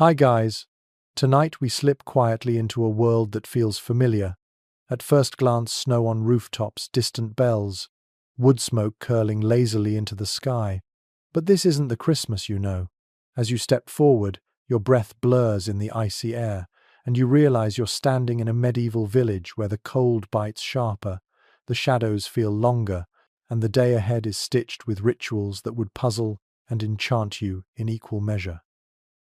Hi guys. Tonight we slip quietly into a world that feels familiar. At first glance, snow on rooftops, distant bells, wood smoke curling lazily into the sky. But this isn't the Christmas you know. As you step forward, your breath blurs in the icy air, and you realize you're standing in a medieval village where the cold bites sharper, the shadows feel longer, and the day ahead is stitched with rituals that would puzzle and enchant you in equal measure.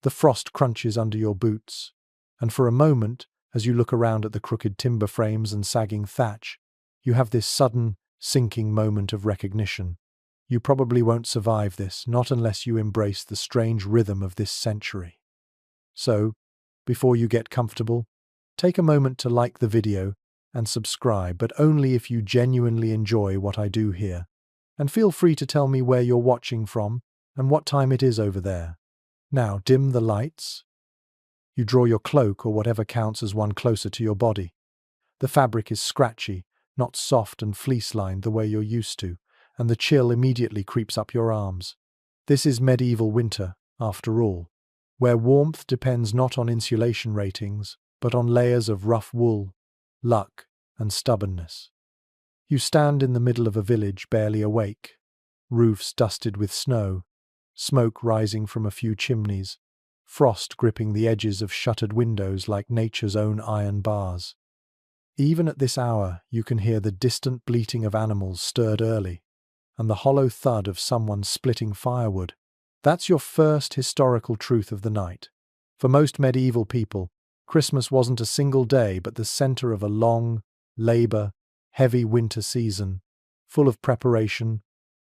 The frost crunches under your boots, and for a moment, as you look around at the crooked timber frames and sagging thatch, you have this sudden, sinking moment of recognition. You probably won't survive this, not unless you embrace the strange rhythm of this century. So, before you get comfortable, take a moment to like the video and subscribe, but only if you genuinely enjoy what I do here. And feel free to tell me where you're watching from and what time it is over there. Now, dim the lights. You draw your cloak or whatever counts as one closer to your body. The fabric is scratchy, not soft and fleece-lined the way you're used to, and the chill immediately creeps up your arms. This is medieval winter, after all, where warmth depends not on insulation ratings, but on layers of rough wool, luck, and stubbornness. You stand in the middle of a village barely awake, roofs dusted with snow, smoke rising from a few chimneys, frost gripping the edges of shuttered windows like nature's own iron bars. Even at this hour, you can hear the distant bleating of animals stirred early, and the hollow thud of someone splitting firewood. That's your first historical truth of the night. For most medieval people, Christmas wasn't a single day but the center of a long, heavy winter season, full of preparation,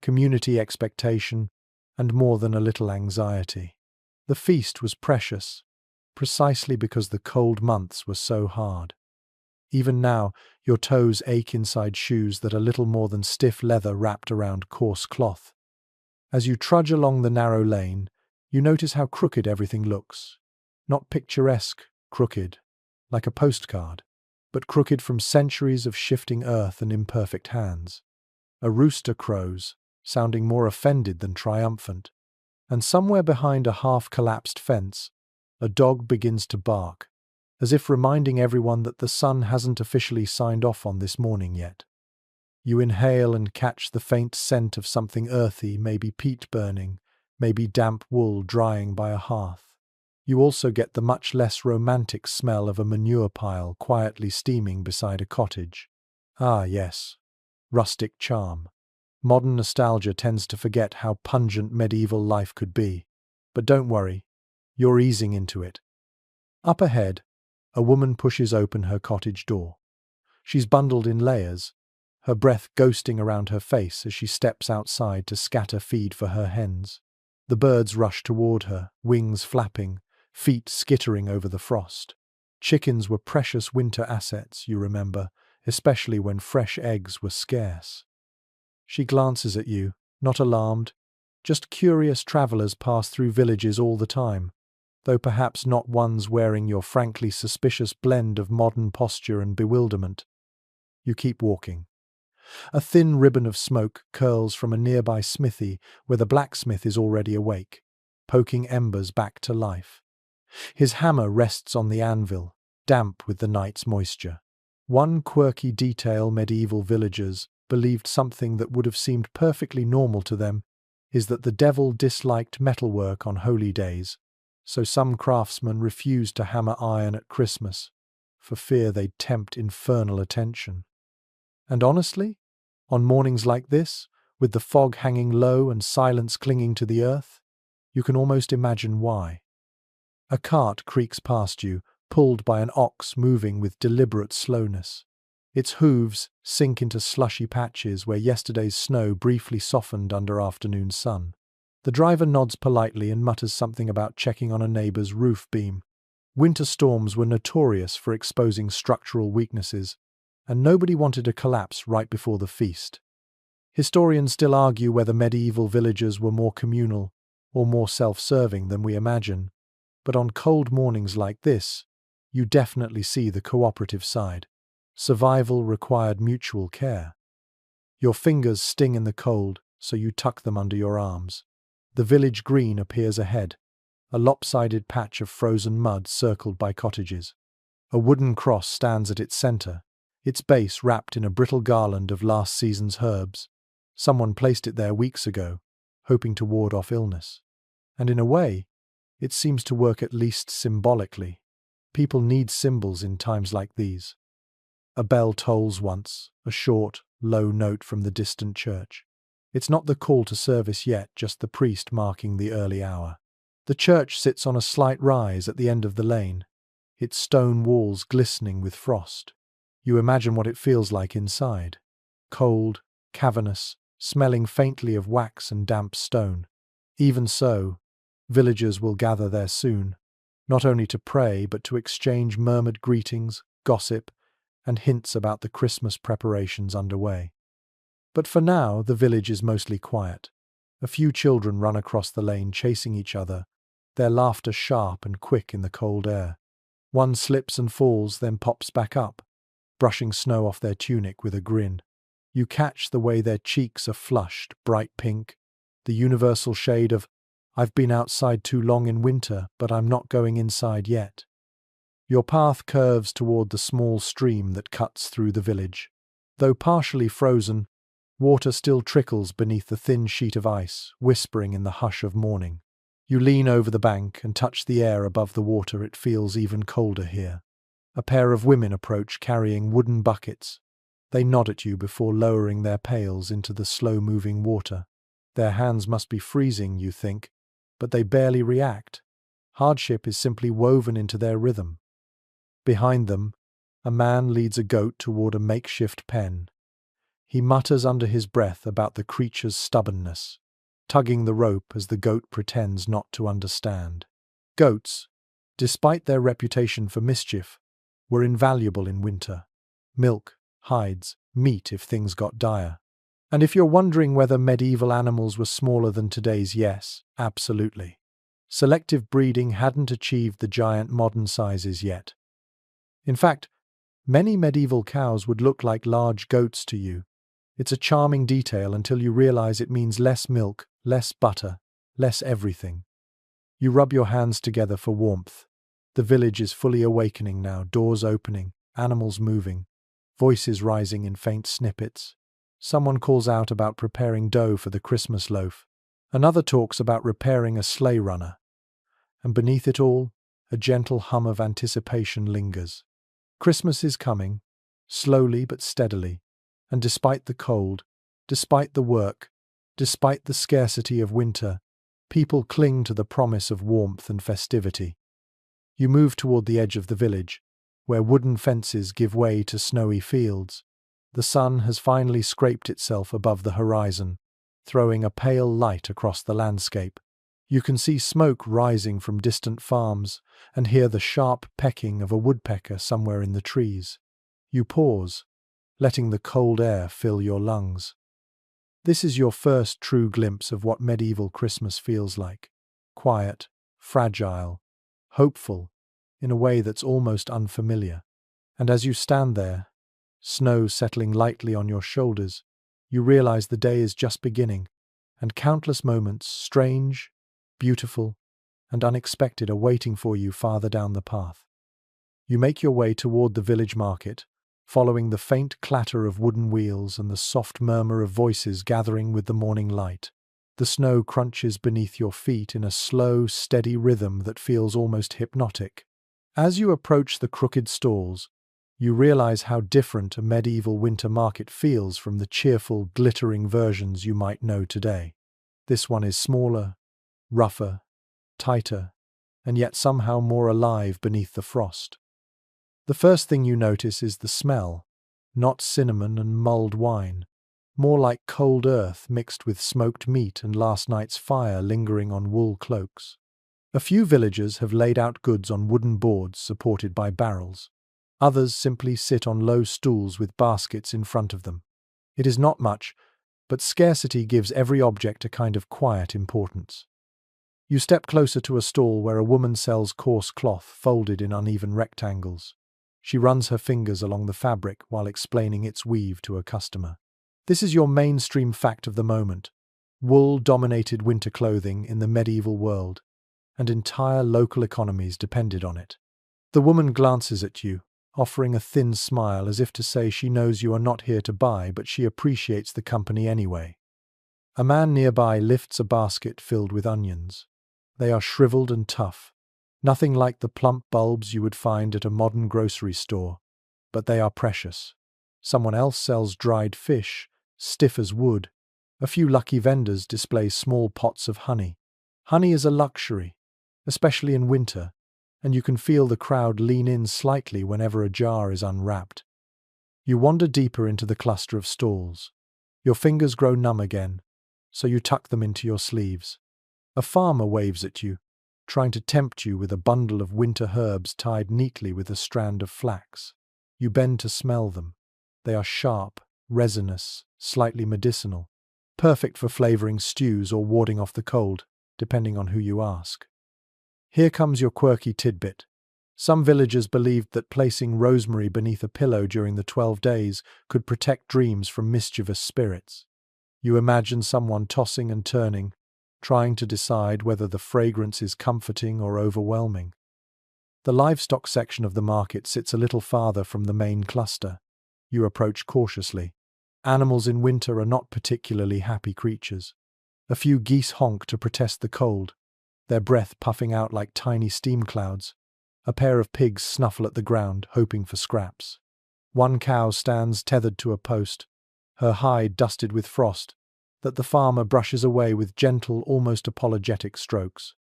community expectation, and more than a little anxiety. The feast was precious, precisely because the cold months were so hard. Even now, your toes ache inside shoes that are little more than stiff leather wrapped around coarse cloth. As you trudge along the narrow lane, you notice how crooked everything looks. Not picturesque, crooked, like a postcard, but crooked from centuries of shifting earth and imperfect hands. A rooster crows, sounding more offended than triumphant, and somewhere behind a half-collapsed fence, a dog begins to bark, as if reminding everyone that the sun hasn't officially signed off on this morning yet. You inhale and catch the faint scent of something earthy, maybe peat burning, maybe damp wool drying by a hearth. You also get the much less romantic smell of a manure pile quietly steaming beside a cottage. Ah, yes, rustic charm. Modern nostalgia tends to forget how pungent medieval life could be. But don't worry, you're easing into it. Up ahead, a woman pushes open her cottage door. She's bundled in layers, her breath ghosting around her face as she steps outside to scatter feed for her hens. The birds rush toward her, wings flapping, feet skittering over the frost. Chickens were precious winter assets, you remember, especially when fresh eggs were scarce. She glances at you, not alarmed. Just curious travelers pass through villages all the time, though perhaps not ones wearing your frankly suspicious blend of modern posture and bewilderment. You keep walking. A thin ribbon of smoke curls from a nearby smithy where the blacksmith is already awake, poking embers back to life. His hammer rests on the anvil, damp with the night's moisture. One quirky detail medieval villagers believed something that would have seemed perfectly normal to them is that the devil disliked metalwork on holy days, so some craftsmen refused to hammer iron at Christmas, for fear they'd tempt infernal attention. And honestly, on mornings like this, with the fog hanging low and silence clinging to the earth, you can almost imagine why. A cart creaks past you, pulled by an ox moving with deliberate slowness. Its hooves sink into slushy patches where yesterday's snow briefly softened under afternoon sun. The driver nods politely and mutters something about checking on a neighbor's roof beam. Winter storms were notorious for exposing structural weaknesses, and nobody wanted a collapse right before the feast. Historians still argue whether medieval villagers were more communal or more self-serving than we imagine, but on cold mornings like this, you definitely see the cooperative side. Survival required mutual care. Your fingers sting in the cold, so you tuck them under your arms. The village green appears ahead, a lopsided patch of frozen mud circled by cottages. A wooden cross stands at its center, its base wrapped in a brittle garland of last season's herbs. Someone placed it there weeks ago, hoping to ward off illness. And in a way, it seems to work at least symbolically. People need symbols in times like these. A bell tolls once, a short, low note from the distant church. It's not the call to service yet, just the priest marking the early hour. The church sits on a slight rise at the end of the lane, its stone walls glistening with frost. You imagine what it feels like inside. Cold, cavernous, smelling faintly of wax and damp stone. Even so, villagers will gather there soon, not only to pray but to exchange murmured greetings, gossip, and hints about the Christmas preparations underway. But for now, the village is mostly quiet. A few children run across the lane chasing each other, their laughter sharp and quick in the cold air. One slips and falls, then pops back up, brushing snow off their tunic with a grin. You catch the way their cheeks are flushed, bright pink, the universal shade of, "I've been outside too long in winter, but I'm not going inside yet." Your path curves toward the small stream that cuts through the village. Though partially frozen, water still trickles beneath the thin sheet of ice, whispering in the hush of morning. You lean over the bank and touch the air above the water. It feels even colder here. A pair of women approach carrying wooden buckets. They nod at you before lowering their pails into the slow-moving water. Their hands must be freezing, you think, but they barely react. Hardship is simply woven into their rhythm. Behind them, a man leads a goat toward a makeshift pen. He mutters under his breath about the creature's stubbornness, tugging the rope as the goat pretends not to understand. Goats, despite their reputation for mischief, were invaluable in winter. Milk, hides, meat if things got dire. And if you're wondering whether medieval animals were smaller than today's, yes, absolutely. Selective breeding hadn't achieved the giant modern sizes yet. In fact, many medieval cows would look like large goats to you. It's a charming detail until you realize it means less milk, less butter, less everything. You rub your hands together for warmth. The village is fully awakening now, doors opening, animals moving, voices rising in faint snippets. Someone calls out about preparing dough for the Christmas loaf. Another talks about repairing a sleigh runner. And beneath it all, a gentle hum of anticipation lingers. Christmas is coming, slowly but steadily, and despite the cold, despite the work, despite the scarcity of winter, people cling to the promise of warmth and festivity. You move toward the edge of the village, where wooden fences give way to snowy fields. The sun has finally scraped itself above the horizon, throwing a pale light across the landscape. You can see smoke rising from distant farms and hear the sharp pecking of a woodpecker somewhere in the trees. You pause, letting the cold air fill your lungs. This is your first true glimpse of what medieval Christmas feels like. Quiet, fragile, hopeful, in a way that's almost unfamiliar. And as you stand there, snow settling lightly on your shoulders, you realize the day is just beginning, and countless moments, strange, beautiful, and unexpected, are waiting for you farther down the path. You make your way toward the village market, following the faint clatter of wooden wheels and the soft murmur of voices gathering with the morning light. The snow crunches beneath your feet in a slow, steady rhythm that feels almost hypnotic. As you approach the crooked stalls, you realize how different a medieval winter market feels from the cheerful, glittering versions you might know today. This one is smaller, rougher, tighter, and yet somehow more alive beneath the frost. The first thing you notice is the smell, not cinnamon and mulled wine, more like cold earth mixed with smoked meat and last night's fire lingering on wool cloaks. A few villagers have laid out goods on wooden boards supported by barrels. Others simply sit on low stools with baskets in front of them. It is not much, but scarcity gives every object a kind of quiet importance. You step closer to a stall where a woman sells coarse cloth folded in uneven rectangles. She runs her fingers along the fabric while explaining its weave to a customer. This is your mainstream fact of the moment: wool-dominated winter clothing in the medieval world. and entire local economies depended on it. The woman glances at you, offering a thin smile as if to say she knows you are not here to buy, but she appreciates the company anyway. A man nearby lifts a basket filled with onions. They are shriveled and tough, nothing like the plump bulbs you would find at a modern grocery store, but they are precious. Someone else sells dried fish, stiff as wood. A few lucky vendors display small pots of honey. Honey is a luxury, especially in winter, and you can feel the crowd lean in slightly whenever a jar is unwrapped. You wander deeper into the cluster of stalls. Your fingers grow numb again, so you tuck them into your sleeves. A farmer waves at you, trying to tempt you with a bundle of winter herbs tied neatly with a strand of flax. You bend to smell them. They are sharp, resinous, slightly medicinal, perfect for flavoring stews or warding off the cold, depending on who you ask. Here comes your quirky tidbit. Some villagers believed that placing rosemary beneath a pillow during the 12 days could protect dreams from mischievous spirits. You imagine someone tossing and turning, trying to decide whether the fragrance is comforting or overwhelming. The livestock section of the market sits a little farther from the main cluster. You approach cautiously. Animals in winter are not particularly happy creatures. A few geese honk to protest the cold, their breath puffing out like tiny steam clouds. A pair of pigs snuffle at the ground, hoping for scraps. One cow stands tethered to a post, her hide dusted with frost, that the farmer brushes away with gentle, almost apologetic strokes.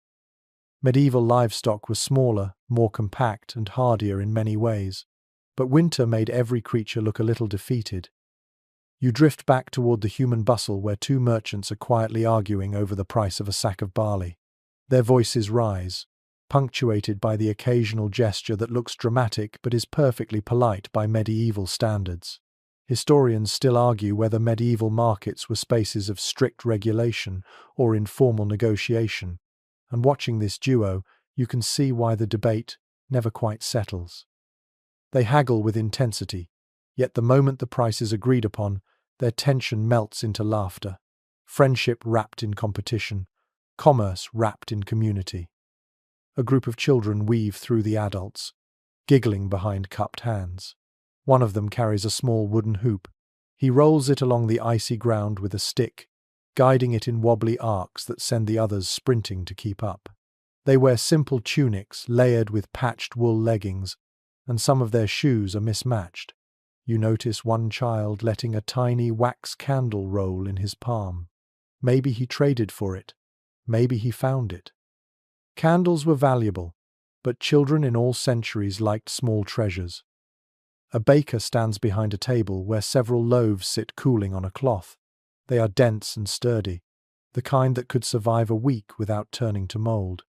Medieval livestock was smaller, more compact, and hardier in many ways, but winter made every creature look a little defeated. You drift back toward the human bustle where two merchants are quietly arguing over the price of a sack of barley. Their voices rise, punctuated by the occasional gesture that looks dramatic but is perfectly polite by medieval standards. Historians still argue whether medieval markets were spaces of strict regulation or informal negotiation, and watching this duo, you can see why the debate never quite settles. They haggle with intensity, yet the moment the price is agreed upon, their tension melts into laughter, friendship wrapped in competition, commerce wrapped in community. A group of children weave through the adults, giggling behind cupped hands. One of them carries a small wooden hoop. He rolls it along the icy ground with a stick, guiding it in wobbly arcs that send the others sprinting to keep up. They wear simple tunics layered with patched wool leggings, and some of their shoes are mismatched. You notice one child letting a tiny wax candle roll in his palm. Maybe he traded for it. Maybe he found it. Candles were valuable, but children in all centuries liked small treasures. A baker stands behind a table where several loaves sit cooling on a cloth. They are dense and sturdy, the kind that could survive a week without turning to mold.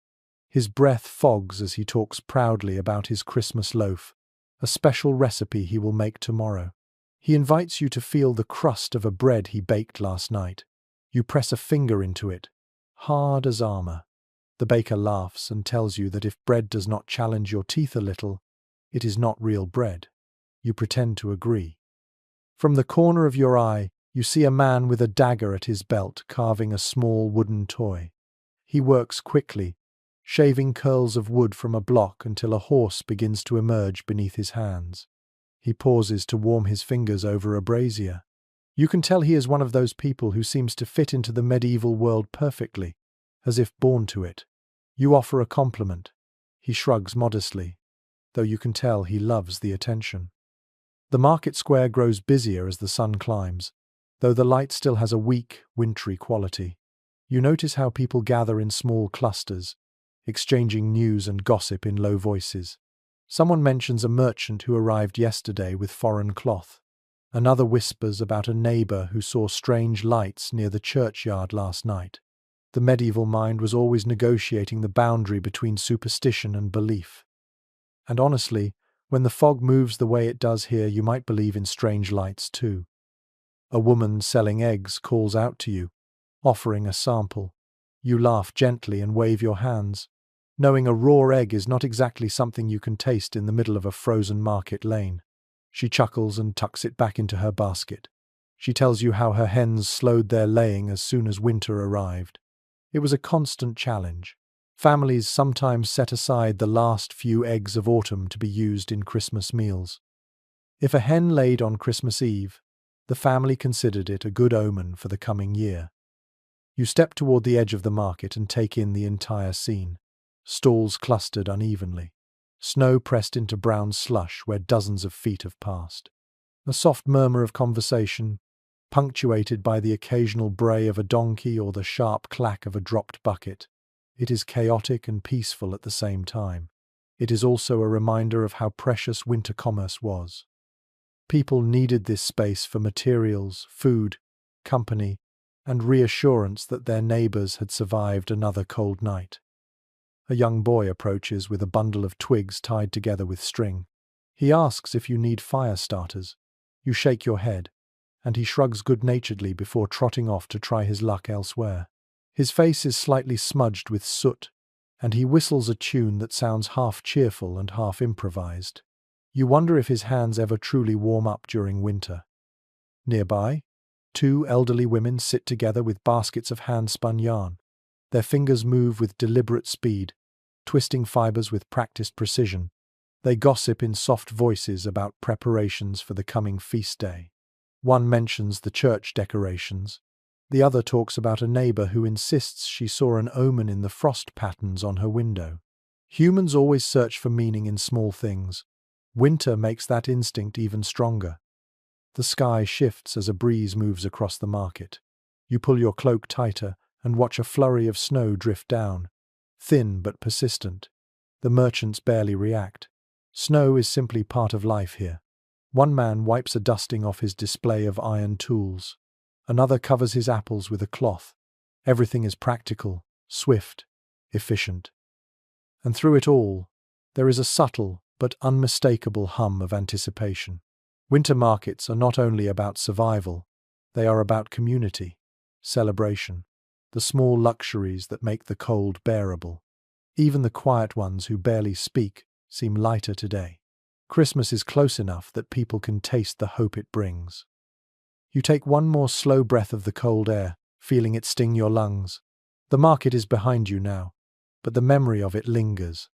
His breath fogs as he talks proudly about his Christmas loaf, a special recipe he will make tomorrow. He invites you to feel the crust of a bread he baked last night. You press a finger into it, hard as armor. The baker laughs and tells you that if bread does not challenge your teeth a little, it is not real bread. You pretend to agree. From the corner of your eye, you see a man with a dagger at his belt carving a small wooden toy. He works quickly, shaving curls of wood from a block until a horse begins to emerge beneath his hands. He pauses to warm his fingers over a brazier. You can tell he is one of those people who seems to fit into the medieval world perfectly, as if born to it. You offer a compliment. He shrugs modestly, though you can tell he loves the attention. The market square grows busier as the sun climbs, though the light still has a weak, wintry quality. You notice how people gather in small clusters, exchanging news and gossip in low voices. Someone mentions a merchant who arrived yesterday with foreign cloth. Another whispers about a neighbor who saw strange lights near the churchyard last night. The medieval mind was always negotiating the boundary between superstition and belief. And honestly, when the fog moves the way it does here, you might believe in strange lights too. A woman selling eggs calls out to you, offering a sample. You laugh gently and wave your hands, knowing a raw egg is not exactly something you can taste in the middle of a frozen market lane. She chuckles and tucks it back into her basket. She tells you how her hens slowed their laying as soon as winter arrived. It was a constant challenge. Families sometimes set aside the last few eggs of autumn to be used in Christmas meals. If a hen laid on Christmas Eve, the family considered it a good omen for the coming year. You step toward the edge of the market and take in the entire scene. Stalls clustered unevenly. Snow pressed into brown slush where dozens of feet have passed. A soft murmur of conversation, punctuated by the occasional bray of a donkey or the sharp clack of a dropped bucket. It is chaotic and peaceful at the same time. It is also a reminder of how precious winter commerce was. People needed this space for materials, food, company, and reassurance that their neighbors had survived another cold night. A young boy approaches with a bundle of twigs tied together with string. He asks if you need fire starters. You shake your head, and he shrugs good-naturedly before trotting off to try his luck elsewhere. His face is slightly smudged with soot, and he whistles a tune that sounds half cheerful and half improvised. You wonder if his hands ever truly warm up during winter. Nearby, two elderly women sit together with baskets of hand-spun yarn. Their fingers move with deliberate speed, twisting fibers with practiced precision. They gossip in soft voices about preparations for the coming feast day. One mentions the church decorations. The other talks about a neighbor who insists she saw an omen in the frost patterns on her window. Humans always search for meaning in small things. Winter makes that instinct even stronger. The sky shifts as a breeze moves across the market. You pull your cloak tighter and watch a flurry of snow drift down, thin but persistent. The merchants barely react. Snow is simply part of life here. One man wipes a dusting off his display of iron tools. Another covers his apples with a cloth. Everything is practical, swift, efficient. And through it all, there is a subtle but unmistakable hum of anticipation. Winter markets are not only about survival, they are about community, celebration, the small luxuries that make the cold bearable. Even the quiet ones who barely speak seem lighter today. Christmas is close enough that people can taste the hope it brings. You take one more slow breath of the cold air, feeling it sting your lungs. The market is behind you now, but the memory of it lingers.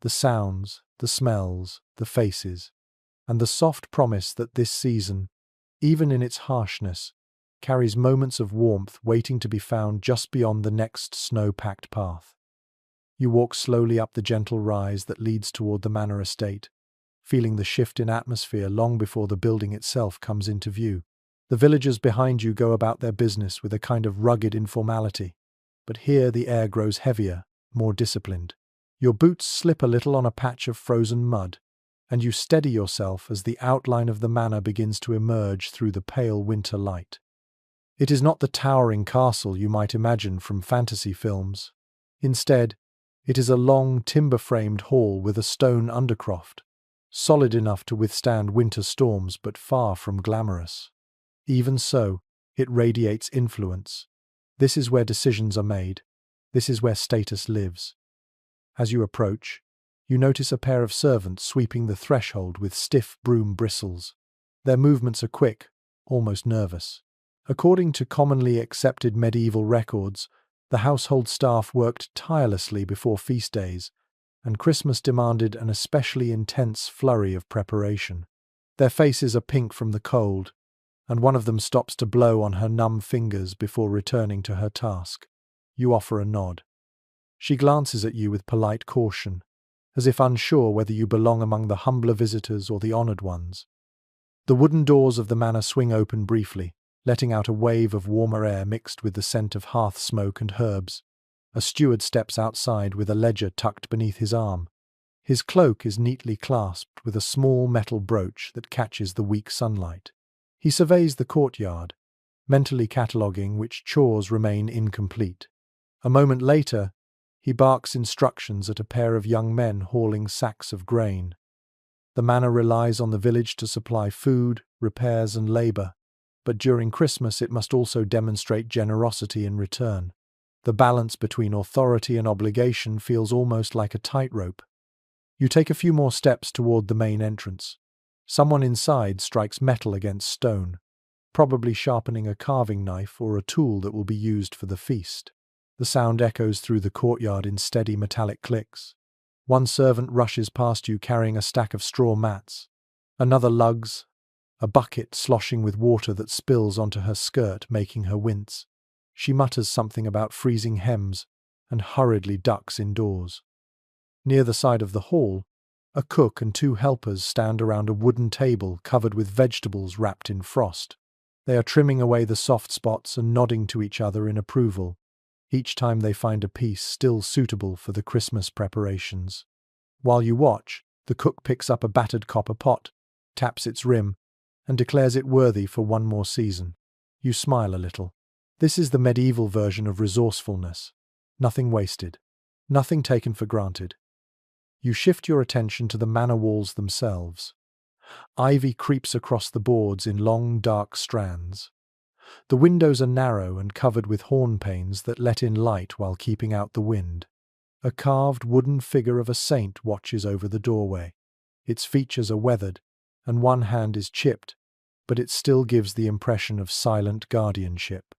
The sounds, the smells, the faces, and the soft promise that this season, even in its harshness, carries moments of warmth waiting to be found just beyond the next snow-packed path. You walk slowly up the gentle rise that leads toward the manor estate, feeling the shift in atmosphere long before the building itself comes into view. The villagers behind you go about their business with a kind of rugged informality, but here the air grows heavier, more disciplined. Your boots slip a little on a patch of frozen mud, and you steady yourself as the outline of the manor begins to emerge through the pale winter light. It is not the towering castle you might imagine from fantasy films. Instead, it is a long, timber-framed hall with a stone undercroft, solid enough to withstand winter storms but far from glamorous. Even so, it radiates influence. This is where decisions are made. This is where status lives. As you approach, you notice a pair of servants sweeping the threshold with stiff broom bristles. Their movements are quick, almost nervous. According to commonly accepted medieval records, the household staff worked tirelessly before feast days, and Christmas demanded an especially intense flurry of preparation. Their faces are pink from the cold, and one of them stops to blow on her numb fingers before returning to her task. You offer a nod. She glances at you with polite caution, as if unsure whether you belong among the humbler visitors or the honored ones. The wooden doors of the manor swing open briefly, letting out a wave of warmer air mixed with the scent of hearth smoke and herbs. A steward steps outside with a ledger tucked beneath his arm. His cloak is neatly clasped with a small metal brooch that catches the weak sunlight. He surveys the courtyard, mentally cataloguing which chores remain incomplete. A moment later, he barks instructions at a pair of young men hauling sacks of grain. The manor relies on the village to supply food, repairs, and labor, but during Christmas it must also demonstrate generosity in return. The balance between authority and obligation feels almost like a tightrope. You take a few more steps toward the main entrance. Someone inside strikes metal against stone, probably sharpening a carving knife or a tool that will be used for the feast. The sound echoes through the courtyard in steady metallic clicks. One servant rushes past you carrying a stack of straw mats. Another lugs a bucket sloshing with water that spills onto her skirt, making her wince. She mutters something about freezing hems and hurriedly ducks indoors. Near the side of the hall, a cook and two helpers stand around a wooden table covered with vegetables wrapped in frost. They are trimming away the soft spots and nodding to each other in approval, each time they find a piece still suitable for the Christmas preparations. While you watch, the cook picks up a battered copper pot, taps its rim, and declares it worthy for one more season. You smile a little. This is the medieval version of resourcefulness. Nothing wasted. Nothing taken for granted. You shift your attention to the manor walls themselves. Ivy creeps across the boards in long, dark strands. The windows are narrow and covered with horn panes that let in light while keeping out the wind. A carved wooden figure of a saint watches over the doorway. Its features are weathered, and one hand is chipped, but it still gives the impression of silent guardianship.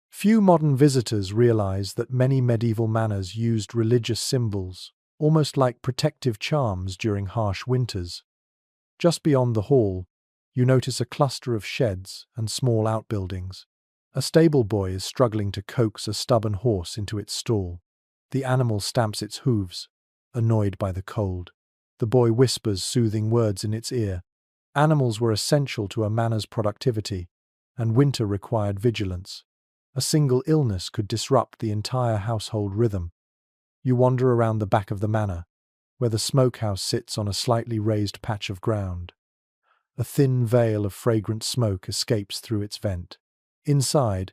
Few modern visitors realize that many medieval manors used religious symbols, almost like protective charms during harsh winters. Just beyond the hall, you notice a cluster of sheds and small outbuildings. A stable boy is struggling to coax a stubborn horse into its stall. The animal stamps its hooves, annoyed by the cold. The boy whispers soothing words in its ear. Animals were essential to a manor's productivity, and winter required vigilance. A single illness could disrupt the entire household rhythm. You wander around the back of the manor, where the smokehouse sits on a slightly raised patch of ground. A thin veil of fragrant smoke escapes through its vent. Inside,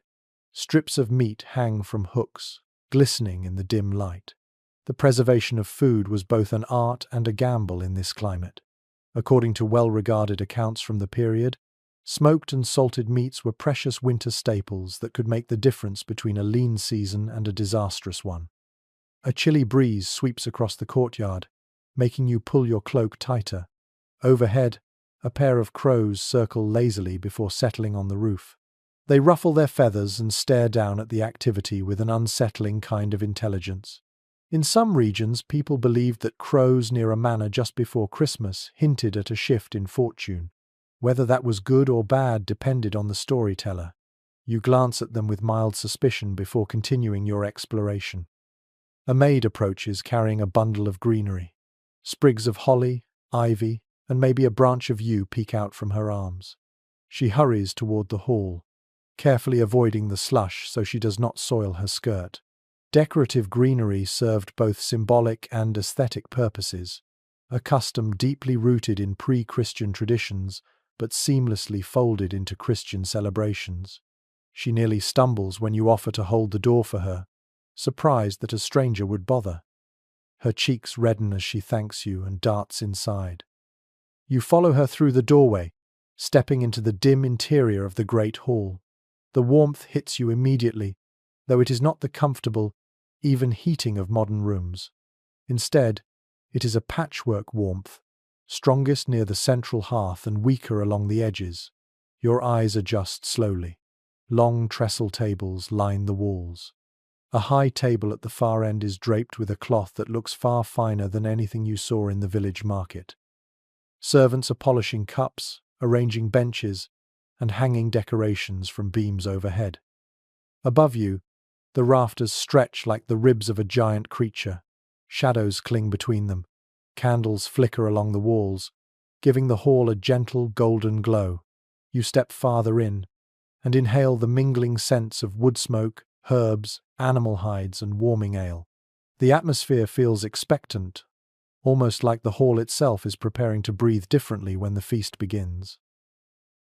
strips of meat hang from hooks, glistening in the dim light. The preservation of food was both an art and a gamble in this climate. According to well-regarded accounts from the period, smoked and salted meats were precious winter staples that could make the difference between a lean season and a disastrous one. A chilly breeze sweeps across the courtyard, making you pull your cloak tighter. Overhead, a pair of crows circle lazily before settling on the roof. They ruffle their feathers and stare down at the activity with an unsettling kind of intelligence. In some regions, people believed that crows near a manor just before Christmas hinted at a shift in fortune. Whether that was good or bad depended on the storyteller. You glance at them with mild suspicion before continuing your exploration. A maid approaches carrying a bundle of greenery. Sprigs of holly, ivy, and maybe a branch of yew peek out from her arms. She hurries toward the hall, carefully avoiding the slush so she does not soil her skirt. Decorative greenery served both symbolic and aesthetic purposes, a custom deeply rooted in pre-Christian traditions but seamlessly folded into Christian celebrations. She nearly stumbles when you offer to hold the door for her, surprised that a stranger would bother. Her cheeks redden as she thanks you and darts inside. You follow her through the doorway, stepping into the dim interior of the great hall. The warmth hits you immediately, though it is not the comfortable, even heating of modern rooms. Instead, it is a patchwork warmth, strongest near the central hearth and weaker along the edges. Your eyes adjust slowly. Long trestle tables line the walls. A high table at the far end is draped with a cloth that looks far finer than anything you saw in the village market. Servants are polishing cups, arranging benches, and hanging decorations from beams overhead. Above you, the rafters stretch like the ribs of a giant creature. Shadows cling between them. Candles flicker along the walls, giving the hall a gentle golden glow. You step farther in and inhale the mingling scents of wood smoke, herbs, animal hides, and warming ale. The atmosphere feels expectant, almost like the hall itself is preparing to breathe differently when the feast begins.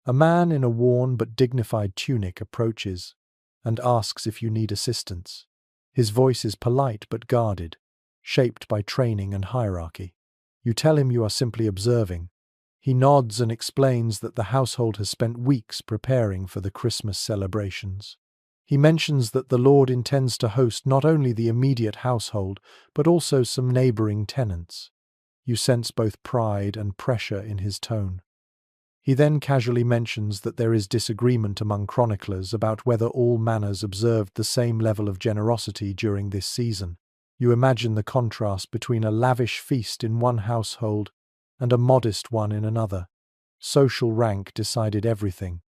A man in a worn but dignified tunic approaches and asks if you need assistance. His voice is polite but guarded, shaped by training and hierarchy. You tell him you are simply observing. He nods and explains that the household has spent weeks preparing for the Christmas celebrations. He mentions that the Lord intends to host not only the immediate household, but also some neighboring tenants. You sense both pride and pressure in his tone. He then casually mentions that there is disagreement among chroniclers about whether all manors observed the same level of generosity during this season. You imagine the contrast between a lavish feast in one household and a modest one in another. Social rank decided everything.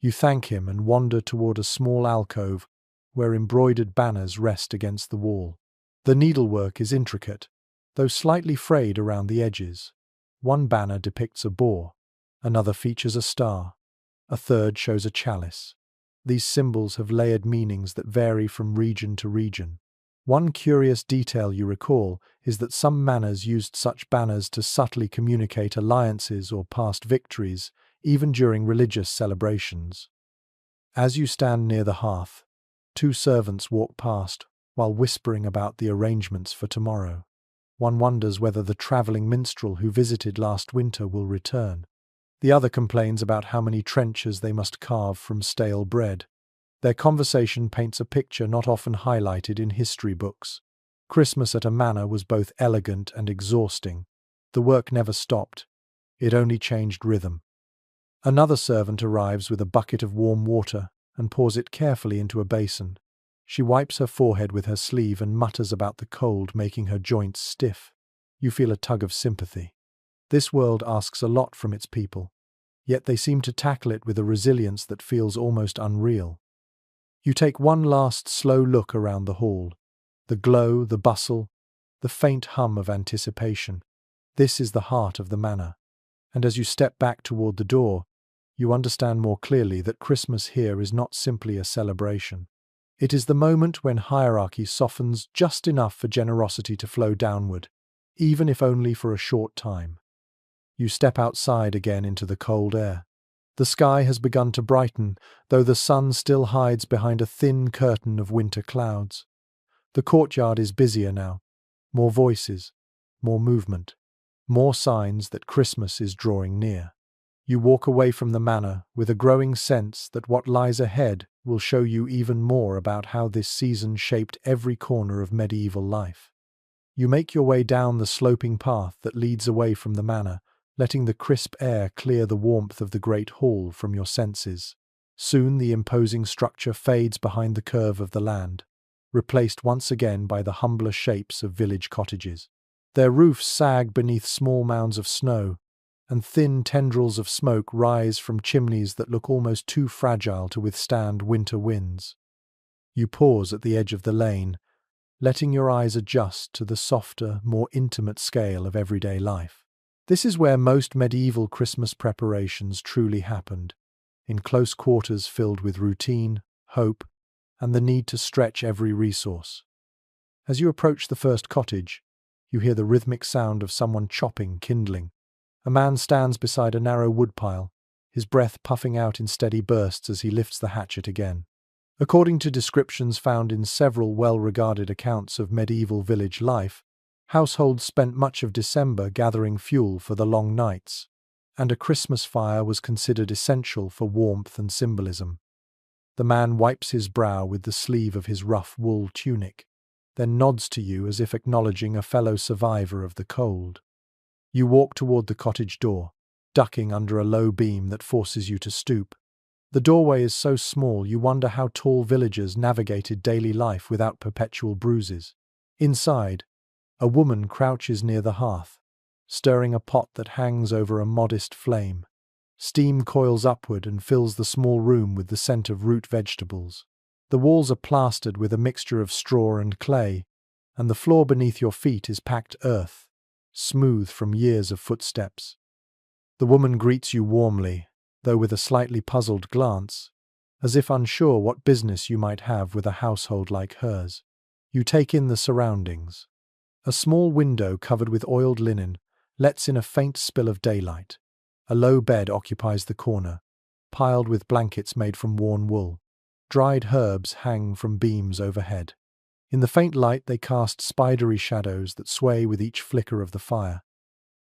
You thank him and wander toward a small alcove where embroidered banners rest against the wall. The needlework is intricate, though slightly frayed around the edges. One banner depicts a boar, another features a star, a third shows a chalice. These symbols have layered meanings that vary from region to region. One curious detail you recall is that some manors used such banners to subtly communicate alliances or past victories, even during religious celebrations. As you stand near the hearth, two servants walk past while whispering about the arrangements for tomorrow. One wonders whether the travelling minstrel who visited last winter will return. The other complains about how many trenchers they must carve from stale bread. Their conversation paints a picture not often highlighted in history books. Christmas at a manor was both elegant and exhausting. The work never stopped. It only changed rhythm. Another servant arrives with a bucket of warm water and pours it carefully into a basin. She wipes her forehead with her sleeve and mutters about the cold making her joints stiff. You feel a tug of sympathy. This world asks a lot from its people, yet they seem to tackle it with a resilience that feels almost unreal. You take one last slow look around the hall. The glow, the bustle, the faint hum of anticipation. This is the heart of the manor. And as you step back toward the door, you understand more clearly that Christmas here is not simply a celebration. It is the moment when hierarchy softens just enough for generosity to flow downward, even if only for a short time. You step outside again into the cold air. The sky has begun to brighten, though the sun still hides behind a thin curtain of winter clouds. The courtyard is busier now. More voices, more movement, more signs that Christmas is drawing near. You walk away from the manor with a growing sense that what lies ahead will show you even more about how this season shaped every corner of medieval life. You make your way down the sloping path that leads away from the manor, letting the crisp air clear the warmth of the great hall from your senses. Soon the imposing structure fades behind the curve of the land, replaced once again by the humbler shapes of village cottages. Their roofs sag beneath small mounds of snow, and thin tendrils of smoke rise from chimneys that look almost too fragile to withstand winter winds. You pause at the edge of the lane, letting your eyes adjust to the softer, more intimate scale of everyday life. This is where most medieval Christmas preparations truly happened, in close quarters filled with routine, hope, and the need to stretch every resource. As you approach the first cottage, you hear the rhythmic sound of someone chopping kindling. A man stands beside a narrow woodpile, his breath puffing out in steady bursts as he lifts the hatchet again. According to descriptions found in several well-regarded accounts of medieval village life, households spent much of December gathering fuel for the long nights, and a Christmas fire was considered essential for warmth and symbolism. The man wipes his brow with the sleeve of his rough wool tunic, then nods to you as if acknowledging a fellow survivor of the cold. You walk toward the cottage door, ducking under a low beam that forces you to stoop. The doorway is so small you wonder how tall villagers navigated daily life without perpetual bruises. Inside, a woman crouches near the hearth, stirring a pot that hangs over a modest flame. Steam coils upward and fills the small room with the scent of root vegetables. The walls are plastered with a mixture of straw and clay, and the floor beneath your feet is packed earth, smooth from years of footsteps. The woman greets you warmly, though with a slightly puzzled glance, as if unsure what business you might have with a household like hers. You take in the surroundings. A small window covered with oiled linen lets in a faint spill of daylight. A low bed occupies the corner, piled with blankets made from worn wool. Dried herbs hang from beams overhead. In the faint light they cast spidery shadows that sway with each flicker of the fire.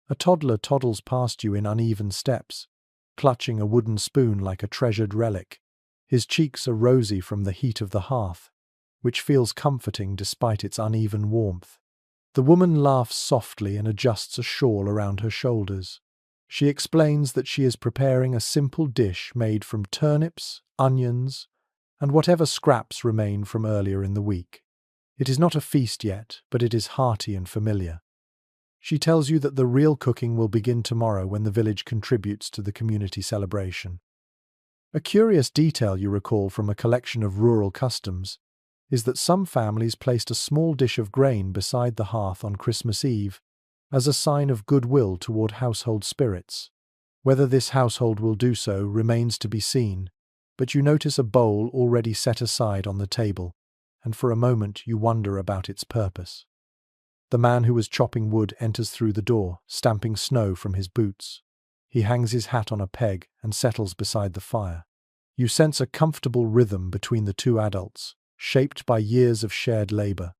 A toddler toddles past you in uneven steps, clutching a wooden spoon like a treasured relic. His cheeks are rosy from the heat of the hearth, which feels comforting despite its uneven warmth. The woman laughs softly and adjusts a shawl around her shoulders. She explains that she is preparing a simple dish made from turnips, onions, and whatever scraps remain from earlier in the week. It is not a feast yet, but it is hearty and familiar. She tells you that the real cooking will begin tomorrow when the village contributes to the community celebration. A curious detail you recall from a collection of rural customs is that some families placed a small dish of grain beside the hearth on Christmas Eve as a sign of goodwill toward household spirits. Whether this household will do so remains to be seen, but you notice a bowl already set aside on the table, and for a moment you wonder about its purpose. The man who was chopping wood enters through the door, stamping snow from his boots. He hangs his hat on a peg and settles beside the fire. You sense a comfortable rhythm between the two adults, shaped by years of shared labor.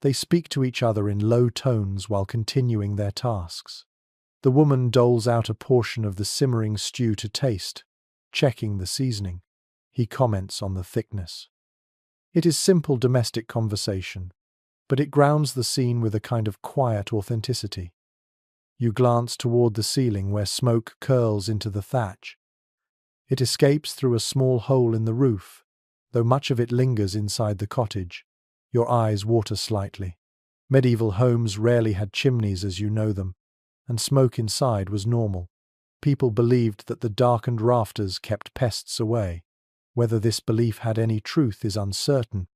They speak to each other in low tones while continuing their tasks. The woman doles out a portion of the simmering stew to taste, checking the seasoning. He comments on the thickness. It is simple domestic conversation, but it grounds the scene with a kind of quiet authenticity. You glance toward the ceiling where smoke curls into the thatch. It escapes through a small hole in the roof, though much of it lingers inside the cottage. Your eyes water slightly. Medieval homes rarely had chimneys as you know them, and smoke inside was normal. People believed that the darkened rafters kept pests away. Whether this belief had any truth is uncertain,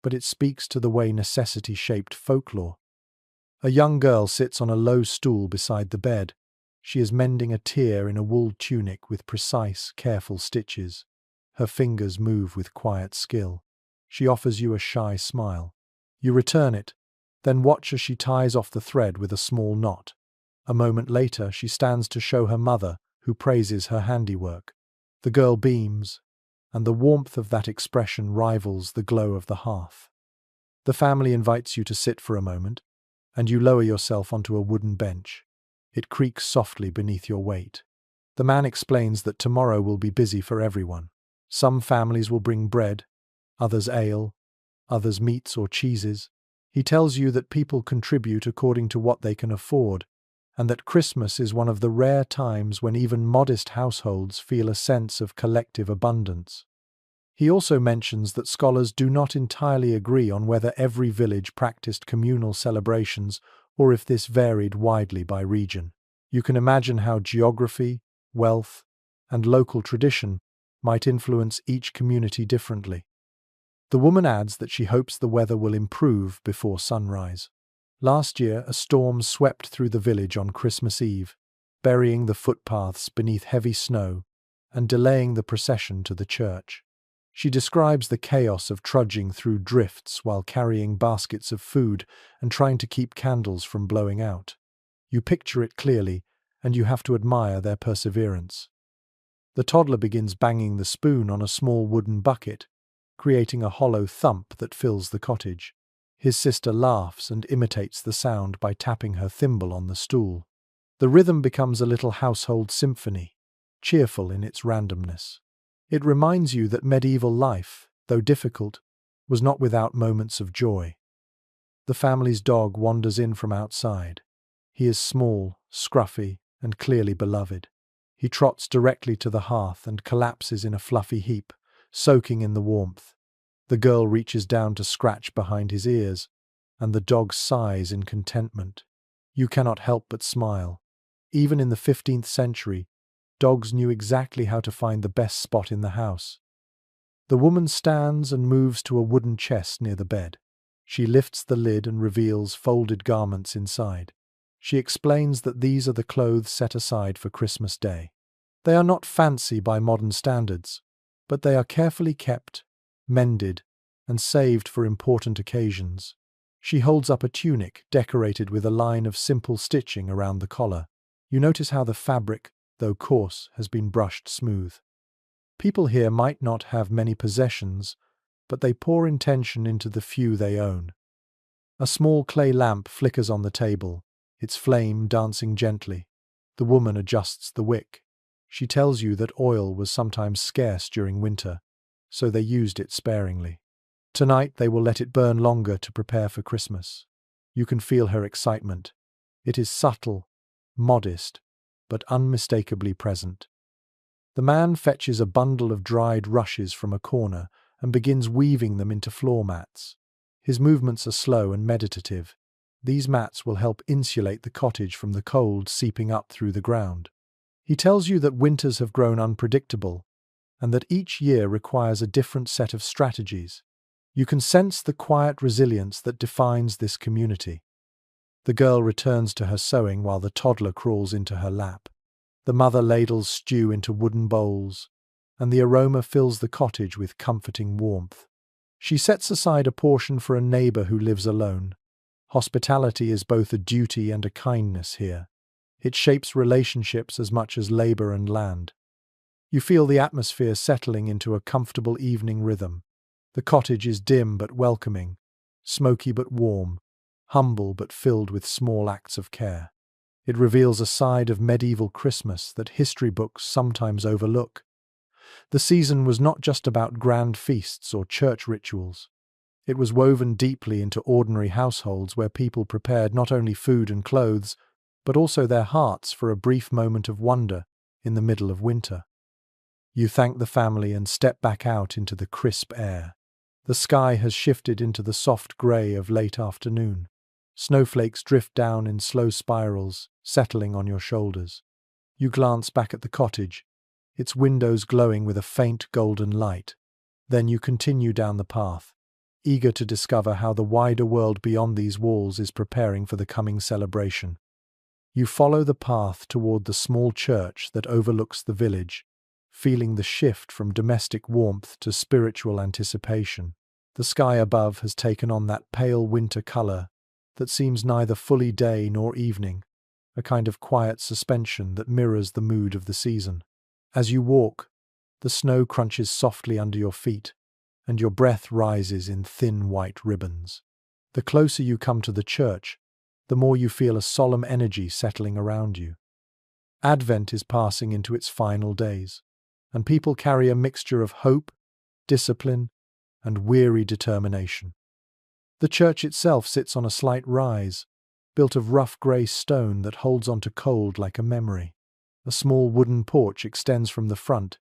but it speaks to the way necessity shaped folklore. A young girl sits on a low stool beside the bed. She is mending a tear in a wool tunic with precise, careful stitches. Her fingers move with quiet skill. She offers you a shy smile. You return it, then watch as she ties off the thread with a small knot. A moment later, she stands to show her mother, who praises her handiwork. The girl beams, and the warmth of that expression rivals the glow of the hearth. The family invites you to sit for a moment, and you lower yourself onto a wooden bench. It creaks softly beneath your weight. The man explains that tomorrow will be busy for everyone. Some families will bring bread, others ale, others meats or cheeses. He tells you that people contribute according to what they can afford, and that Christmas is one of the rare times when even modest households feel a sense of collective abundance. He also mentions that scholars do not entirely agree on whether every village practiced communal celebrations or if this varied widely by region. You can imagine how geography, wealth, and local tradition might influence each community differently. The woman adds that she hopes the weather will improve before sunrise. Last year, a storm swept through the village on Christmas Eve, burying the footpaths beneath heavy snow and delaying the procession to the church. She describes the chaos of trudging through drifts while carrying baskets of food and trying to keep candles from blowing out. You picture it clearly, and you have to admire their perseverance. The toddler begins banging the spoon on a small wooden bucket, creating a hollow thump that fills the cottage. His sister laughs and imitates the sound by tapping her thimble on the stool. The rhythm becomes a little household symphony, cheerful in its randomness. It reminds you that medieval life, though difficult, was not without moments of joy. The family's dog wanders in from outside. He is small, scruffy, and clearly beloved. He trots directly to the hearth and collapses in a fluffy heap, soaking in the warmth. The girl reaches down to scratch behind his ears, and the dog sighs in contentment. You cannot help but smile. Even in the 15th century, dogs knew exactly how to find the best spot in the house. The woman stands and moves to a wooden chest near the bed. She lifts the lid and reveals folded garments inside. She explains that these are the clothes set aside for Christmas Day. They are not fancy by modern standards, but they are carefully kept, mended, and saved for important occasions. She holds up a tunic decorated with a line of simple stitching around the collar. You notice how the fabric, though coarse, has been brushed smooth. People here might not have many possessions, but they pour intention into the few they own. A small clay lamp flickers on the table, its flame dancing gently. The woman adjusts the wick. She tells you that oil was sometimes scarce during winter, so they used it sparingly. Tonight they will let it burn longer to prepare for Christmas. You can feel her excitement. It is subtle, modest, but unmistakably present. The man fetches a bundle of dried rushes from a corner and begins weaving them into floor mats. His movements are slow and meditative. These mats will help insulate the cottage from the cold seeping up through the ground. He tells you that winters have grown unpredictable and that each year requires a different set of strategies. You can sense the quiet resilience that defines this community. The girl returns to her sewing while the toddler crawls into her lap. The mother ladles stew into wooden bowls, and the aroma fills the cottage with comforting warmth. She sets aside a portion for a neighbor who lives alone. Hospitality is both a duty and a kindness here. It shapes relationships as much as labor and land. You feel the atmosphere settling into a comfortable evening rhythm. The cottage is dim but welcoming, smoky but warm, humble but filled with small acts of care. It reveals a side of medieval Christmas that history books sometimes overlook. The season was not just about grand feasts or church rituals. It was woven deeply into ordinary households where people prepared not only food and clothes, but also their hearts for a brief moment of wonder in the middle of winter. You thank the family and step back out into the crisp air. The sky has shifted into the soft grey of late afternoon. Snowflakes drift down in slow spirals, settling on your shoulders. You glance back at the cottage, its windows glowing with a faint golden light. Then you continue down the path, eager to discover how the wider world beyond these walls is preparing for the coming celebration. You follow the path toward the small church that overlooks the village, feeling the shift from domestic warmth to spiritual anticipation. The sky above has taken on that pale winter color that seems neither fully day nor evening, a kind of quiet suspension that mirrors the mood of the season. As you walk, the snow crunches softly under your feet, and your breath rises in thin white ribbons. The closer you come to the church, the more you feel a solemn energy settling around you. Advent is passing into its final days, and people carry a mixture of hope, discipline, and weary determination. The church itself sits on a slight rise, built of rough grey stone that holds onto cold like a memory. A small wooden porch extends from the front,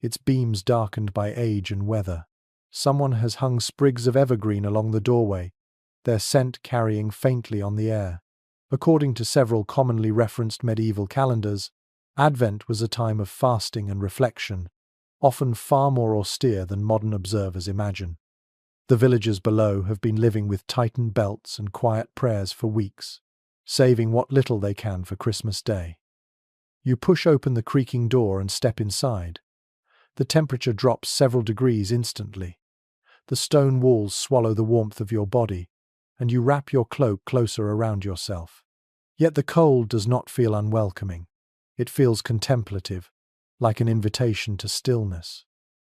its beams darkened by age and weather. Someone has hung sprigs of evergreen along the doorway, their scent carrying faintly on the air. According to several commonly referenced medieval calendars, Advent was a time of fasting and reflection, often far more austere than modern observers imagine. The villagers below have been living with tightened belts and quiet prayers for weeks, saving what little they can for Christmas Day. You push open the creaking door and step inside. The temperature drops several degrees instantly. The stone walls swallow the warmth of your body, and you wrap your cloak closer around yourself. Yet the cold does not feel unwelcoming. It feels contemplative, like an invitation to stillness.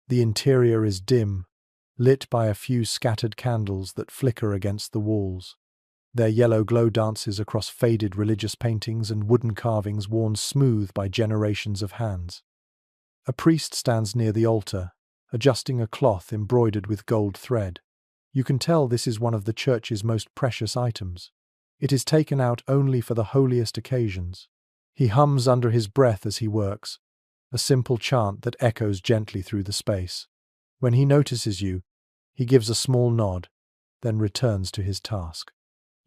The interior is dim, lit by a few scattered candles that flicker against the walls. Their yellow glow dances across faded religious paintings and wooden carvings worn smooth by generations of hands. A priest stands near the altar, adjusting a cloth embroidered with gold thread. You can tell this is one of the church's most precious items. It is taken out only for the holiest occasions. He hums under his breath as he works, a simple chant that echoes gently through the space. When he notices you, he gives a small nod, then returns to his task.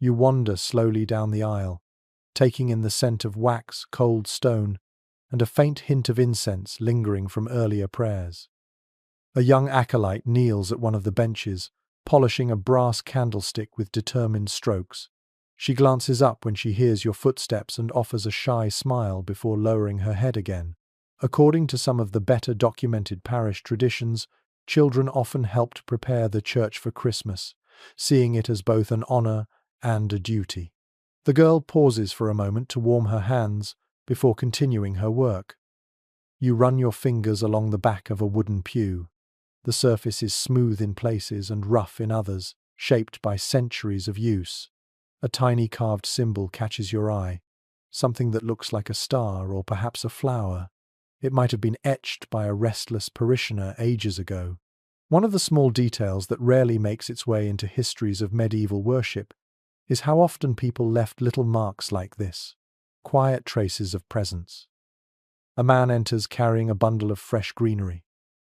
You wander slowly down the aisle, taking in the scent of wax, cold stone, and a faint hint of incense lingering from earlier prayers. A young acolyte kneels at one of the benches, polishing a brass candlestick with determined strokes. She glances up when she hears your footsteps and offers a shy smile before lowering her head again. According to some of the better documented parish traditions, children often helped prepare the church for Christmas, seeing it as both an honor and a duty. The girl pauses for a moment to warm her hands before continuing her work. You run your fingers along the back of a wooden pew. The surface is smooth in places and rough in others, shaped by centuries of use. A tiny carved symbol catches your eye, something that looks like a star or perhaps a flower. It might have been etched by a restless parishioner ages ago. One of the small details that rarely makes its way into histories of medieval worship is how often people left little marks like this, quiet traces of presence. A man enters carrying a bundle of fresh greenery.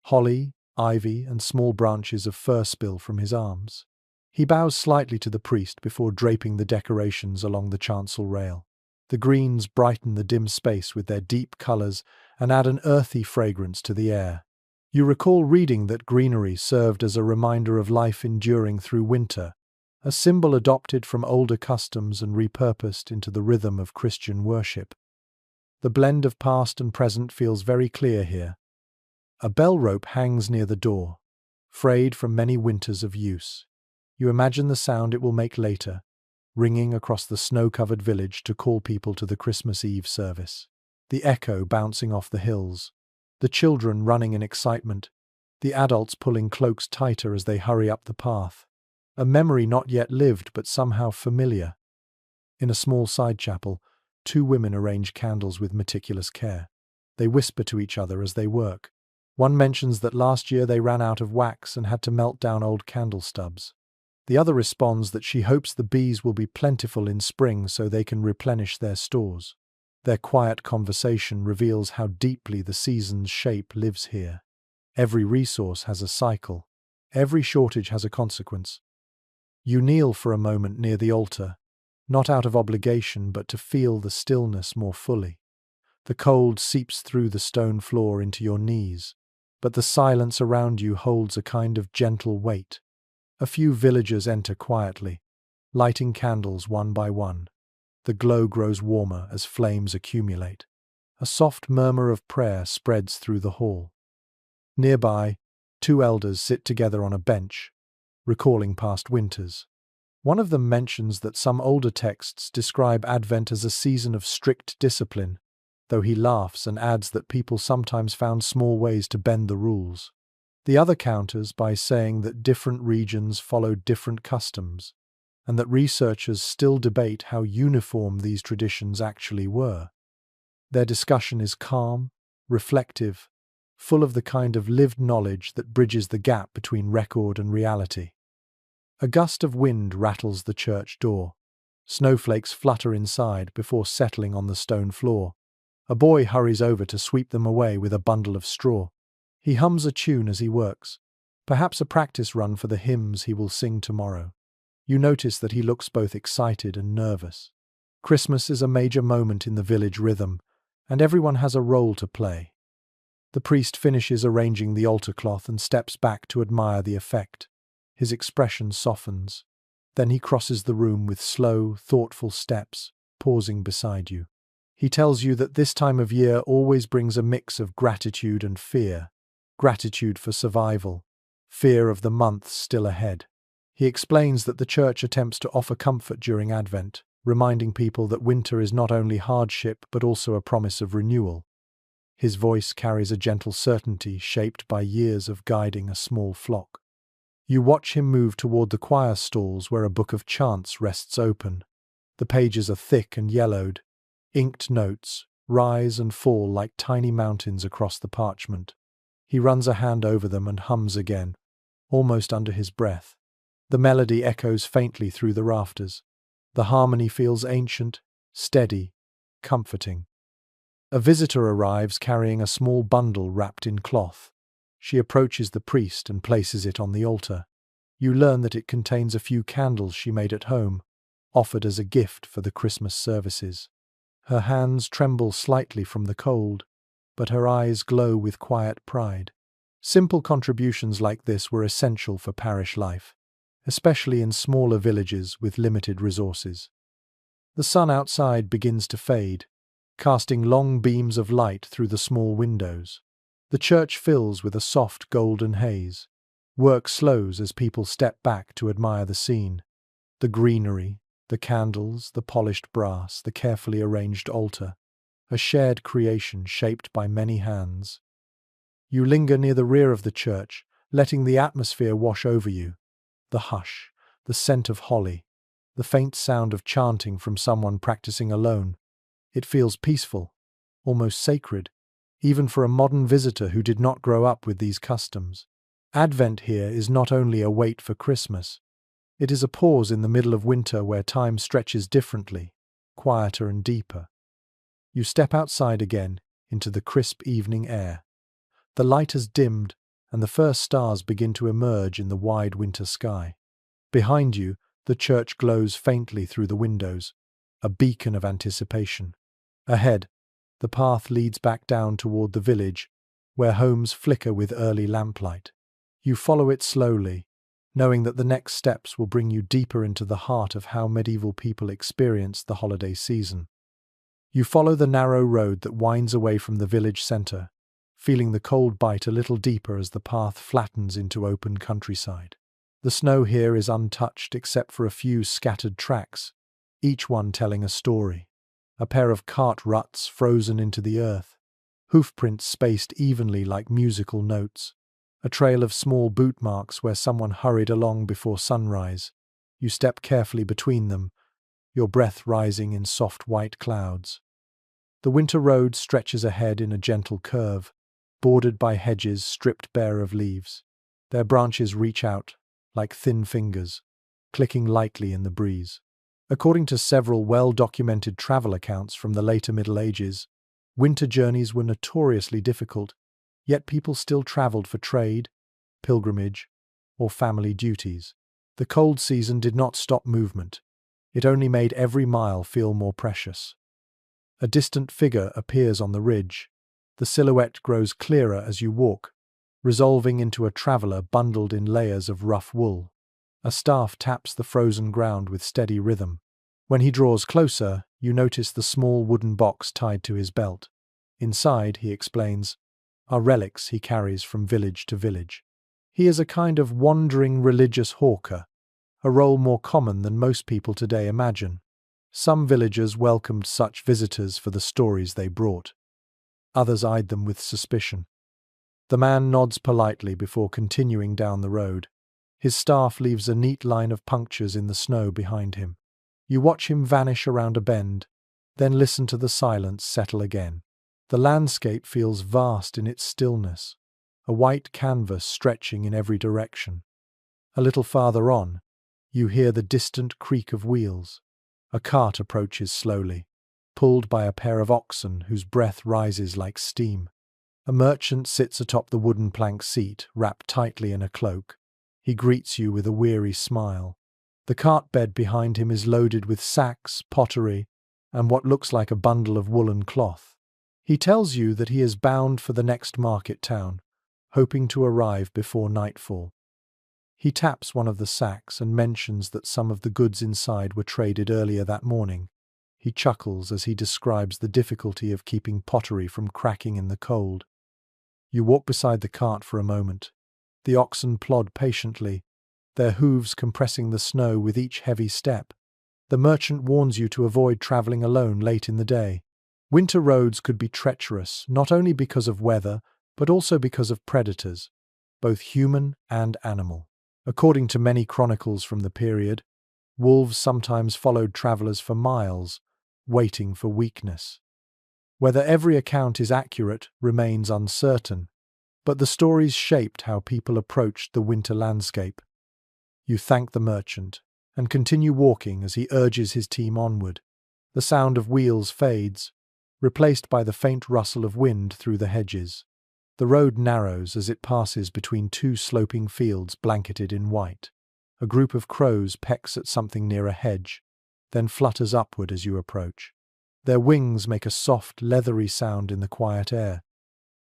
Holly, ivy, and small branches of fir spill from his arms. He bows slightly to the priest before draping the decorations along the chancel rail. The greens brighten the dim space with their deep colours and add an earthy fragrance to the air. You recall reading that greenery served as a reminder of life enduring through winter, a symbol adopted from older customs and repurposed into the rhythm of Christian worship. The blend of past and present feels very clear here. A bell rope hangs near the door, frayed from many winters of use. You imagine the sound it will make later, ringing across the snow-covered village to call people to the Christmas Eve service. The echo bouncing off the hills, the children running in excitement, the adults pulling cloaks tighter as they hurry up the path. A memory not yet lived but somehow familiar. In a small side chapel, two women arrange candles with meticulous care. They whisper to each other as they work. One mentions that last year they ran out of wax and had to melt down old candle stubs. The other responds that she hopes the bees will be plentiful in spring so they can replenish their stores. Their quiet conversation reveals how deeply the season's shape lives here. Every resource has a cycle. Every shortage has a consequence. You kneel for a moment near the altar, not out of obligation but to feel the stillness more fully. The cold seeps through the stone floor into your knees, but the silence around you holds a kind of gentle weight. A few villagers enter quietly, lighting candles one by one. The glow grows warmer as flames accumulate. A soft murmur of prayer spreads through the hall. Nearby, two elders sit together on a bench, recalling past winters. One of them mentions that some older texts describe Advent as a season of strict discipline, though he laughs and adds that people sometimes found small ways to bend the rules. The other counters by saying that different regions followed different customs, and that researchers still debate how uniform these traditions actually were. Their discussion is calm, reflective, full of the kind of lived knowledge that bridges the gap between record and reality. A gust of wind rattles the church door. Snowflakes flutter inside before settling on the stone floor. A boy hurries over to sweep them away with a bundle of straw. He hums a tune as he works, perhaps a practice run for the hymns he will sing tomorrow. You notice that he looks both excited and nervous. Christmas is a major moment in the village rhythm, and everyone has a role to play. The priest finishes arranging the altar cloth and steps back to admire the effect. His expression softens. Then he crosses the room with slow, thoughtful steps, pausing beside you. He tells you that this time of year always brings a mix of gratitude and fear. Gratitude for survival, fear of the months still ahead. He explains that the church attempts to offer comfort during Advent, reminding people that winter is not only hardship but also a promise of renewal. His voice carries a gentle certainty shaped by years of guiding a small flock. You watch him move toward the choir stalls where a book of chants rests open. The pages are thick and yellowed. Inked notes rise and fall like tiny mountains across the parchment. He runs a hand over them and hums again, almost under his breath. The melody echoes faintly through the rafters. The harmony feels ancient, steady, comforting. A visitor arrives carrying a small bundle wrapped in cloth. She approaches the priest and places it on the altar. You learn that it contains a few candles she made at home, offered as a gift for the Christmas services. Her hands tremble slightly from the cold, but her eyes glow with quiet pride. Simple contributions like this were essential for parish life, especially in smaller villages with limited resources. The sun outside begins to fade, casting long beams of light through the small windows. The church fills with a soft golden haze. Work slows as people step back to admire the scene. The greenery, the candles, the polished brass, the carefully arranged altar. A shared creation shaped by many hands. You linger near the rear of the church, letting the atmosphere wash over you. The hush, the scent of holly, the faint sound of chanting from someone practicing alone. It feels peaceful, almost sacred, even for a modern visitor who did not grow up with these customs. Advent here is not only a wait for Christmas. It is a pause in the middle of winter where time stretches differently, quieter and deeper. You step outside again, into the crisp evening air. The light has dimmed, and the first stars begin to emerge in the wide winter sky. Behind you, the church glows faintly through the windows, a beacon of anticipation. Ahead, the path leads back down toward the village, where homes flicker with early lamplight. You follow it slowly, knowing that the next steps will bring you deeper into the heart of how medieval people experienced the holiday season. You follow the narrow road that winds away from the village centre, feeling the cold bite a little deeper as the path flattens into open countryside. The snow here is untouched except for a few scattered tracks, each one telling a story. A pair of cart ruts frozen into the earth, hoofprints spaced evenly like musical notes. A trail of small boot marks where someone hurried along before sunrise. You step carefully between them, your breath rising in soft white clouds. The winter road stretches ahead in a gentle curve, bordered by hedges stripped bare of leaves. Their branches reach out, like thin fingers, clicking lightly in the breeze. According to several well-documented travel accounts from the later Middle Ages, winter journeys were notoriously difficult, yet people still traveled for trade, pilgrimage, or family duties. The cold season did not stop movement. It only made every mile feel more precious. A distant figure appears on the ridge. The silhouette grows clearer as you walk, resolving into a traveler bundled in layers of rough wool. A staff taps the frozen ground with steady rhythm. When he draws closer, you notice the small wooden box tied to his belt. Inside, he explains, are relics he carries from village to village. He is a kind of wandering religious hawker, a role more common than most people today imagine. Some villagers welcomed such visitors for the stories they brought. Others eyed them with suspicion. The man nods politely before continuing down the road. His staff leaves a neat line of punctures in the snow behind him. You watch him vanish around a bend, then listen to the silence settle again. The landscape feels vast in its stillness, a white canvas stretching in every direction. A little farther on, you hear the distant creak of wheels. A cart approaches slowly, pulled by a pair of oxen whose breath rises like steam. A merchant sits atop the wooden plank seat, wrapped tightly in a cloak. He greets you with a weary smile. The cart bed behind him is loaded with sacks, pottery, and what looks like a bundle of woolen cloth. He tells you that he is bound for the next market town, hoping to arrive before nightfall. He taps one of the sacks and mentions that some of the goods inside were traded earlier that morning. He chuckles as he describes the difficulty of keeping pottery from cracking in the cold. You walk beside the cart for a moment. The oxen plod patiently, their hooves compressing the snow with each heavy step. The merchant warns you to avoid traveling alone late in the day. Winter roads could be treacherous, not only because of weather, but also because of predators, both human and animal. According to many chronicles from the period, wolves sometimes followed travelers for miles, waiting for weakness. Whether every account is accurate remains uncertain, but the stories shaped how people approached the winter landscape. You thank the merchant and continue walking as he urges his team onward. The sound of wheels fades, replaced by the faint rustle of wind through the hedges. The road narrows as it passes between two sloping fields blanketed in white. A group of crows pecks at something near a hedge, then flutters upward as you approach. Their wings make a soft, leathery sound in the quiet air.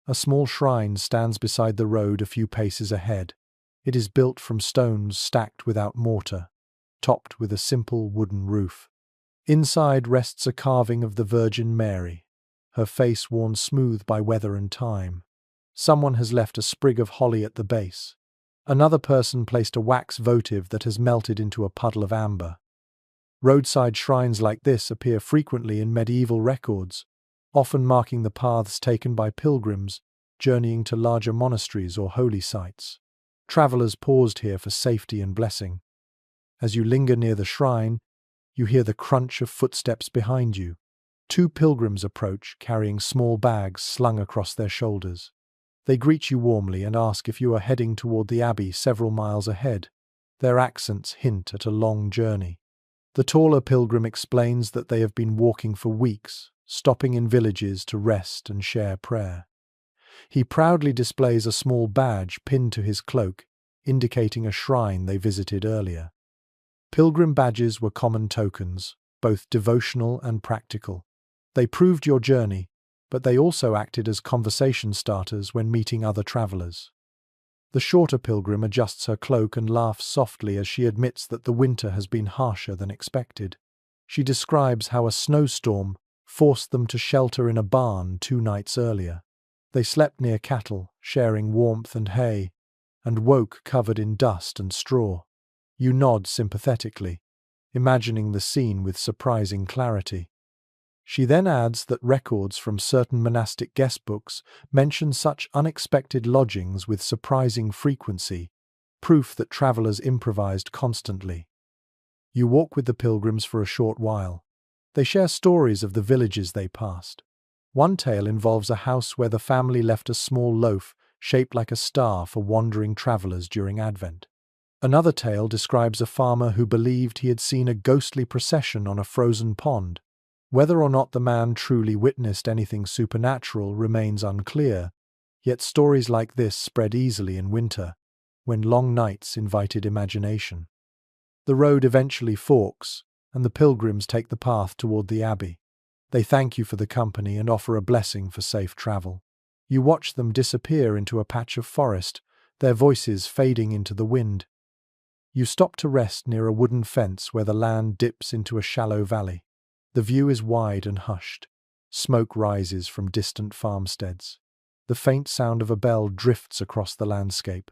A small shrine stands beside the road a few paces ahead. It is built from stones stacked without mortar, topped with a simple wooden roof. Inside rests a carving of the Virgin Mary, her face worn smooth by weather and time. Someone has left a sprig of holly at the base. Another person placed a wax votive that has melted into a puddle of amber. Roadside shrines like this appear frequently in medieval records, often marking the paths taken by pilgrims journeying to larger monasteries or holy sites. Travelers paused here for safety and blessing. As you linger near the shrine, you hear the crunch of footsteps behind you. Two pilgrims approach, carrying small bags slung across their shoulders. They greet you warmly and ask if you are heading toward the abbey several miles ahead. Their accents hint at a long journey. The taller pilgrim explains that they have been walking for weeks, stopping in villages to rest and share prayer. He proudly displays a small badge pinned to his cloak, indicating a shrine they visited earlier. Pilgrim badges were common tokens, both devotional and practical. They proved your journey, but they also acted as conversation starters when meeting other travelers. The shorter pilgrim adjusts her cloak and laughs softly as she admits that the winter has been harsher than expected. She describes how a snowstorm forced them to shelter in a barn 2 nights earlier. They slept near cattle, sharing warmth and hay, and woke covered in dust and straw. You nod sympathetically, imagining the scene with surprising clarity. She then adds that records from certain monastic guestbooks mention such unexpected lodgings with surprising frequency, proof that travelers improvised constantly. You walk with the pilgrims for a short while. They share stories of the villages they passed. One tale involves a house where the family left a small loaf shaped like a star for wandering travelers during Advent. Another tale describes a farmer who believed he had seen a ghostly procession on a frozen pond. Whether or not the man truly witnessed anything supernatural remains unclear, yet stories like this spread easily in winter, when long nights invited imagination. The road eventually forks, and the pilgrims take the path toward the abbey. They thank you for the company and offer a blessing for safe travel. You watch them disappear into a patch of forest, their voices fading into the wind. You stop to rest near a wooden fence where the land dips into a shallow valley. The view is wide and hushed. Smoke rises from distant farmsteads. The faint sound of a bell drifts across the landscape.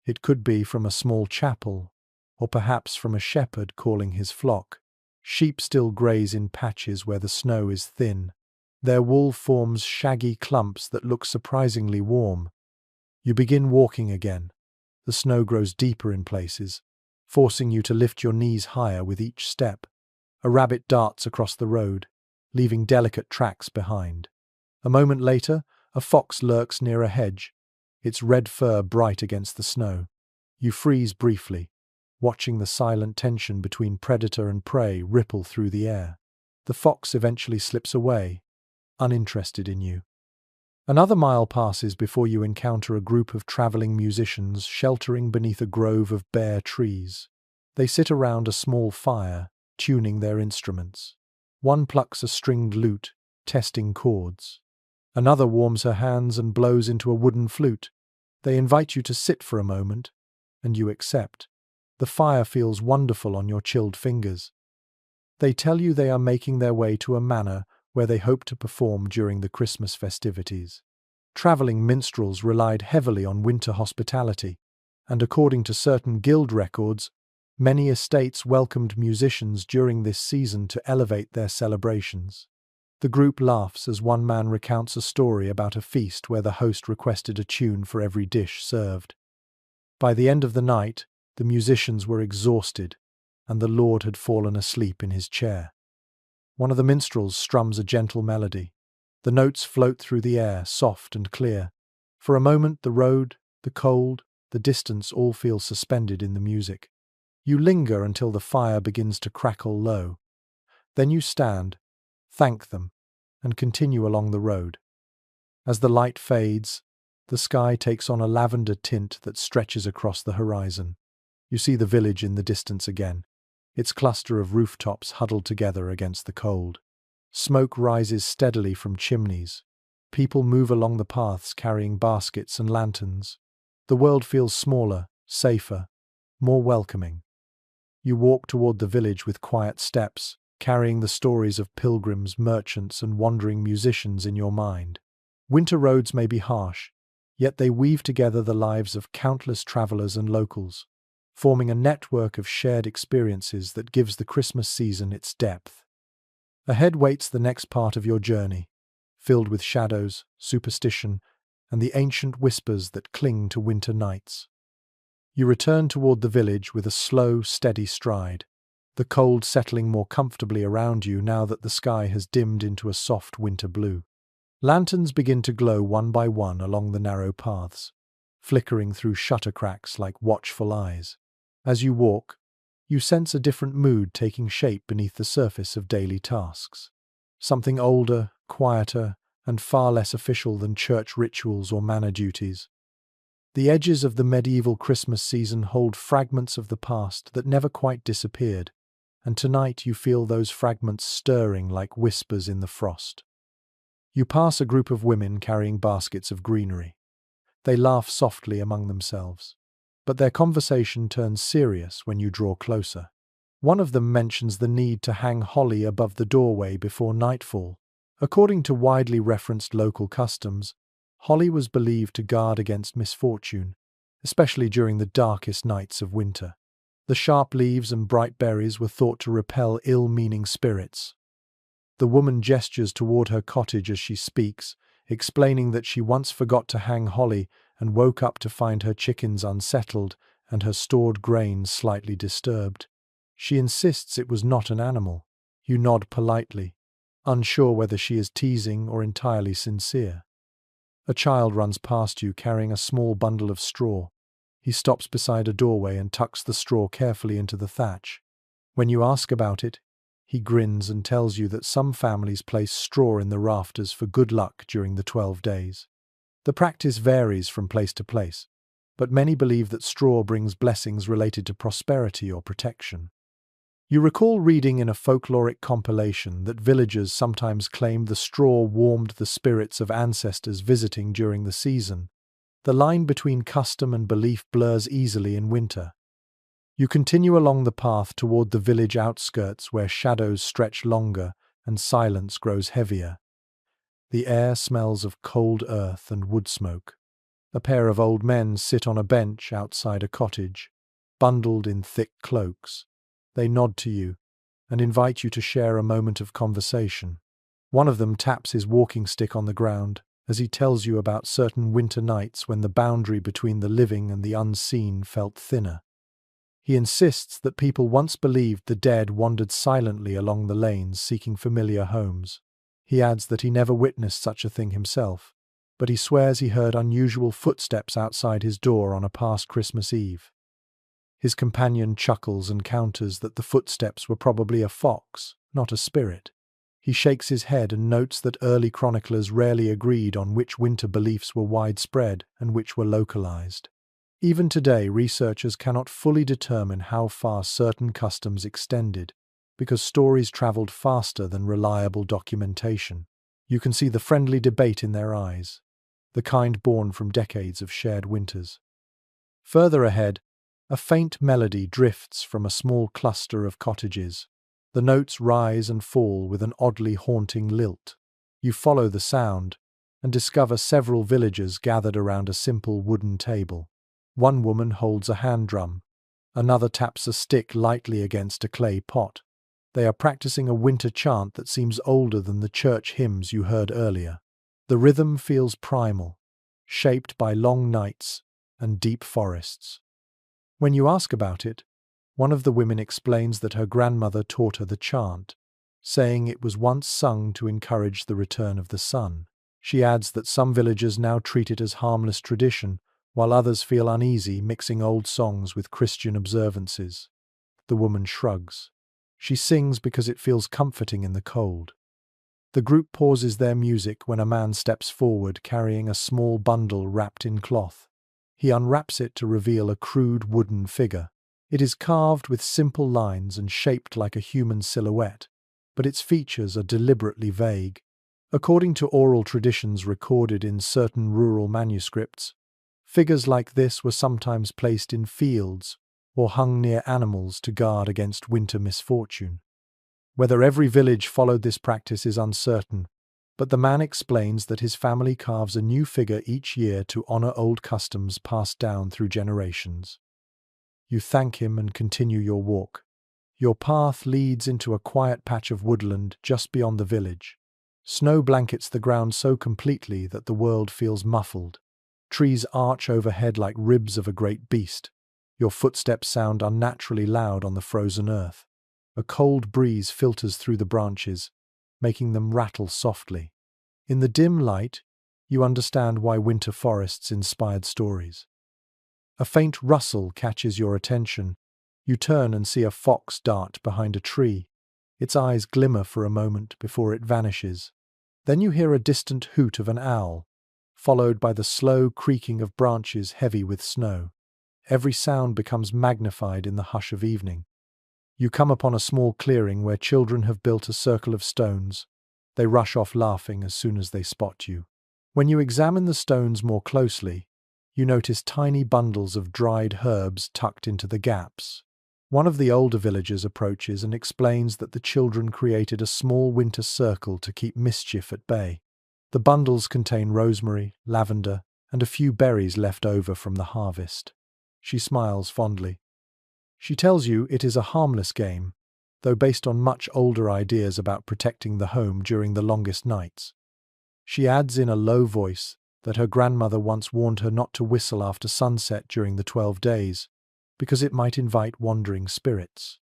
It could be from a small chapel, or perhaps from a shepherd calling his flock. Sheep still graze in patches where the snow is thin. Their wool forms shaggy clumps that look surprisingly warm. You begin walking again. The snow grows deeper in places, forcing you to lift your knees higher with each step. A rabbit darts across the road, leaving delicate tracks behind. A moment later, a fox lurks near a hedge, its red fur bright against the snow. You freeze briefly, watching the silent tension between predator and prey ripple through the air. The fox eventually slips away, uninterested in you. Another mile passes before you encounter a group of traveling musicians sheltering beneath a grove of bare trees. They sit around a small fire, tuning their instruments. One plucks a stringed lute, testing chords. Another warms her hands and blows into a wooden flute. They invite you to sit for a moment, and you accept. The fire feels wonderful on your chilled fingers. They tell you they are making their way to a manor where they hope to perform during the Christmas festivities. Traveling minstrels relied heavily on winter hospitality, and according to certain guild records, many estates welcomed musicians during this season to elevate their celebrations. The group laughs as one man recounts a story about a feast where the host requested a tune for every dish served. By the end of the night, the musicians were exhausted, and the Lord had fallen asleep in his chair. One of the minstrels strums a gentle melody. The notes float through the air, soft and clear. For a moment, the road, the cold, the distance all feel suspended in the music. You linger until the fire begins to crackle low. Then you stand, thank them, and continue along the road. As the light fades, the sky takes on a lavender tint that stretches across the horizon. You see the village in the distance again, its cluster of rooftops huddled together against the cold. Smoke rises steadily from chimneys. People move along the paths carrying baskets and lanterns. The world feels smaller, safer, more welcoming. You walk toward the village with quiet steps, carrying the stories of pilgrims, merchants, and wandering musicians in your mind. Winter roads may be harsh, yet they weave together the lives of countless travelers and locals, forming a network of shared experiences that gives the Christmas season its depth. Ahead waits the next part of your journey, filled with shadows, superstition, and the ancient whispers that cling to winter nights. You return toward the village with a slow, steady stride, the cold settling more comfortably around you now that the sky has dimmed into a soft winter blue. Lanterns begin to glow one by one along the narrow paths, flickering through shutter cracks like watchful eyes. As you walk, you sense a different mood taking shape beneath the surface of daily tasks. Something older, quieter, and far less official than church rituals or manor duties. The edges of the medieval Christmas season hold fragments of the past that never quite disappeared, and tonight you feel those fragments stirring like whispers in the frost. You pass a group of women carrying baskets of greenery. They laugh softly among themselves, but their conversation turns serious when you draw closer. One of them mentions the need to hang holly above the doorway before nightfall. According to widely referenced local customs, holly was believed to guard against misfortune, especially during the darkest nights of winter. The sharp leaves and bright berries were thought to repel ill-meaning spirits. The woman gestures toward her cottage as she speaks, explaining that she once forgot to hang holly and woke up to find her chickens unsettled and her stored grain slightly disturbed. She insists it was not an animal. You nod politely, unsure whether she is teasing or entirely sincere. A child runs past you carrying a small bundle of straw. He stops beside a doorway and tucks the straw carefully into the thatch. When you ask about it, he grins and tells you that some families place straw in the rafters for good luck during the 12 days. The practice varies from place to place, but many believe that straw brings blessings related to prosperity or protection. You recall reading in a folkloric compilation that villagers sometimes claimed the straw warmed the spirits of ancestors visiting during the season. The line between custom and belief blurs easily in winter. You continue along the path toward the village outskirts where shadows stretch longer and silence grows heavier. The air smells of cold earth and wood smoke. A pair of old men sit on a bench outside a cottage, bundled in thick cloaks. They nod to you and invite you to share a moment of conversation. One of them taps his walking stick on the ground as he tells you about certain winter nights when the boundary between the living and the unseen felt thinner. He insists that people once believed the dead wandered silently along the lanes seeking familiar homes. He adds that he never witnessed such a thing himself, but he swears he heard unusual footsteps outside his door on a past Christmas Eve. His companion chuckles and counters that the footsteps were probably a fox, not a spirit. He shakes his head and notes that early chroniclers rarely agreed on which winter beliefs were widespread and which were localized. Even today, researchers cannot fully determine how far certain customs extended, because stories traveled faster than reliable documentation. You can see the friendly debate in their eyes, the kind born from decades of shared winters. Further ahead, a faint melody drifts from a small cluster of cottages. The notes rise and fall with an oddly haunting lilt. You follow the sound and discover several villagers gathered around a simple wooden table. One woman holds a hand drum. Another taps a stick lightly against a clay pot. They are practicing a winter chant that seems older than the church hymns you heard earlier. The rhythm feels primal, shaped by long nights and deep forests. When you ask about it, one of the women explains that her grandmother taught her the chant, saying it was once sung to encourage the return of the sun. She adds that some villagers now treat it as harmless tradition, while others feel uneasy mixing old songs with Christian observances. The woman shrugs. She sings because it feels comforting in the cold. The group pauses their music when a man steps forward carrying a small bundle wrapped in cloth. He unwraps it to reveal a crude wooden figure. It is carved with simple lines and shaped like a human silhouette, but its features are deliberately vague. According to oral traditions recorded in certain rural manuscripts, figures like this were sometimes placed in fields or hung near animals to guard against winter misfortune. Whether every village followed this practice is uncertain, but the man explains that his family carves a new figure each year to honor old customs passed down through generations. You thank him and continue your walk. Your path leads into a quiet patch of woodland just beyond the village. Snow blankets the ground so completely that the world feels muffled. Trees arch overhead like ribs of a great beast. Your footsteps sound unnaturally loud on the frozen earth. A cold breeze filters through the branches, making them rattle softly. In the dim light, you understand why winter forests inspired stories. A faint rustle catches your attention. You turn and see a fox dart behind a tree. Its eyes glimmer for a moment before it vanishes. Then you hear a distant hoot of an owl, followed by the slow creaking of branches heavy with snow. Every sound becomes magnified in the hush of evening. You come upon a small clearing where children have built a circle of stones. They rush off laughing as soon as they spot you. When you examine the stones more closely, you notice tiny bundles of dried herbs tucked into the gaps. One of the older villagers approaches and explains that the children created a small winter circle to keep mischief at bay. The bundles contain rosemary, lavender, and a few berries left over from the harvest. She smiles fondly. She tells you it is a harmless game, though based on much older ideas about protecting the home during the longest nights. She adds in a low voice that her grandmother once warned her not to whistle after sunset during the 12 days, because it might invite wandering spirits.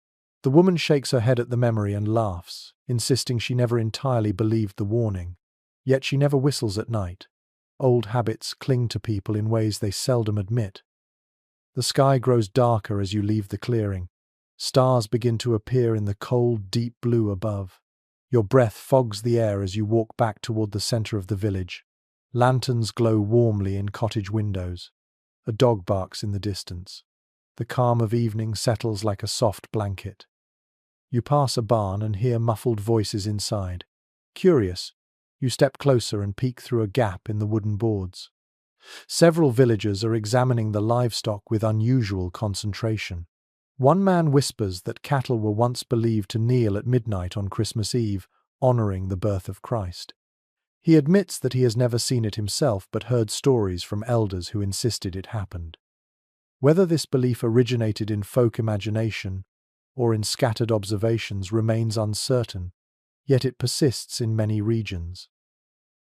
The woman shakes her head at the memory and laughs, insisting she never entirely believed the warning. Yet she never whistles at night. Old habits cling to people in ways they seldom admit. The sky grows darker as you leave the clearing. Stars begin to appear in the cold, deep blue above. Your breath fogs the air as you walk back toward the center of the village. Lanterns glow warmly in cottage windows. A dog barks in the distance. The calm of evening settles like a soft blanket. You pass a barn and hear muffled voices inside. Curious, you step closer and peek through a gap in the wooden boards. Several villagers are examining the livestock with unusual concentration. One man whispers that cattle were once believed to kneel at midnight on Christmas Eve, honoring the birth of Christ. He admits that he has never seen it himself but heard stories from elders who insisted it happened. Whether this belief originated in folk imagination or in scattered observations remains uncertain, yet it persists in many regions.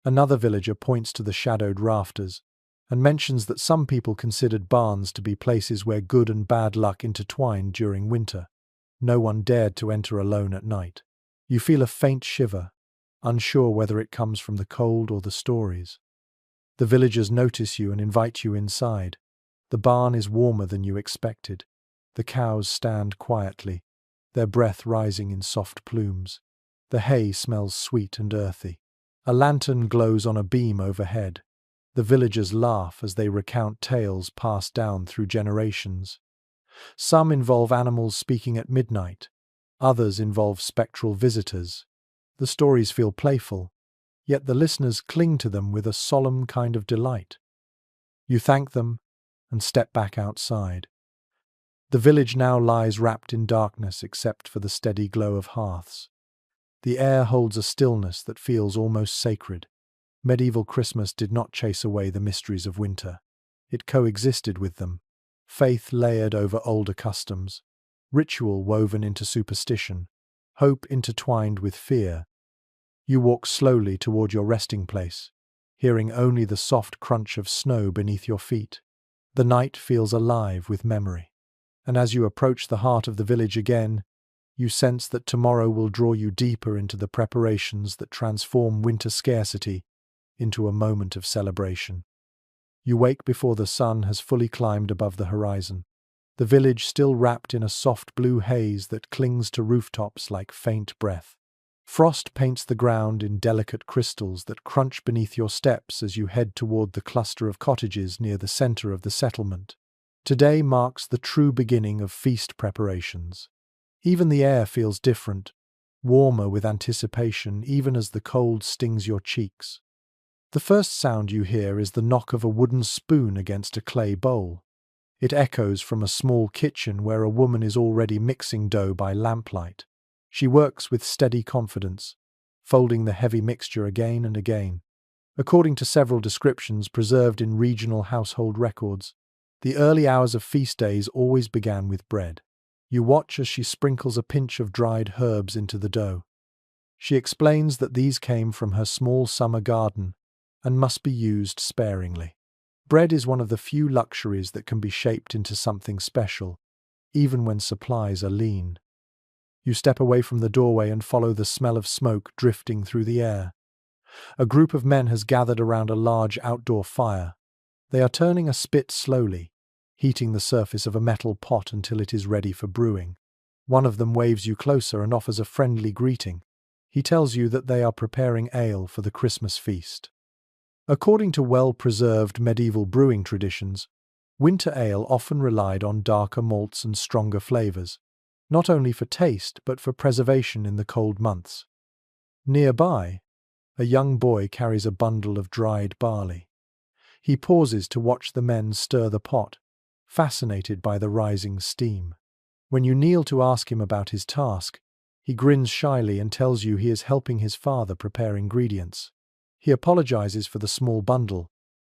Another villager points to the shadowed rafters and mentions that some people considered barns to be places where good and bad luck intertwined during winter. No one dared to enter alone at night. You feel a faint shiver, unsure whether it comes from the cold or the stories. The villagers notice you and invite you inside. The barn is warmer than you expected. The cows stand quietly, their breath rising in soft plumes. The hay smells sweet and earthy. A lantern glows on a beam overhead. The villagers laugh as they recount tales passed down through generations. Some involve animals speaking at midnight. Others involve spectral visitors. The stories feel playful, yet the listeners cling to them with a solemn kind of delight. You thank them and step back outside. The village now lies wrapped in darkness except for the steady glow of hearths. The air holds a stillness that feels almost sacred. Medieval Christmas did not chase away the mysteries of winter. It coexisted with them, faith layered over older customs, ritual woven into superstition, hope intertwined with fear. You walk slowly toward your resting place, hearing only the soft crunch of snow beneath your feet. The night feels alive with memory. And as you approach the heart of the village again, you sense that tomorrow will draw you deeper into the preparations that transform winter scarcity into a moment of celebration. You wake before the sun has fully climbed above the horizon, the village still wrapped in a soft blue haze that clings to rooftops like faint breath. Frost paints the ground in delicate crystals that crunch beneath your steps as you head toward the cluster of cottages near the center of the settlement. Today marks the true beginning of feast preparations. Even the air feels different, warmer with anticipation even as the cold stings your cheeks. The first sound you hear is the knock of a wooden spoon against a clay bowl. It echoes from a small kitchen where a woman is already mixing dough by lamplight. She works with steady confidence, folding the heavy mixture again and again. According to several descriptions preserved in regional household records, the early hours of feast days always began with bread. You watch as she sprinkles a pinch of dried herbs into the dough. She explains that these came from her small summer garden and must be used sparingly. Bread is one of the few luxuries that can be shaped into something special, even when supplies are lean. You step away from the doorway and follow the smell of smoke drifting through the air. A group of men has gathered around a large outdoor fire. They are turning a spit slowly, heating the surface of a metal pot until it is ready for brewing. One of them waves you closer and offers a friendly greeting. He tells you that they are preparing ale for the Christmas feast. According to well-preserved medieval brewing traditions, winter ale often relied on darker malts and stronger flavors, not only for taste but for preservation in the cold months. Nearby, a young boy carries a bundle of dried barley. He pauses to watch the men stir the pot, fascinated by the rising steam. When you kneel to ask him about his task, he grins shyly and tells you he is helping his father prepare ingredients. He apologizes for the small bundle,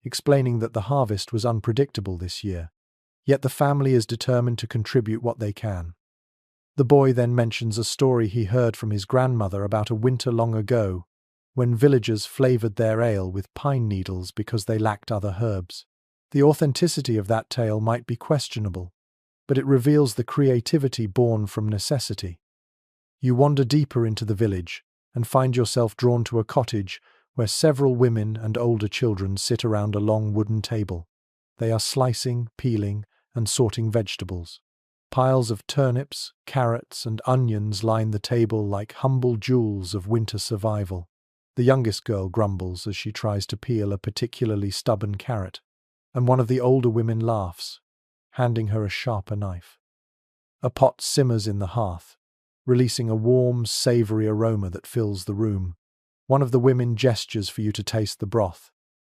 explaining that the harvest was unpredictable this year, yet the family is determined to contribute what they can. The boy then mentions a story he heard from his grandmother about a winter long ago, when villagers flavored their ale with pine needles because they lacked other herbs. The authenticity of that tale might be questionable, but it reveals the creativity born from necessity. You wander deeper into the village and find yourself drawn to a cottage where several women and older children sit around a long wooden table. They are slicing, peeling, and sorting vegetables. Piles of turnips, carrots, and onions line the table like humble jewels of winter survival. The youngest girl grumbles as she tries to peel a particularly stubborn carrot, and one of the older women laughs, handing her a sharper knife. A pot simmers in the hearth, releasing a warm, savory aroma that fills the room. One of the women gestures for you to taste the broth.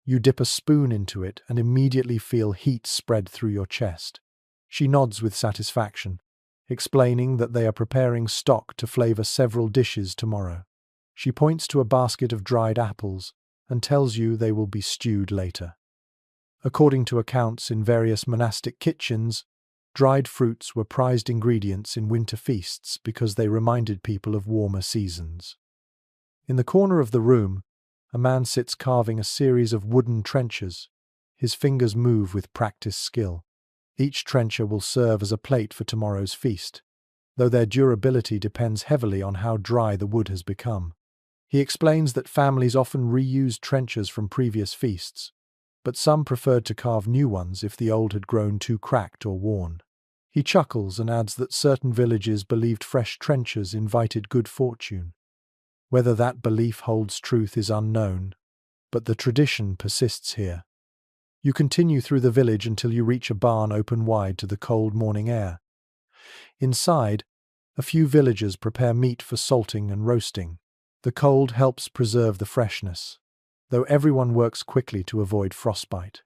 You dip a spoon into it and immediately feel heat spread through your chest. She nods with satisfaction, explaining that they are preparing stock to flavor several dishes tomorrow. She points to a basket of dried apples and tells you they will be stewed later. According to accounts in various monastic kitchens, dried fruits were prized ingredients in winter feasts because they reminded people of warmer seasons. In the corner of the room, a man sits carving a series of wooden trenchers. His fingers move with practiced skill. Each trencher will serve as a plate for tomorrow's feast, though their durability depends heavily on how dry the wood has become. He explains that families often reused trenchers from previous feasts, but some preferred to carve new ones if the old had grown too cracked or worn. He chuckles and adds that certain villages believed fresh trenchers invited good fortune. Whether that belief holds truth is unknown, but the tradition persists here. You continue through the village until you reach a barn open wide to the cold morning air. Inside, a few villagers prepare meat for salting and roasting. The cold helps preserve the freshness, though everyone works quickly to avoid frostbite.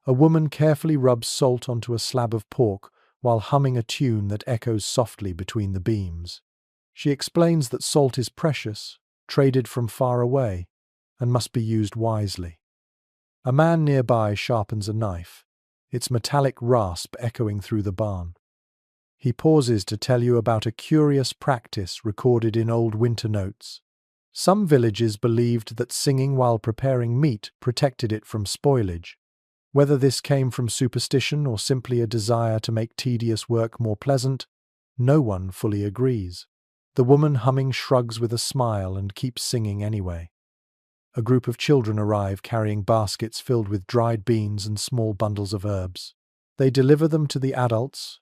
A woman carefully rubs salt onto a slab of pork while humming a tune that echoes softly between the beams. She explains that salt is precious, traded from far away, and must be used wisely. A man nearby sharpens a knife, its metallic rasp echoing through the barn. He pauses to tell you about a curious practice recorded in old winter notes. Some villages believed that singing while preparing meat protected it from spoilage. Whether this came from superstition or simply a desire to make tedious work more pleasant, no one fully agrees. The woman humming shrugs with a smile and keeps singing anyway. A group of children arrive carrying baskets filled with dried beans and small bundles of herbs. They deliver them to the adults,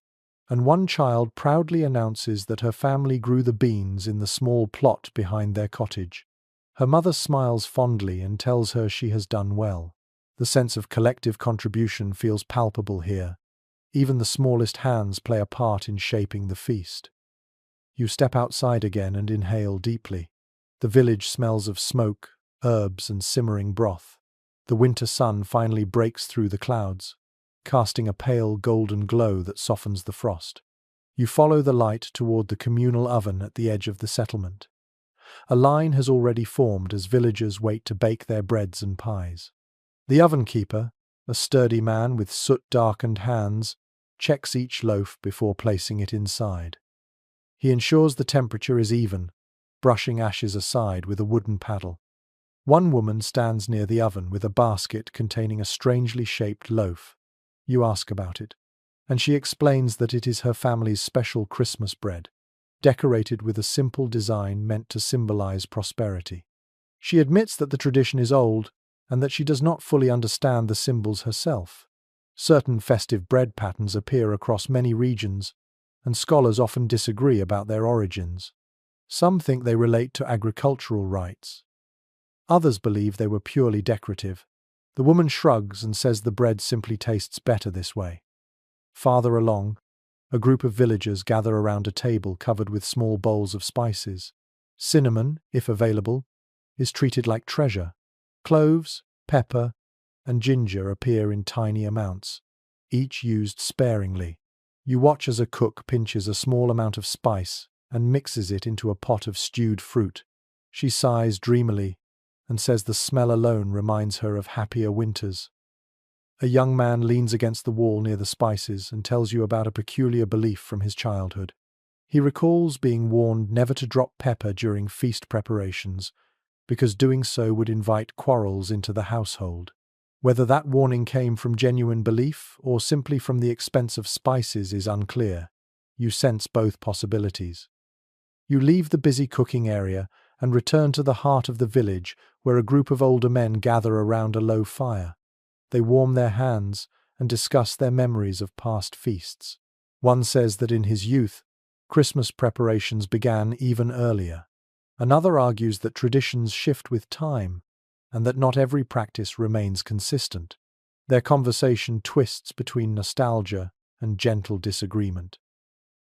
and one child proudly announces that her family grew the beans in the small plot behind their cottage. Her mother smiles fondly and tells her she has done well. The sense of collective contribution feels palpable here. Even the smallest hands play a part in shaping the feast. You step outside again and inhale deeply. The village smells of smoke, herbs, and simmering broth. The winter sun finally breaks through the clouds, casting a pale golden glow that softens the frost. You follow the light toward the communal oven at the edge of the settlement. A line has already formed as villagers wait to bake their breads and pies. The oven keeper, a sturdy man with soot-darkened hands, checks each loaf before placing it inside. He ensures the temperature is even, brushing ashes aside with a wooden paddle. One woman stands near the oven with a basket containing a strangely shaped loaf. You ask about it, and she explains that it is her family's special Christmas bread, decorated with a simple design meant to symbolize prosperity. She admits that the tradition is old and that she does not fully understand the symbols herself. Certain festive bread patterns appear across many regions, and scholars often disagree about their origins. Some think they relate to agricultural rites. Others believe they were purely decorative. The woman shrugs and says the bread simply tastes better this way. Farther along, a group of villagers gather around a table covered with small bowls of spices. Cinnamon, if available, is treated like treasure. Cloves, pepper, and ginger appear in tiny amounts, each used sparingly. You watch as a cook pinches a small amount of spice and mixes it into a pot of stewed fruit. She sighs dreamily and says the smell alone reminds her of happier winters. A young man leans against the wall near the spices and tells you about a peculiar belief from his childhood. He recalls being warned never to drop pepper during feast preparations, because doing so would invite quarrels into the household. Whether that warning came from genuine belief or simply from the expense of spices is unclear. You sense both possibilities. You leave the busy cooking area and return to the heart of the village, where a group of older men gather around a low fire. They warm their hands and discuss their memories of past feasts. One says that in his youth, Christmas preparations began even earlier. Another argues that traditions shift with time, and that not every practice remains consistent. Their conversation twists between nostalgia and gentle disagreement.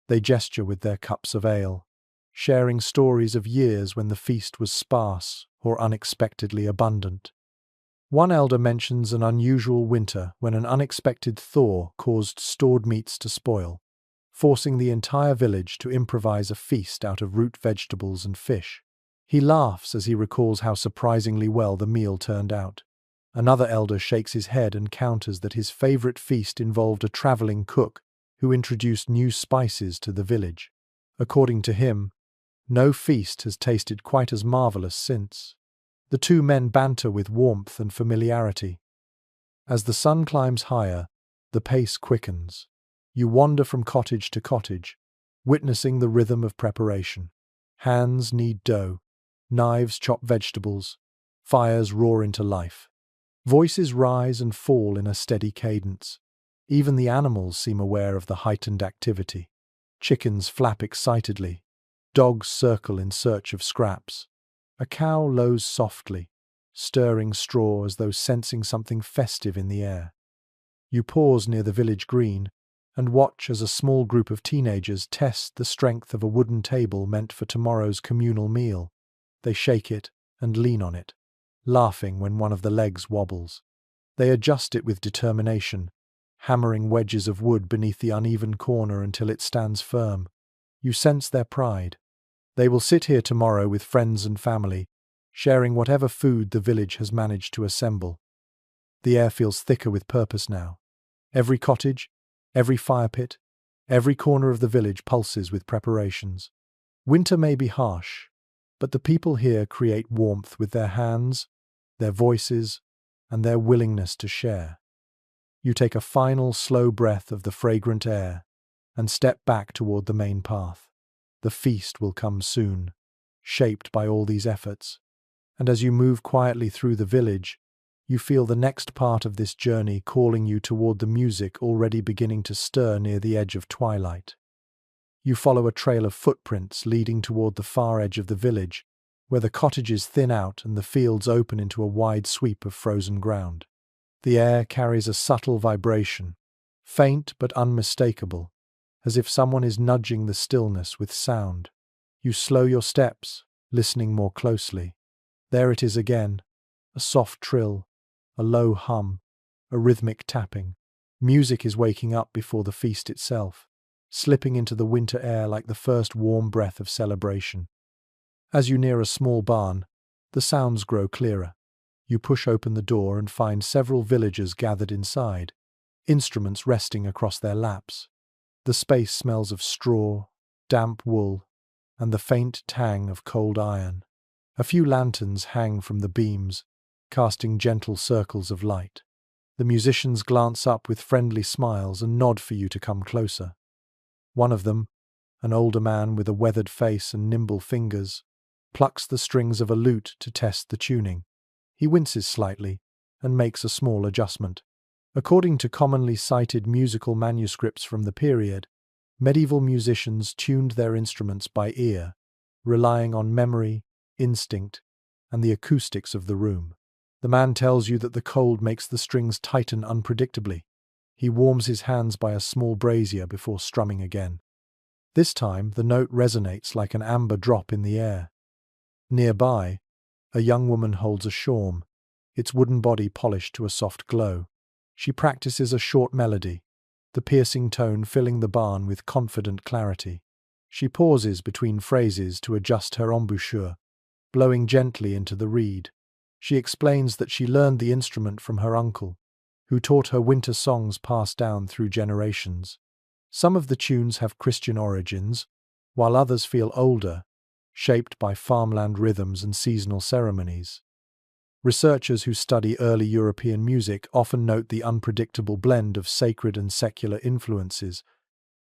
They gesture with their cups of ale, sharing stories of years when the feast was sparse or unexpectedly abundant. One elder mentions an unusual winter when an unexpected thaw caused stored meats to spoil, forcing the entire village to improvise a feast out of root vegetables and fish. He laughs as he recalls how surprisingly well the meal turned out. Another elder shakes his head and counters that his favorite feast involved a traveling cook who introduced new spices to the village. According to him, no feast has tasted quite as marvelous since. The two men banter with warmth and familiarity. As the sun climbs higher, the pace quickens. You wander from cottage to cottage, witnessing the rhythm of preparation. Hands knead dough, knives chop vegetables, fires roar into life. Voices rise and fall in a steady cadence. Even the animals seem aware of the heightened activity. Chickens flap excitedly. Dogs circle in search of scraps. A cow lows softly, stirring straw as though sensing something festive in the air. You pause near the village green and watch as a small group of teenagers test the strength of a wooden table meant for tomorrow's communal meal. They shake it and lean on it, laughing when one of the legs wobbles. They adjust it with determination, hammering wedges of wood beneath the uneven corner until it stands firm. You sense their pride. They will sit here tomorrow with friends and family, sharing whatever food the village has managed to assemble. The air feels thicker with purpose now. Every cottage, every fire pit, every corner of the village pulses with preparations. Winter may be harsh, but the people here create warmth with their hands, their voices, and their willingness to share. You take a final slow breath of the fragrant air and step back toward the main path. The feast will come soon, shaped by all these efforts. And as you move quietly through the village, you feel the next part of this journey calling you toward the music already beginning to stir near the edge of twilight. You follow a trail of footprints leading toward the far edge of the village, where the cottages thin out and the fields open into a wide sweep of frozen ground. The air carries a subtle vibration, faint but unmistakable, as if someone is nudging the stillness with sound. You slow your steps, listening more closely. There it is again, a soft trill, a low hum, a rhythmic tapping. Music is waking up before the feast itself, slipping into the winter air like the first warm breath of celebration. As you near a small barn, the sounds grow clearer. You push open the door and find several villagers gathered inside, instruments resting across their laps. The space smells of straw, damp wool, and the faint tang of cold iron. A few lanterns hang from the beams, casting gentle circles of light. The musicians glance up with friendly smiles and nod for you to come closer. One of them, an older man with a weathered face and nimble fingers, plucks the strings of a lute to test the tuning. He winces slightly and makes a small adjustment. According to commonly cited musical manuscripts from the period, medieval musicians tuned their instruments by ear, relying on memory, instinct, and the acoustics of the room. The man tells you that the cold makes the strings tighten unpredictably. He warms his hands by a small brazier before strumming again. This time, the note resonates like an amber drop in the air. Nearby, a young woman holds a shawm, its wooden body polished to a soft glow. She practices a short melody, the piercing tone filling the barn with confident clarity. She pauses between phrases to adjust her embouchure, blowing gently into the reed. She explains that she learned the instrument from her uncle, who taught her winter songs passed down through generations. Some of the tunes have Christian origins, while others feel older, shaped by farmland rhythms and seasonal ceremonies. Researchers who study early European music often note the unpredictable blend of sacred and secular influences,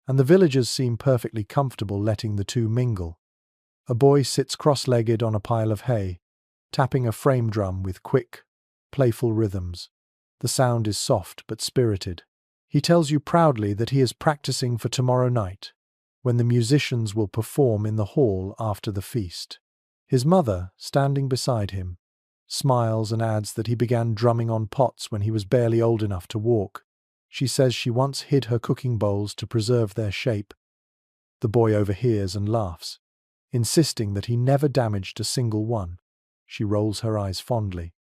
and the villagers seem perfectly comfortable letting the two mingle. A boy sits cross-legged on a pile of hay, tapping a frame drum with quick, playful rhythms. The sound is soft but spirited. He tells you proudly that he is practicing for tomorrow night, when the musicians will perform in the hall after the feast. His mother, standing beside him, smiles and adds that he began drumming on pots when he was barely old enough to walk. She says she once hid her cooking bowls to preserve their shape. The boy overhears and laughs, insisting that he never damaged a single one. She rolls her eyes fondly.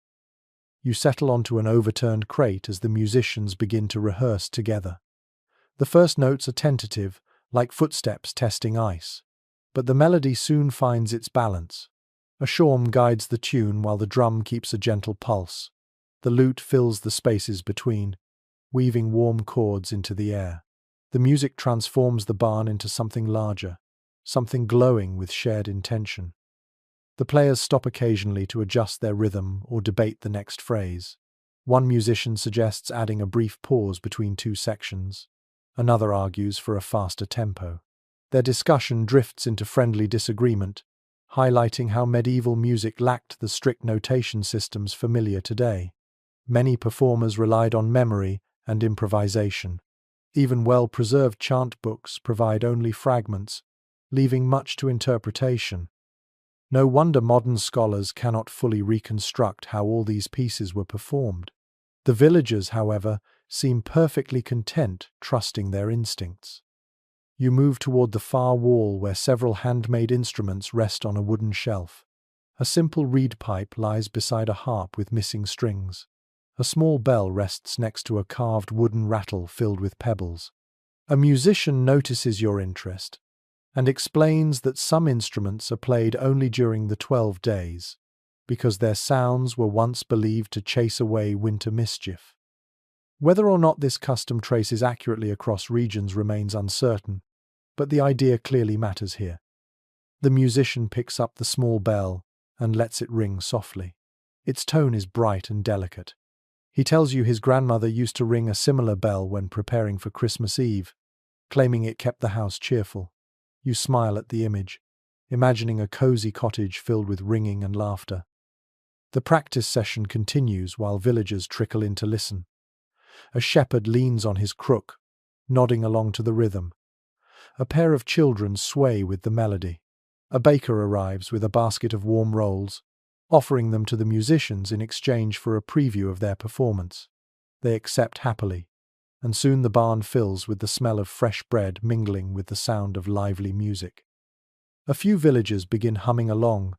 You settle onto an overturned crate as the musicians begin to rehearse together. The first notes are tentative, like footsteps testing ice, but the melody soon finds its balance. A shawm guides the tune while the drum keeps a gentle pulse. The lute fills the spaces between, weaving warm chords into the air. The music transforms the barn into something larger, something glowing with shared intention. The players stop occasionally to adjust their rhythm or debate the next phrase. One musician suggests adding a brief pause between two sections. Another argues for a faster tempo. Their discussion drifts into friendly disagreement, highlighting how medieval music lacked the strict notation systems familiar today. Many performers relied on memory and improvisation. Even well-preserved chant books provide only fragments, leaving much to interpretation. No wonder modern scholars cannot fully reconstruct how all these pieces were performed. The villagers, however, seem perfectly content, trusting their instincts. You move toward the far wall where several handmade instruments rest on a wooden shelf. A simple reed pipe lies beside a harp with missing strings. A small bell rests next to a carved wooden rattle filled with pebbles. A musician notices your interest and explains that some instruments are played only during the 12 days, because their sounds were once believed to chase away winter mischief. Whether or not this custom traces accurately across regions remains uncertain, but the idea clearly matters here. The musician picks up the small bell and lets it ring softly. Its tone is bright and delicate. He tells you his grandmother used to ring a similar bell when preparing for Christmas Eve, claiming it kept the house cheerful. You smile at the image, imagining a cozy cottage filled with ringing and laughter. The practice session continues while villagers trickle in to listen. A shepherd leans on his crook, nodding along to the rhythm. A pair of children sway with the melody. A baker arrives with a basket of warm rolls, offering them to the musicians in exchange for a preview of their performance. They accept happily, and soon the barn fills with the smell of fresh bread mingling with the sound of lively music. A few villagers begin humming along,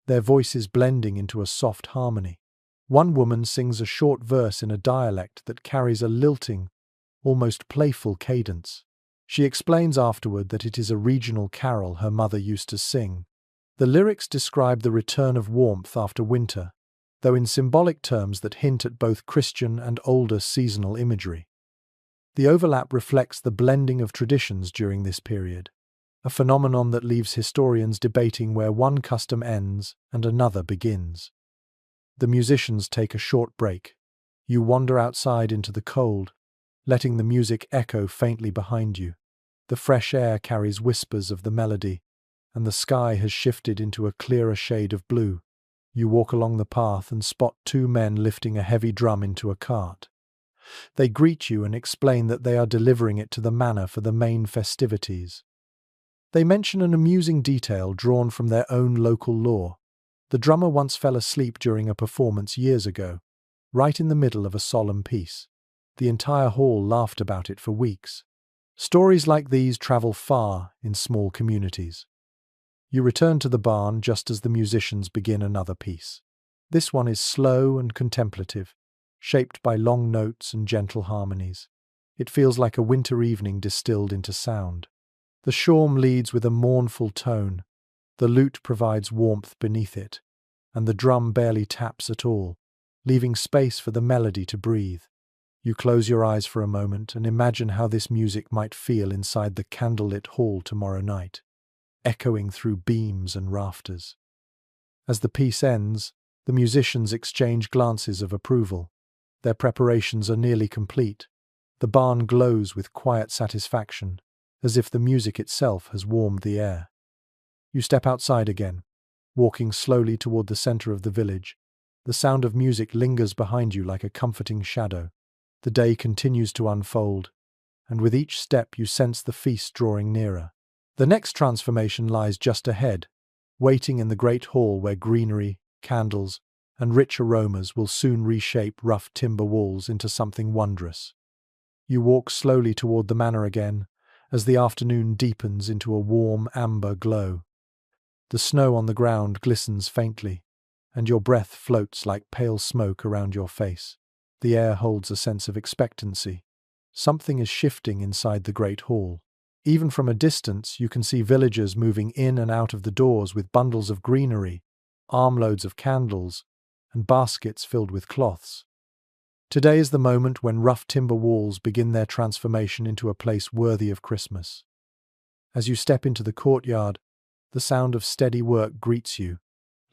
their voices blending into a soft harmony. One woman sings a short verse in a dialect that carries a lilting, almost playful cadence. She explains afterward that it is a regional carol her mother used to sing. The lyrics describe the return of warmth after winter, though in symbolic terms that hint at both Christian and older seasonal imagery. The overlap reflects the blending of traditions during this period, a phenomenon that leaves historians debating where one custom ends and another begins. The musicians take a short break. You wander outside into the cold, letting the music echo faintly behind you. The fresh air carries whispers of the melody, and the sky has shifted into a clearer shade of blue. You walk along the path and spot two men lifting a heavy drum into a cart. They greet you and explain that they are delivering it to the manor for the main festivities. They mention an amusing detail drawn from their own local lore. The drummer once fell asleep during a performance years ago, right in the middle of a solemn piece. The entire hall laughed about it for weeks. Stories like these travel far in small communities. You return to the barn just as the musicians begin another piece. This one is slow and contemplative, shaped by long notes and gentle harmonies. It feels like a winter evening distilled into sound. The shawm leads with a mournful tone, the lute provides warmth beneath it, and the drum barely taps at all, leaving space for the melody to breathe. You close your eyes for a moment and imagine how this music might feel inside the candlelit hall tomorrow night, echoing through beams and rafters. As the piece ends, the musicians exchange glances of approval. Their preparations are nearly complete. The barn glows with quiet satisfaction, as if the music itself has warmed the air. You step outside again, walking slowly toward the center of the village. The sound of music lingers behind you like a comforting shadow. The day continues to unfold, and with each step you sense the feast drawing nearer. The next transformation lies just ahead, waiting in the great hall where greenery, candles, and rich aromas will soon reshape rough timber walls into something wondrous. You walk slowly toward the manor again, as the afternoon deepens into a warm amber glow. The snow on the ground glistens faintly, and your breath floats like pale smoke around your face. The air holds a sense of expectancy. Something is shifting inside the great hall. Even from a distance, you can see villagers moving in and out of the doors with bundles of greenery, armloads of candles, and baskets filled with cloths. Today is the moment when rough timber walls begin their transformation into a place worthy of Christmas. As you step into the courtyard, the sound of steady work greets you.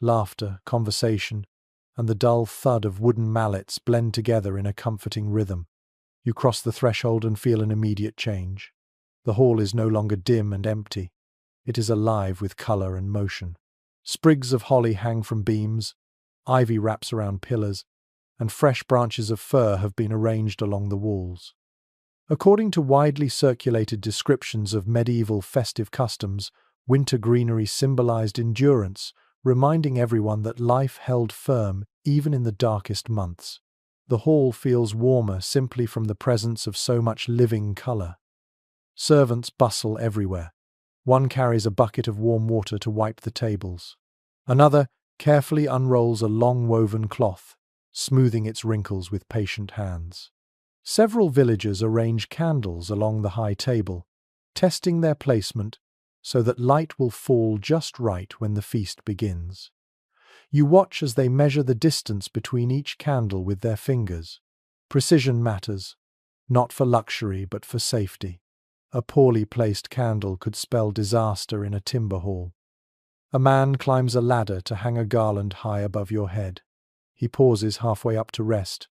Laughter, conversation, and the dull thud of wooden mallets blend together in a comforting rhythm. You cross the threshold and feel an immediate change. The hall is no longer dim and empty. It is alive with color and motion. Sprigs of holly hang from beams, ivy wraps around pillars, and fresh branches of fir have been arranged along the walls. According to widely circulated descriptions of medieval festive customs, winter greenery symbolized endurance, reminding everyone that life held firm even in the darkest months. The hall feels warmer simply from the presence of so much living color. Servants bustle everywhere. One carries a bucket of warm water to wipe the tables. Another carefully unrolls a long woven cloth, smoothing its wrinkles with patient hands. Several villagers arrange candles along the high table, testing their placement so that light will fall just right when the feast begins. You watch as they measure the distance between each candle with their fingers. Precision matters, not for luxury but for safety. A poorly placed candle could spell disaster in a timber hall. A man climbs a ladder to hang a garland high above your head. He pauses halfway up to rest,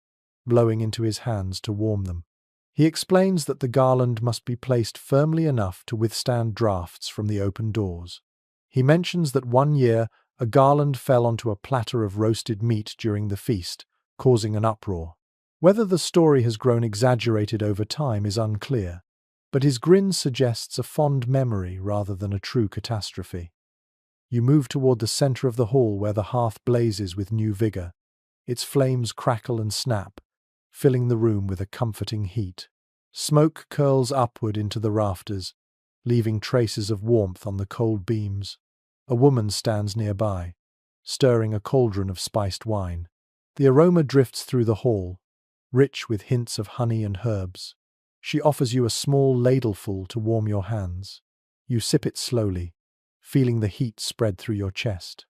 blowing into his hands to warm them. He explains that the garland must be placed firmly enough to withstand drafts from the open doors. He mentions that one year a garland fell onto a platter of roasted meat during the feast, causing an uproar. Whether the story has grown exaggerated over time is unclear, but his grin suggests a fond memory rather than a true catastrophe. You move toward the center of the hall where the hearth blazes with new vigor. Its flames crackle and snap, filling the room with a comforting heat. Smoke curls upward into the rafters, leaving traces of warmth on the cold beams. A woman stands nearby, stirring a cauldron of spiced wine. The aroma drifts through the hall, rich with hints of honey and herbs. She offers you a small ladleful to warm your hands. You sip it slowly, feeling the heat spread through your chest.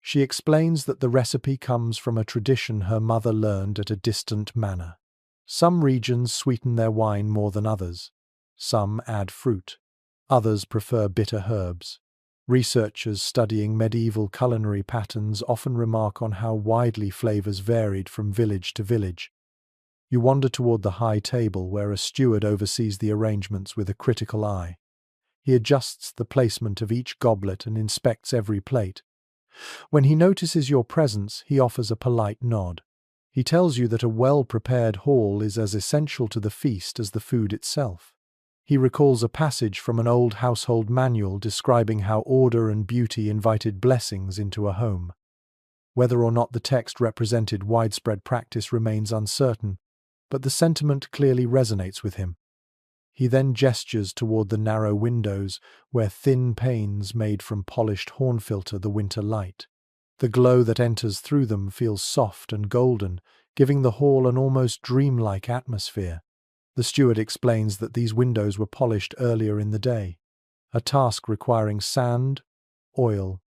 She explains that the recipe comes from a tradition her mother learned at a distant manor. Some regions sweeten their wine more than others. Some add fruit. Others prefer bitter herbs. Researchers studying medieval culinary patterns often remark on how widely flavors varied from village to village. You wander toward the high table where a steward oversees the arrangements with a critical eye. He adjusts the placement of each goblet and inspects every plate. When he notices your presence, he offers a polite nod. He tells you that a well-prepared hall is as essential to the feast as the food itself. He recalls a passage from an old household manual describing how order and beauty invited blessings into a home. Whether or not the text represented widespread practice remains uncertain, but the sentiment clearly resonates with him. He then gestures toward the narrow windows where thin panes made from polished horn filter the winter light. The glow that enters through them feels soft and golden, giving the hall an almost dreamlike atmosphere. The steward explains that these windows were polished earlier in the day, a task requiring sand, oil,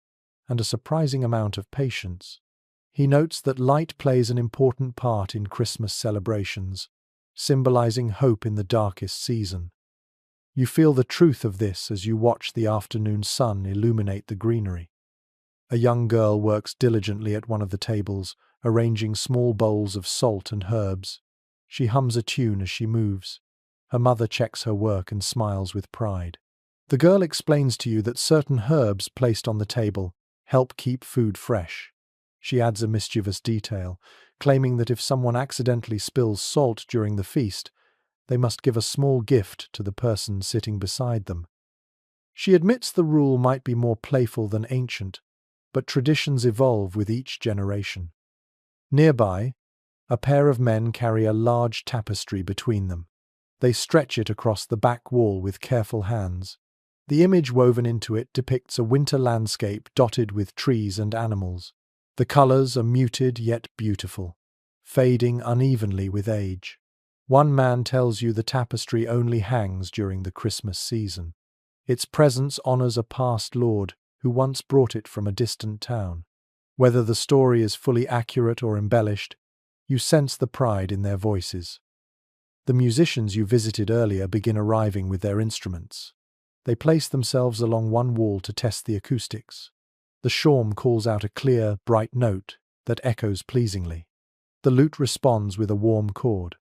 and a surprising amount of patience. He notes that light plays an important part in Christmas celebrations, symbolizing hope in the darkest season. You feel the truth of this as you watch the afternoon sun illuminate the greenery. A young girl works diligently at one of the tables, arranging small bowls of salt and herbs. She hums a tune as she moves. Her mother checks her work and smiles with pride. The girl explains to you that certain herbs placed on the table help keep food fresh. She adds a mischievous detail, claiming that if someone accidentally spills salt during the feast, they must give a small gift to the person sitting beside them. She admits the rule might be more playful than ancient, but traditions evolve with each generation. Nearby, a pair of men carry a large tapestry between them. They stretch it across the back wall with careful hands. The image woven into it depicts a winter landscape dotted with trees and animals. The colors are muted yet beautiful, fading unevenly with age. One man tells you the tapestry only hangs during the Christmas season. Its presence honors a past lord who once brought it from a distant town. Whether the story is fully accurate or embellished, you sense the pride in their voices. The musicians you visited earlier begin arriving with their instruments. They place themselves along one wall to test the acoustics. The shawm calls out a clear, bright note that echoes pleasingly. The lute responds with a warm chord.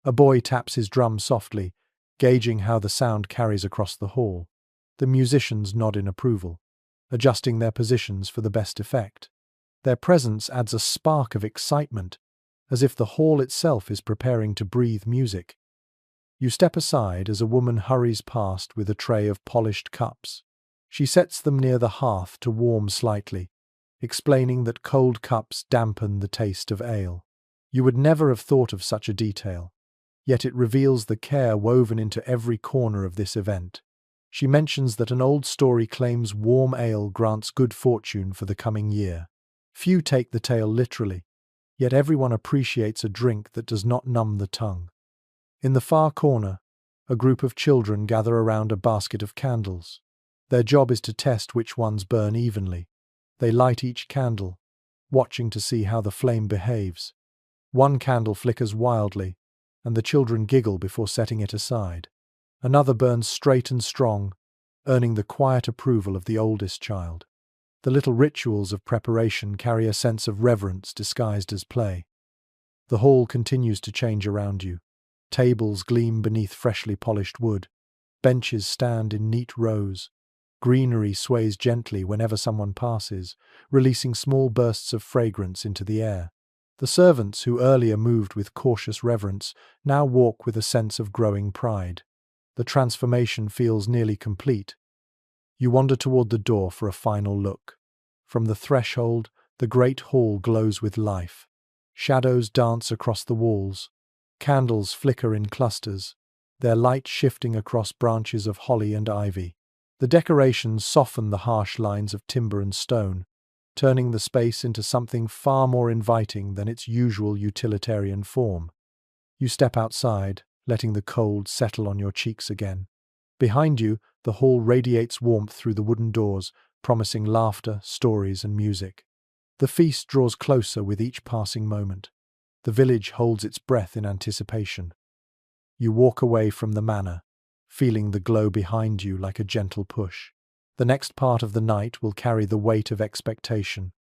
A boy taps his drum softly, gauging how the sound carries across the hall. The musicians nod in approval, adjusting their positions for the best effect. Their presence adds a spark of excitement, as if the hall itself is preparing to breathe music. You step aside as a woman hurries past with a tray of polished cups. She sets them near the hearth to warm slightly, explaining that cold cups dampen the taste of ale. You would never have thought of such a detail, yet it reveals the care woven into every corner of this event. She mentions that an old story claims warm ale grants good fortune for the coming year. Few take the tale literally, yet everyone appreciates a drink that does not numb the tongue. In the far corner, a group of children gather around a basket of candles. Their job is to test which ones burn evenly. They light each candle, watching to see how the flame behaves. One candle flickers wildly, and the children giggle before setting it aside. Another burns straight and strong, earning the quiet approval of the oldest child. The little rituals of preparation carry a sense of reverence disguised as play. The hall continues to change around you. Tables gleam beneath freshly polished wood. Benches stand in neat rows. Greenery sways gently whenever someone passes, releasing small bursts of fragrance into the air. The servants, who earlier moved with cautious reverence, now walk with a sense of growing pride. The transformation feels nearly complete. You wander toward the door for a final look. From the threshold, the great hall glows with life. Shadows dance across the walls. Candles flicker in clusters, their light shifting across branches of holly and ivy. The decorations soften the harsh lines of timber and stone, turning the space into something far more inviting than its usual utilitarian form. You step outside, letting the cold settle on your cheeks again. Behind you, the hall radiates warmth through the wooden doors, promising laughter, stories, and music. The feast draws closer with each passing moment. The village holds its breath in anticipation. You walk away from the manor, feeling the glow behind you like a gentle push. The next part of the night will carry the weight of expectation,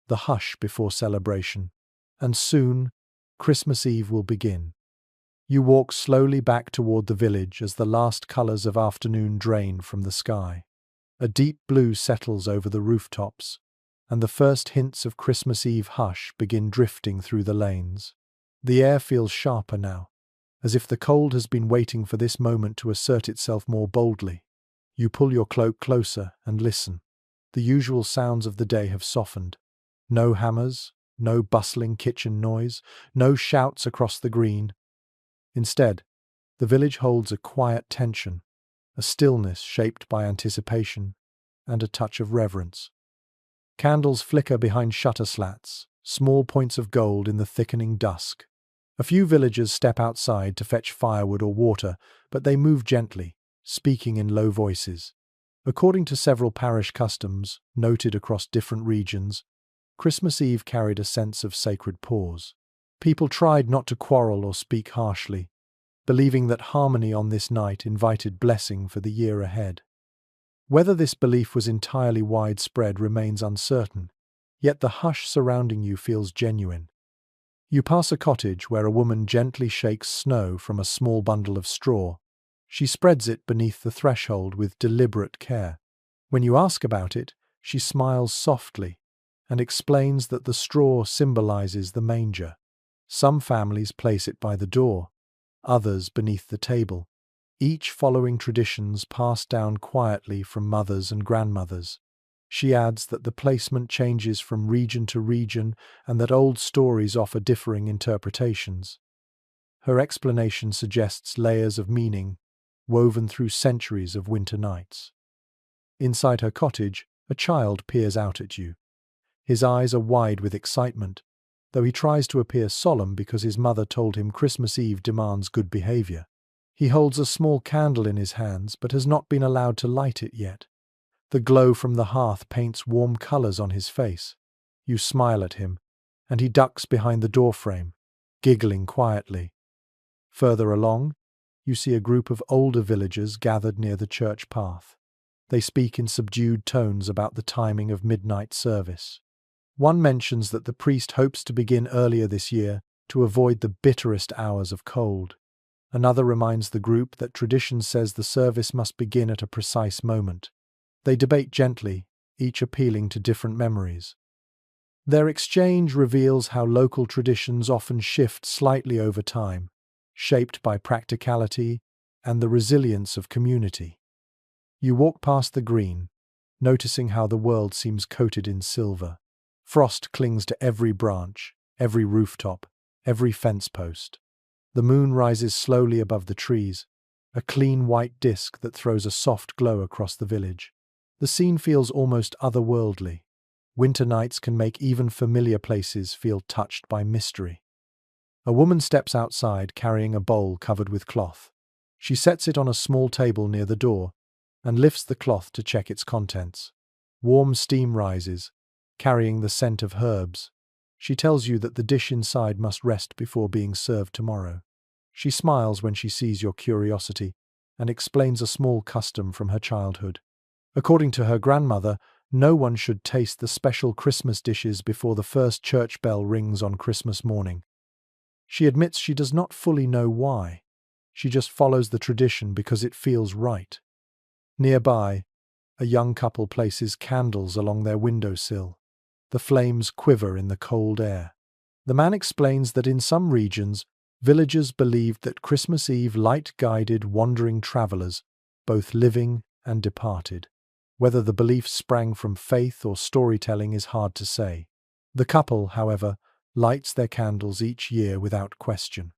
the hush before celebration. And soon, Christmas Eve will begin. You walk slowly back toward the village as the last colors of afternoon drain from the sky. A deep blue settles over the rooftops, and the first hints of Christmas Eve hush begin drifting through the lanes. The air feels sharper now, as if the cold has been waiting for this moment to assert itself more boldly. You pull your cloak closer and listen. The usual sounds of the day have softened. No hammers, no bustling kitchen noise, no shouts across the green. Instead, the village holds a quiet tension, a stillness shaped by anticipation and a touch of reverence. Candles flicker behind shutter slats, small points of gold in the thickening dusk. A few villagers step outside to fetch firewood or water, but they move gently, speaking in low voices. According to several parish customs, noted across different regions, Christmas Eve carried a sense of sacred pause. People tried not to quarrel or speak harshly, believing that harmony on this night invited blessing for the year ahead. Whether this belief was entirely widespread remains uncertain, yet the hush surrounding you feels genuine. You pass a cottage where a woman gently shakes snow from a small bundle of straw. She spreads it beneath the threshold with deliberate care. When you ask about it, she smiles softly and explains that the straw symbolizes the manger. Some families place it by the door, others beneath the table, each following traditions passed down quietly from mothers and grandmothers. She adds that the placement changes from region to region and that old stories offer differing interpretations. Her explanation suggests layers of meaning woven through centuries of winter nights. Inside her cottage, a child peers out at you. His eyes are wide with excitement, though he tries to appear solemn because his mother told him Christmas Eve demands good behavior. He holds a small candle in his hands but has not been allowed to light it yet. The glow from the hearth paints warm colors on his face. You smile at him, and he ducks behind the doorframe, giggling quietly. Further along, you see a group of older villagers gathered near the church path. They speak in subdued tones about the timing of midnight service. One mentions that the priest hopes to begin earlier this year to avoid the bitterest hours of cold. Another reminds the group that tradition says the service must begin at a precise moment. They debate gently, each appealing to different memories. Their exchange reveals how local traditions often shift slightly over time, shaped by practicality and the resilience of community. You walk past the green, noticing how the world seems coated in silver. Frost clings to every branch, every rooftop, every fence post. The moon rises slowly above the trees, a clean white disk that throws a soft glow across the village. The scene feels almost otherworldly. Winter nights can make even familiar places feel touched by mystery. A woman steps outside carrying a bowl covered with cloth. She sets it on a small table near the door and lifts the cloth to check its contents. Warm steam rises, carrying the scent of herbs. She tells you that the dish inside must rest before being served tomorrow. She smiles when she sees your curiosity and explains a small custom from her childhood. According to her grandmother, no one should taste the special Christmas dishes before the first church bell rings on Christmas morning. She admits she does not fully know why. She just follows the tradition because it feels right. Nearby, a young couple places candles along their windowsill. The flames quiver in the cold air. The man explains that in some regions, villagers believed that Christmas Eve light-guided wandering travelers, both living and departed. Whether the belief sprang from faith or storytelling is hard to say. The couple, however, lights their candles each year without question.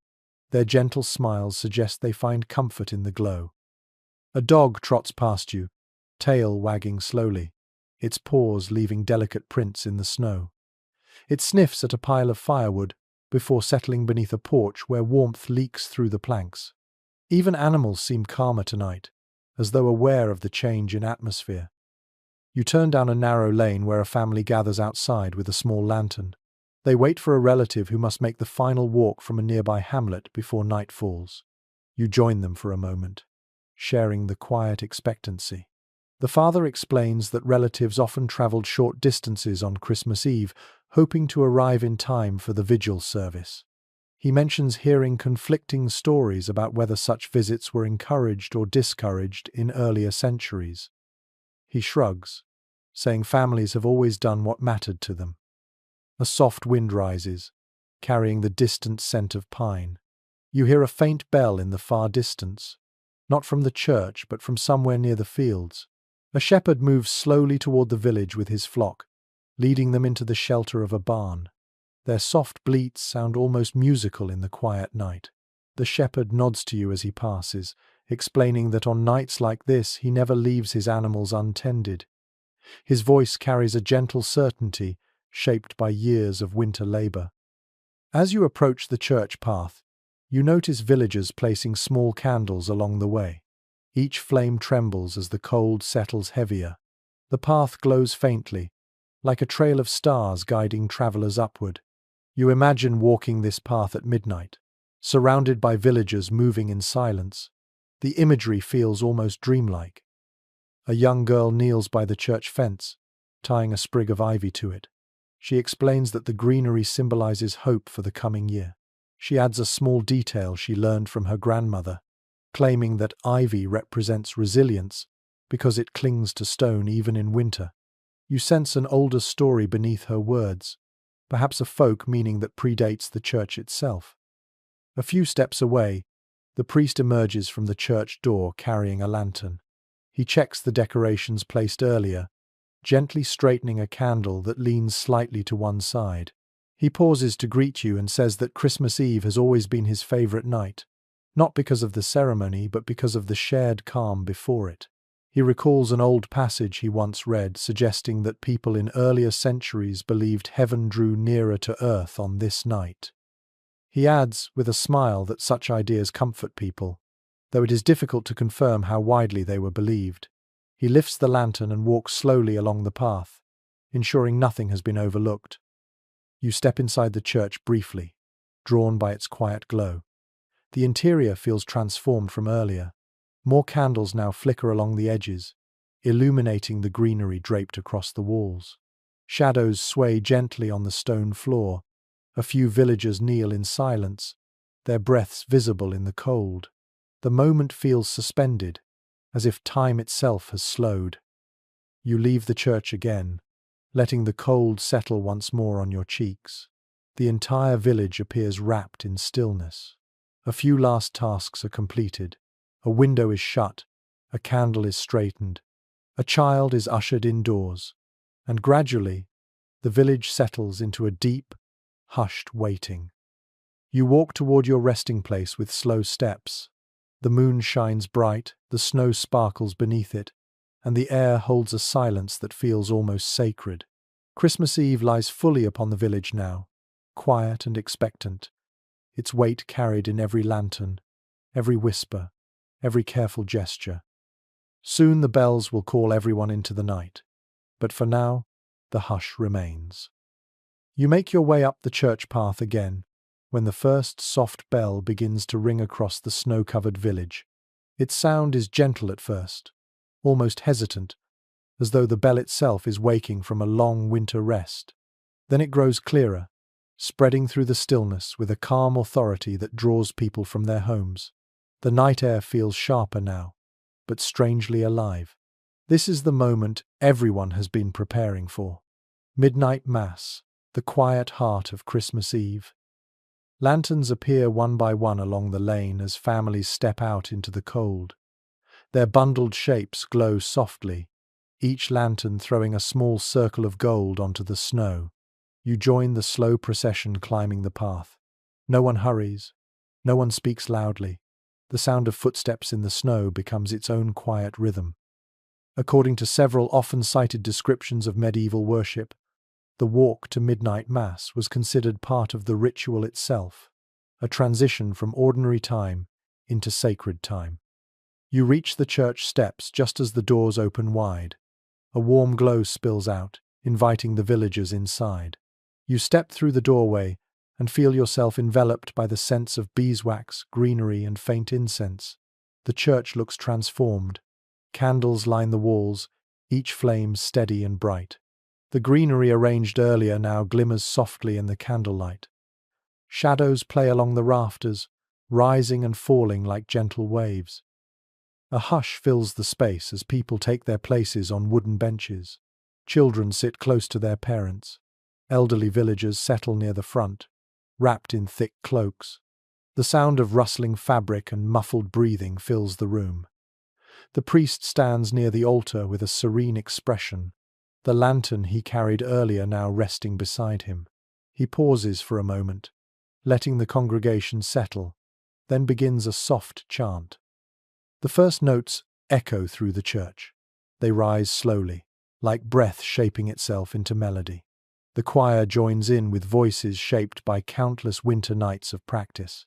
Their gentle smiles suggest they find comfort in the glow. A dog trots past you, tail wagging slowly, its paws leaving delicate prints in the snow. It sniffs at a pile of firewood before settling beneath a porch where warmth leaks through the planks. Even animals seem calmer tonight, as though aware of the change in atmosphere. You turn down a narrow lane where a family gathers outside with a small lantern. They wait for a relative who must make the final walk from a nearby hamlet before night falls. You join them for a moment, sharing the quiet expectancy. The father explains that relatives often traveled short distances on Christmas Eve, hoping to arrive in time for the vigil service. He mentions hearing conflicting stories about whether such visits were encouraged or discouraged in earlier centuries. He shrugs, saying families have always done what mattered to them. A soft wind rises, carrying the distant scent of pine. You hear a faint bell in the far distance, not from the church but from somewhere near the fields. A shepherd moves slowly toward the village with his flock, leading them into the shelter of a barn. Their soft bleats sound almost musical in the quiet night. The shepherd nods to you as he passes, explaining that on nights like this he never leaves his animals untended. His voice carries a gentle certainty, shaped by years of winter labor. As you approach the church path, you notice villagers placing small candles along the way. Each flame trembles as the cold settles heavier. The path glows faintly, like a trail of stars guiding travelers upward. You imagine walking this path at midnight, surrounded by villagers moving in silence. The imagery feels almost dreamlike. A young girl kneels by the church fence, tying a sprig of ivy to it. She explains that the greenery symbolizes hope for the coming year. She adds a small detail she learned from her grandmother, claiming that ivy represents resilience because it clings to stone even in winter. You sense an older story beneath her words, perhaps a folk meaning that predates the church itself. A few steps away, the priest emerges from the church door carrying a lantern. He checks the decorations placed earlier, gently straightening a candle that leans slightly to one side. He pauses to greet you and says that Christmas Eve has always been his favorite night, not because of the ceremony but because of the shared calm before it. He recalls an old passage he once read suggesting that people in earlier centuries believed heaven drew nearer to earth on this night. He adds, with a smile, that such ideas comfort people, though it is difficult to confirm how widely they were believed. He lifts the lantern and walks slowly along the path, ensuring nothing has been overlooked. You step inside the church briefly, drawn by its quiet glow. The interior feels transformed from earlier. More candles now flicker along the edges, illuminating the greenery draped across the walls. Shadows sway gently on the stone floor. A few villagers kneel in silence, their breaths visible in the cold. The moment feels suspended, as if time itself has slowed. You leave the church again, letting the cold settle once more on your cheeks. The entire village appears wrapped in stillness. A few last tasks are completed. A window is shut, a candle is straightened, a child is ushered indoors, and gradually, the village settles into a deep, hushed waiting. You walk toward your resting place with slow steps. The moon shines bright, the snow sparkles beneath it, and the air holds a silence that feels almost sacred. Christmas Eve lies fully upon the village now, quiet and expectant, its weight carried in every lantern, every whisper, every careful gesture. Soon the bells will call everyone into the night, but for now, the hush remains. You make your way up the church path again, when the first soft bell begins to ring across the snow-covered village. Its sound is gentle at first, almost hesitant, as though the bell itself is waking from a long winter rest. Then it grows clearer, spreading through the stillness with a calm authority that draws people from their homes. The night air feels sharper now, but strangely alive. This is the moment everyone has been preparing for. Midnight Mass, the quiet heart of Christmas Eve. Lanterns appear one by one along the lane as families step out into the cold. Their bundled shapes glow softly, each lantern throwing a small circle of gold onto the snow. You join the slow procession climbing the path. No one hurries, no one speaks loudly. The sound of footsteps in the snow becomes its own quiet rhythm. According to several often cited descriptions of medieval worship, the walk to midnight mass was considered part of the ritual itself, a transition from ordinary time into sacred time. You reach the church steps just as the doors open wide. A warm glow spills out, inviting the villagers inside. You step through the doorway and feel yourself enveloped by the scents of beeswax, greenery, and faint incense. The church looks transformed. Candles line the walls, each flame steady and bright. The greenery arranged earlier now glimmers softly in the candlelight. Shadows play along the rafters, rising and falling like gentle waves. A hush fills the space as people take their places on wooden benches. Children sit close to their parents. Elderly villagers settle near the front, wrapped in thick cloaks. The sound of rustling fabric and muffled breathing fills the room. The priest stands near the altar with a serene expression, the lantern he carried earlier now resting beside him. He pauses for a moment, letting the congregation settle, then begins a soft chant. The first notes echo through the church. They rise slowly, like breath shaping itself into melody. The choir joins in with voices shaped by countless winter nights of practice.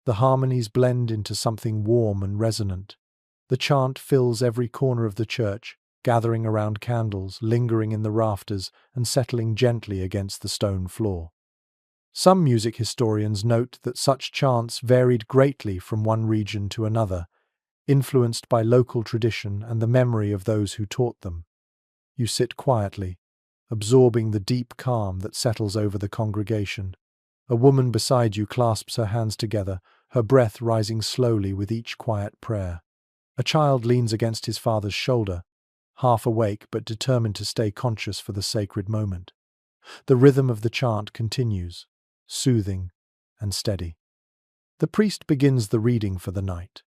The harmonies blend into something warm and resonant. The chant fills every corner of the church, gathering around candles, lingering in the rafters, and settling gently against the stone floor. Some music historians note that such chants varied greatly from one region to another, influenced by local tradition and the memory of those who taught them. You sit quietly, absorbing the deep calm that settles over the congregation. A woman beside you clasps her hands together, her breath rising slowly with each quiet prayer. A child leans against his father's shoulder, half awake but determined to stay conscious for the sacred moment. The rhythm of the chant continues, soothing and steady. The priest begins the reading for the night.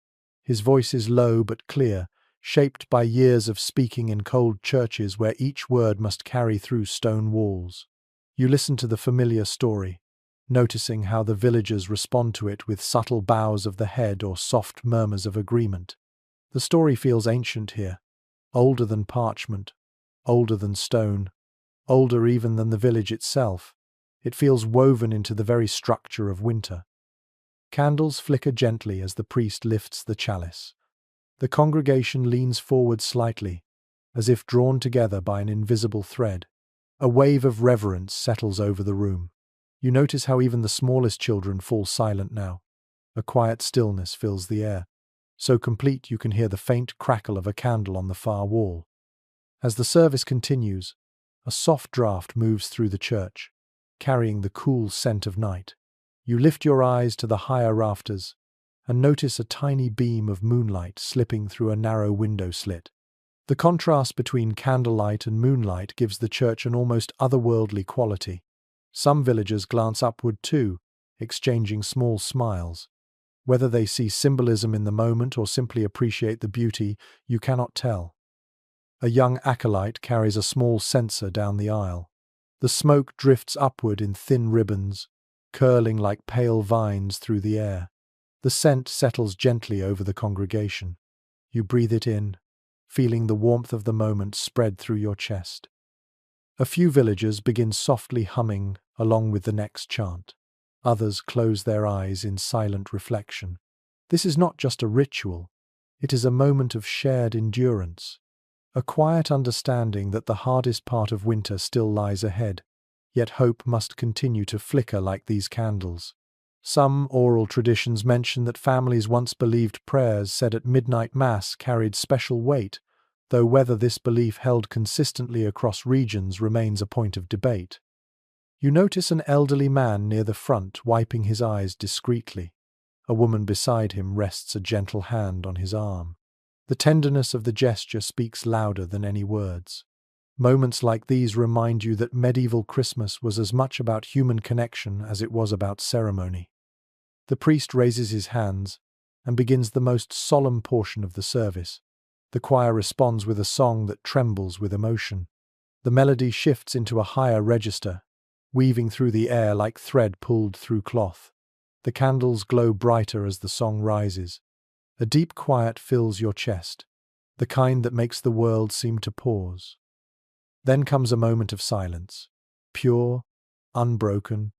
His voice is low but clear, shaped by years of speaking in cold churches where each word must carry through stone walls. You listen to the familiar story, noticing how the villagers respond to it with subtle bows of the head or soft murmurs of agreement. The story feels ancient here, older than parchment, older than stone, older even than the village itself. It feels woven into the very structure of winter. Candles flicker gently as the priest lifts the chalice. The congregation leans forward slightly, as if drawn together by an invisible thread. A wave of reverence settles over the room. You notice how even the smallest children fall silent now. A quiet stillness fills the air, so complete you can hear the faint crackle of a candle on the far wall. As the service continues, a soft draught moves through the church, carrying the cool scent of night. You lift your eyes to the higher rafters and notice a tiny beam of moonlight slipping through a narrow window slit. The contrast between candlelight and moonlight gives the church an almost otherworldly quality. Some villagers glance upward too, exchanging small smiles. Whether they see symbolism in the moment or simply appreciate the beauty, you cannot tell. A young acolyte carries a small censer down the aisle. The smoke drifts upward in thin ribbons, curling like pale vines through the air. The scent settles gently over the congregation. You breathe it in, feeling the warmth of the moment spread through your chest. A few villagers begin softly humming along with the next chant. Others close their eyes in silent reflection. This is not just a ritual, it is a moment of shared endurance, a quiet understanding that the hardest part of winter still lies ahead, yet hope must continue to flicker like these candles. Some oral traditions mention that families once believed prayers said at midnight mass carried special weight, though whether this belief held consistently across regions remains a point of debate. You notice an elderly man near the front wiping his eyes discreetly. A woman beside him rests a gentle hand on his arm. The tenderness of the gesture speaks louder than any words. Moments like these remind you that medieval Christmas was as much about human connection as it was about ceremony. The priest raises his hands and begins the most solemn portion of the service. The choir responds with a song that trembles with emotion. The melody shifts into a higher register, weaving through the air like thread pulled through cloth. The candles glow brighter as the song rises. A deep quiet fills your chest, the kind that makes the world seem to pause. Then comes a moment of silence. Pure, unbroken,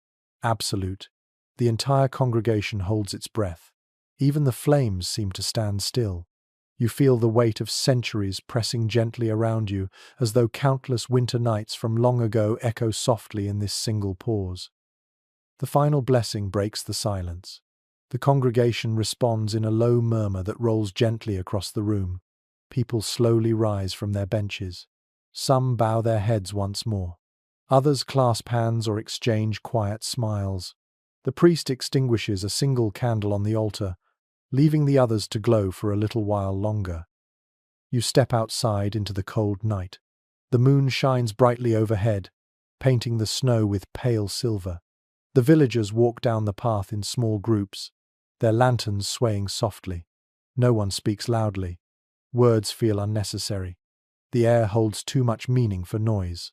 absolute. The entire congregation holds its breath. Even the flames seem to stand still. You feel the weight of centuries pressing gently around you, as though countless winter nights from long ago echo softly in this single pause. The final blessing breaks the silence. The congregation responds in a low murmur that rolls gently across the room. People slowly rise from their benches. Some bow their heads once more. Others clasp hands or exchange quiet smiles. The priest extinguishes a single candle on the altar, leaving the others to glow for a little while longer. You step outside into the cold night. The moon shines brightly overhead, painting the snow with pale silver. The villagers walk down the path in small groups, their lanterns swaying softly. No one speaks loudly. Words feel unnecessary. The air holds too much meaning for noise.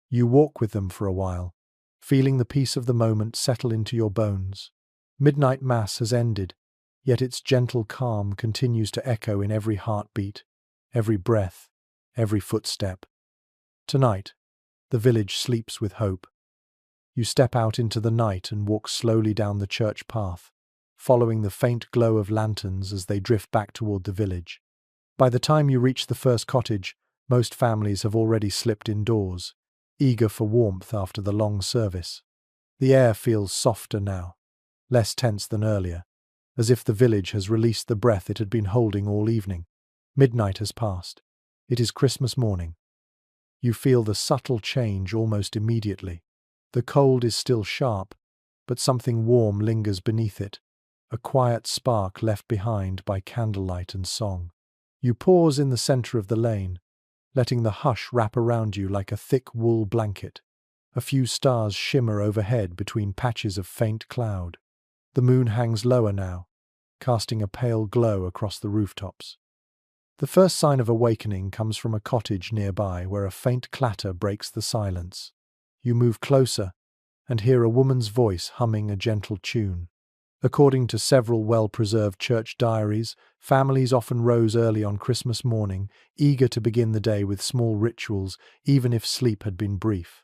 You walk with them for a while, feeling the peace of the moment settle into your bones. Midnight Mass has ended, yet its gentle calm continues to echo in every heartbeat, every breath, every footstep. Tonight, the village sleeps with hope. You step out into the night and walk slowly down the church path, following the faint glow of lanterns as they drift back toward the village. By the time you reach the first cottage, most families have already slipped indoors, eager for warmth after the long service. The air feels softer now, less tense than earlier, as if the village has released the breath it had been holding all evening. Midnight has passed. It is Christmas morning. You feel the subtle change almost immediately. The cold is still sharp, but something warm lingers beneath it, a quiet spark left behind by candlelight and song. You pause in the center of the lane, letting the hush wrap around you like a thick wool blanket. A few stars shimmer overhead between patches of faint cloud. The moon hangs lower now, casting a pale glow across the rooftops. The first sign of awakening comes from a cottage nearby where a faint clatter breaks the silence. You move closer and hear a woman's voice humming a gentle tune. According to several well-preserved church diaries, families often rose early on Christmas morning, eager to begin the day with small rituals, even if sleep had been brief.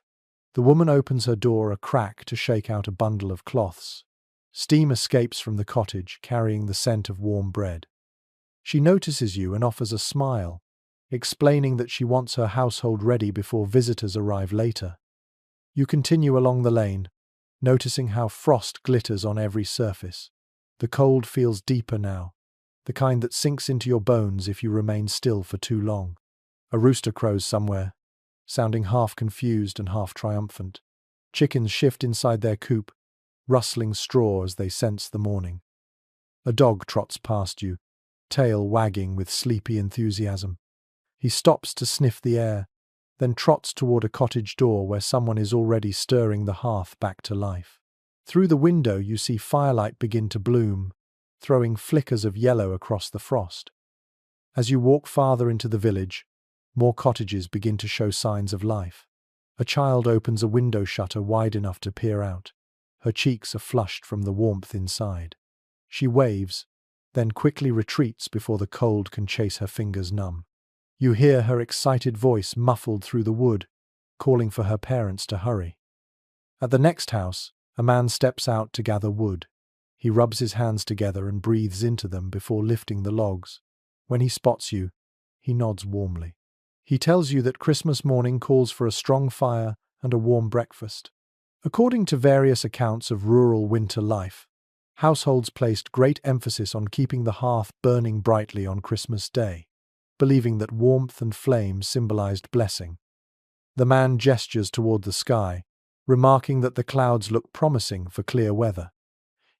The woman opens her door a crack to shake out a bundle of cloths. Steam escapes from the cottage, carrying the scent of warm bread. She notices you and offers a smile, explaining that she wants her household ready before visitors arrive later. You continue along the lane, noticing how frost glitters on every surface. The cold feels deeper now, the kind that sinks into your bones if you remain still for too long. A rooster crows somewhere, sounding half confused and half triumphant. Chickens shift inside their coop, rustling straw as they sense the morning. A dog trots past you, tail wagging with sleepy enthusiasm. He stops to sniff the air, then trots toward a cottage door where someone is already stirring the hearth back to life. Through the window you see firelight begin to bloom, throwing flickers of yellow across the frost. As you walk farther into the village, more cottages begin to show signs of life. A child opens a window shutter wide enough to peer out. Her cheeks are flushed from the warmth inside. She waves, then quickly retreats before the cold can chase her fingers numb. You hear her excited voice muffled through the wood, calling for her parents to hurry. At the next house, a man steps out to gather wood. He rubs his hands together and breathes into them before lifting the logs. When he spots you, he nods warmly. He tells you that Christmas morning calls for a strong fire and a warm breakfast. According to various accounts of rural winter life, households placed great emphasis on keeping the hearth burning brightly on Christmas Day, believing that warmth and flame symbolized blessing. The man gestures toward the sky, remarking that the clouds look promising for clear weather.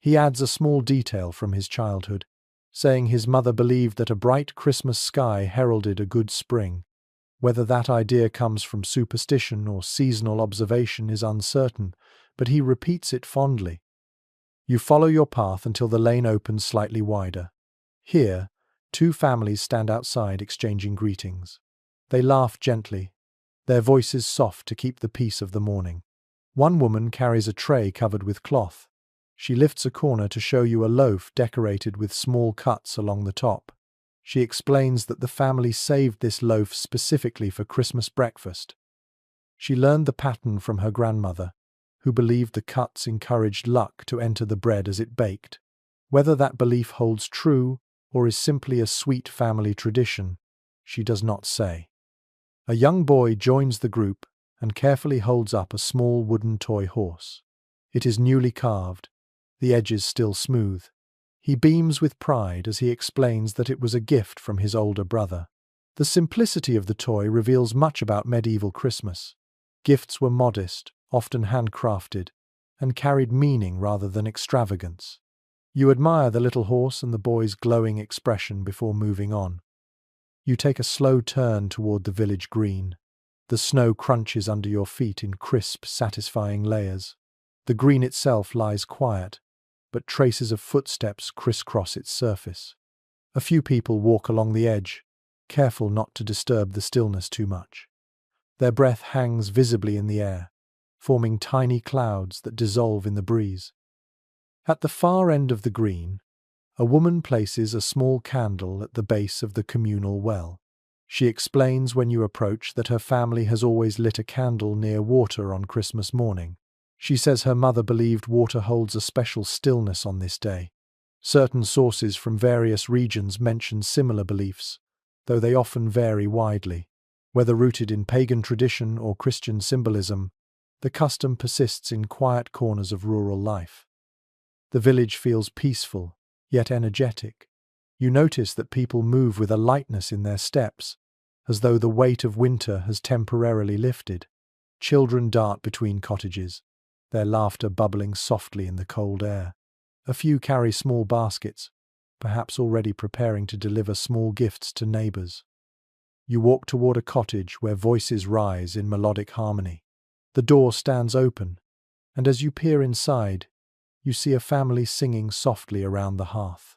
He adds a small detail from his childhood, saying his mother believed that a bright Christmas sky heralded a good spring. Whether that idea comes from superstition or seasonal observation is uncertain, but he repeats it fondly. You follow your path until the lane opens slightly wider. Here, two families stand outside exchanging greetings. They laugh gently, their voices soft to keep the peace of the morning. One woman carries a tray covered with cloth. She lifts a corner to show you a loaf decorated with small cuts along the top. She explains that the family saved this loaf specifically for Christmas breakfast. She learned the pattern from her grandmother, who believed the cuts encouraged luck to enter the bread as it baked. Whether that belief holds true or is simply a sweet family tradition, she does not say. A young boy joins the group and carefully holds up a small wooden toy horse. It is newly carved, the edges still smooth. He beams with pride as he explains that it was a gift from his older brother. The simplicity of the toy reveals much about medieval Christmas. Gifts were modest, often handcrafted, and carried meaning rather than extravagance. You admire the little horse and the boy's glowing expression before moving on. You take a slow turn toward the village green. The snow crunches under your feet in crisp, satisfying layers. The green itself lies quiet, but traces of footsteps crisscross its surface. A few people walk along the edge, careful not to disturb the stillness too much. Their breath hangs visibly in the air, forming tiny clouds that dissolve in the breeze. At the far end of the green, a woman places a small candle at the base of the communal well. She explains when you approach that her family has always lit a candle near water on Christmas morning. She says her mother believed water holds a special stillness on this day. Certain sources from various regions mention similar beliefs, though they often vary widely. Whether rooted in pagan tradition or Christian symbolism, the custom persists in quiet corners of rural life. The village feels peaceful, yet energetic. You notice that people move with a lightness in their steps, as though the weight of winter has temporarily lifted. Children dart between cottages, their laughter bubbling softly in the cold air. A few carry small baskets, perhaps already preparing to deliver small gifts to neighbors. You walk toward a cottage where voices rise in melodic harmony. The door stands open, and as you peer inside, you see a family singing softly around the hearth.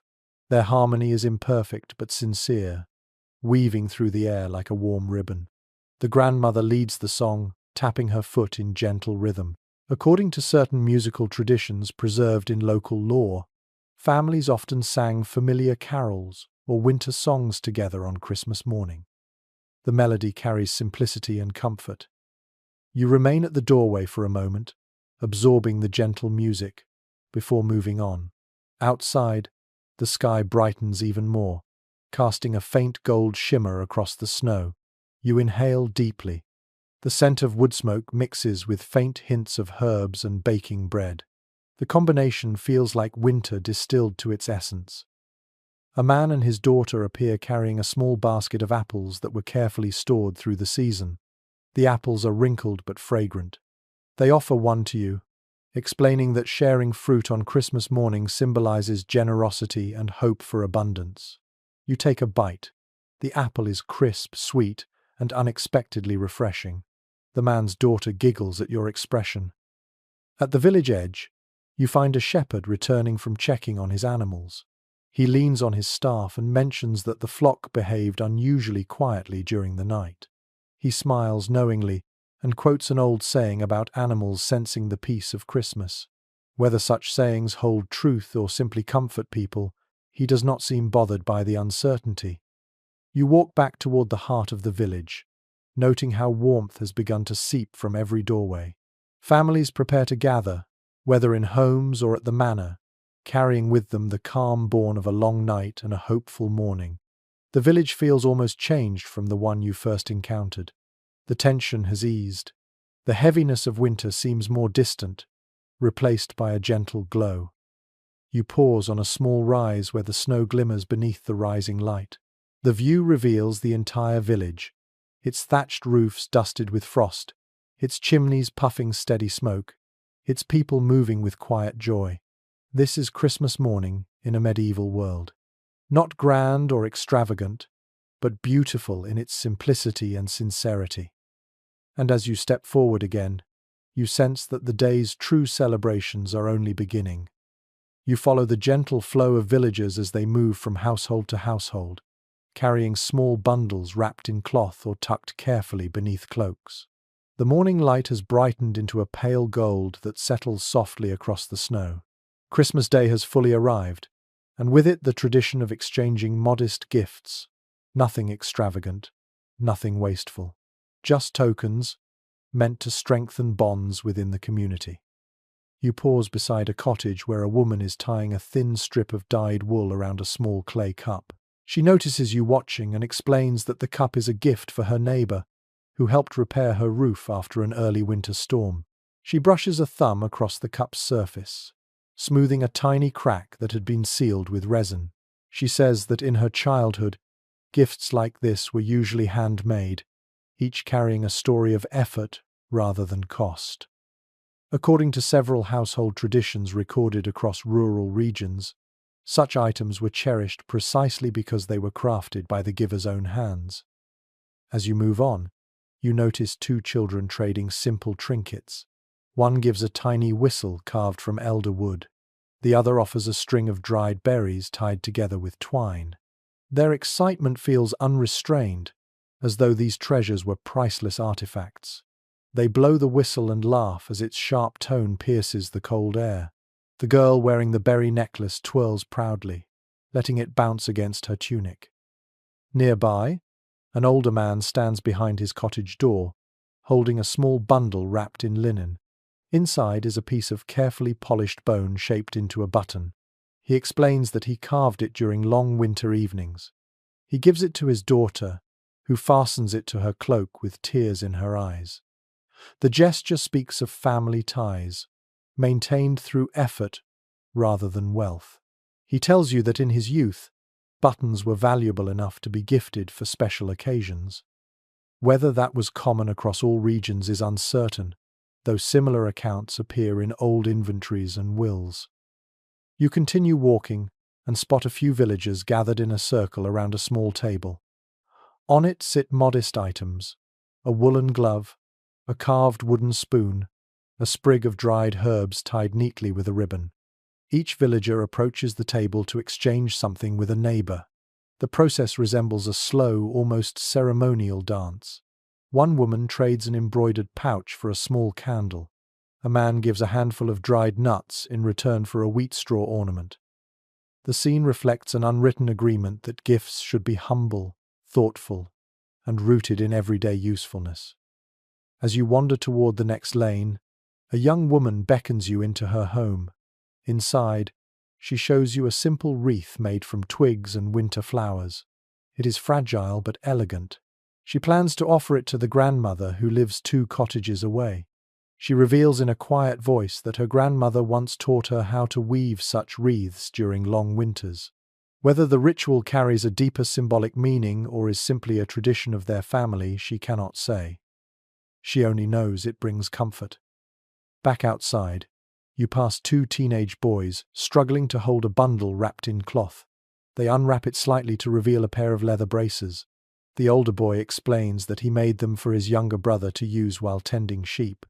Their harmony is imperfect but sincere, weaving through the air like a warm ribbon. The grandmother leads the song, tapping her foot in gentle rhythm. According to certain musical traditions preserved in local lore, families often sang familiar carols or winter songs together on Christmas morning. The melody carries simplicity and comfort. You remain at the doorway for a moment, absorbing the gentle music, before moving on. Outside, the sky brightens even more, casting a faint gold shimmer across the snow. You inhale deeply. The scent of wood smoke mixes with faint hints of herbs and baking bread. The combination feels like winter distilled to its essence. A man and his daughter appear carrying a small basket of apples that were carefully stored through the season. The apples are wrinkled but fragrant. They offer one to you, explaining that sharing fruit on Christmas morning symbolizes generosity and hope for abundance. You take a bite. The apple is crisp, sweet, and unexpectedly refreshing. The man's daughter giggles at your expression. At the village edge, you find a shepherd returning from checking on his animals. He leans on his staff and mentions that the flock behaved unusually quietly during the night. He smiles knowingly and quotes an old saying about animals sensing the peace of Christmas. Whether such sayings hold truth or simply comfort people, he does not seem bothered by the uncertainty. You walk back toward the heart of the village, noting how warmth has begun to seep from every doorway. Families prepare to gather, whether in homes or at the manor, carrying with them the calm born of a long night and a hopeful morning. The village feels almost changed from the one you first encountered. The tension has eased. The heaviness of winter seems more distant, replaced by a gentle glow. You pause on a small rise where the snow glimmers beneath the rising light. The view reveals the entire village, its thatched roofs dusted with frost, its chimneys puffing steady smoke, its people moving with quiet joy. This is Christmas morning in a medieval world. Not grand or extravagant, but beautiful in its simplicity and sincerity. And as you step forward again, you sense that the day's true celebrations are only beginning. You follow the gentle flow of villagers as they move from household to household, carrying small bundles wrapped in cloth or tucked carefully beneath cloaks. The morning light has brightened into a pale gold that settles softly across the snow. Christmas Day has fully arrived, and with it the tradition of exchanging modest gifts. Nothing extravagant, nothing wasteful. Just tokens, meant to strengthen bonds within the community. You pause beside a cottage where a woman is tying a thin strip of dyed wool around a small clay cup. She notices you watching and explains that the cup is a gift for her neighbor, who helped repair her roof after an early winter storm. She brushes a thumb across the cup's surface, smoothing a tiny crack that had been sealed with resin. She says that in her childhood, gifts like this were usually handmade, each carrying a story of effort rather than cost. According to several household traditions recorded across rural regions, such items were cherished precisely because they were crafted by the giver's own hands. As you move on, you notice two children trading simple trinkets. One gives a tiny whistle carved from elder wood. The other offers a string of dried berries tied together with twine. Their excitement feels unrestrained, as though these treasures were priceless artifacts. They blow the whistle and laugh as its sharp tone pierces the cold air. The girl wearing the berry necklace twirls proudly, letting it bounce against her tunic. Nearby, an older man stands behind his cottage door, holding a small bundle wrapped in linen. Inside is a piece of carefully polished bone shaped into a button. He explains that he carved it during long winter evenings. He gives it to his daughter, who fastens it to her cloak with tears in her eyes. The gesture speaks of family ties, maintained through effort rather than wealth. He tells you that in his youth, buttons were valuable enough to be gifted for special occasions. Whether that was common across all regions is uncertain, though similar accounts appear in old inventories and wills. You continue walking and spot a few villagers gathered in a circle around a small table. On it sit modest items: a woolen glove, a carved wooden spoon, a sprig of dried herbs tied neatly with a ribbon. Each villager approaches the table to exchange something with a neighbor. The process resembles a slow, almost ceremonial dance. One woman trades an embroidered pouch for a small candle. A man gives a handful of dried nuts in return for a wheat straw ornament. The scene reflects an unwritten agreement that gifts should be humble, thoughtful, and rooted in everyday usefulness. As you wander toward the next lane, a young woman beckons you into her home. Inside, she shows you a simple wreath made from twigs and winter flowers. It is fragile but elegant. She plans to offer it to the grandmother who lives 2 cottages away. She reveals in a quiet voice that her grandmother once taught her how to weave such wreaths during long winters. Whether the ritual carries a deeper symbolic meaning or is simply a tradition of their family, she cannot say. She only knows it brings comfort. Back outside, you pass 2 teenage boys struggling to hold a bundle wrapped in cloth. They unwrap it slightly to reveal a pair of leather braces. The older boy explains that he made them for his younger brother to use while tending sheep.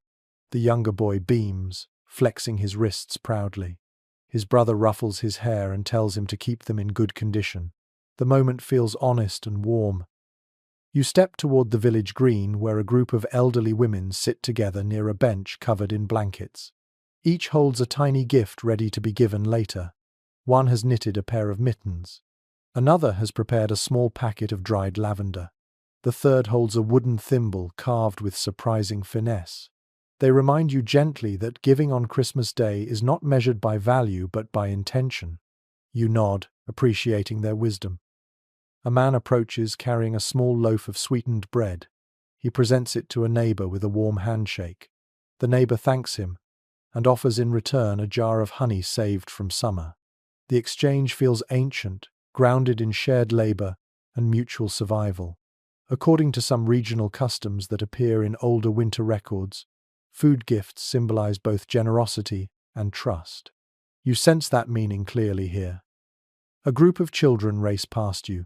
The younger boy beams, flexing his wrists proudly. His brother ruffles his hair and tells him to keep them in good condition. The moment feels honest and warm. You step toward the village green, where a group of elderly women sit together near a bench covered in blankets. Each holds a tiny gift ready to be given later. One has knitted a pair of mittens. Another has prepared a small packet of dried lavender. The third holds a wooden thimble carved with surprising finesse. They remind you gently that giving on Christmas Day is not measured by value but by intention. You nod, appreciating their wisdom. A man approaches carrying a small loaf of sweetened bread. He presents it to a neighbor with a warm handshake. The neighbor thanks him and offers in return a jar of honey saved from summer. The exchange feels ancient, grounded in shared labor and mutual survival. According to some regional customs that appear in older winter records, food gifts symbolize both generosity and trust. You sense that meaning clearly here. A group of children race past you,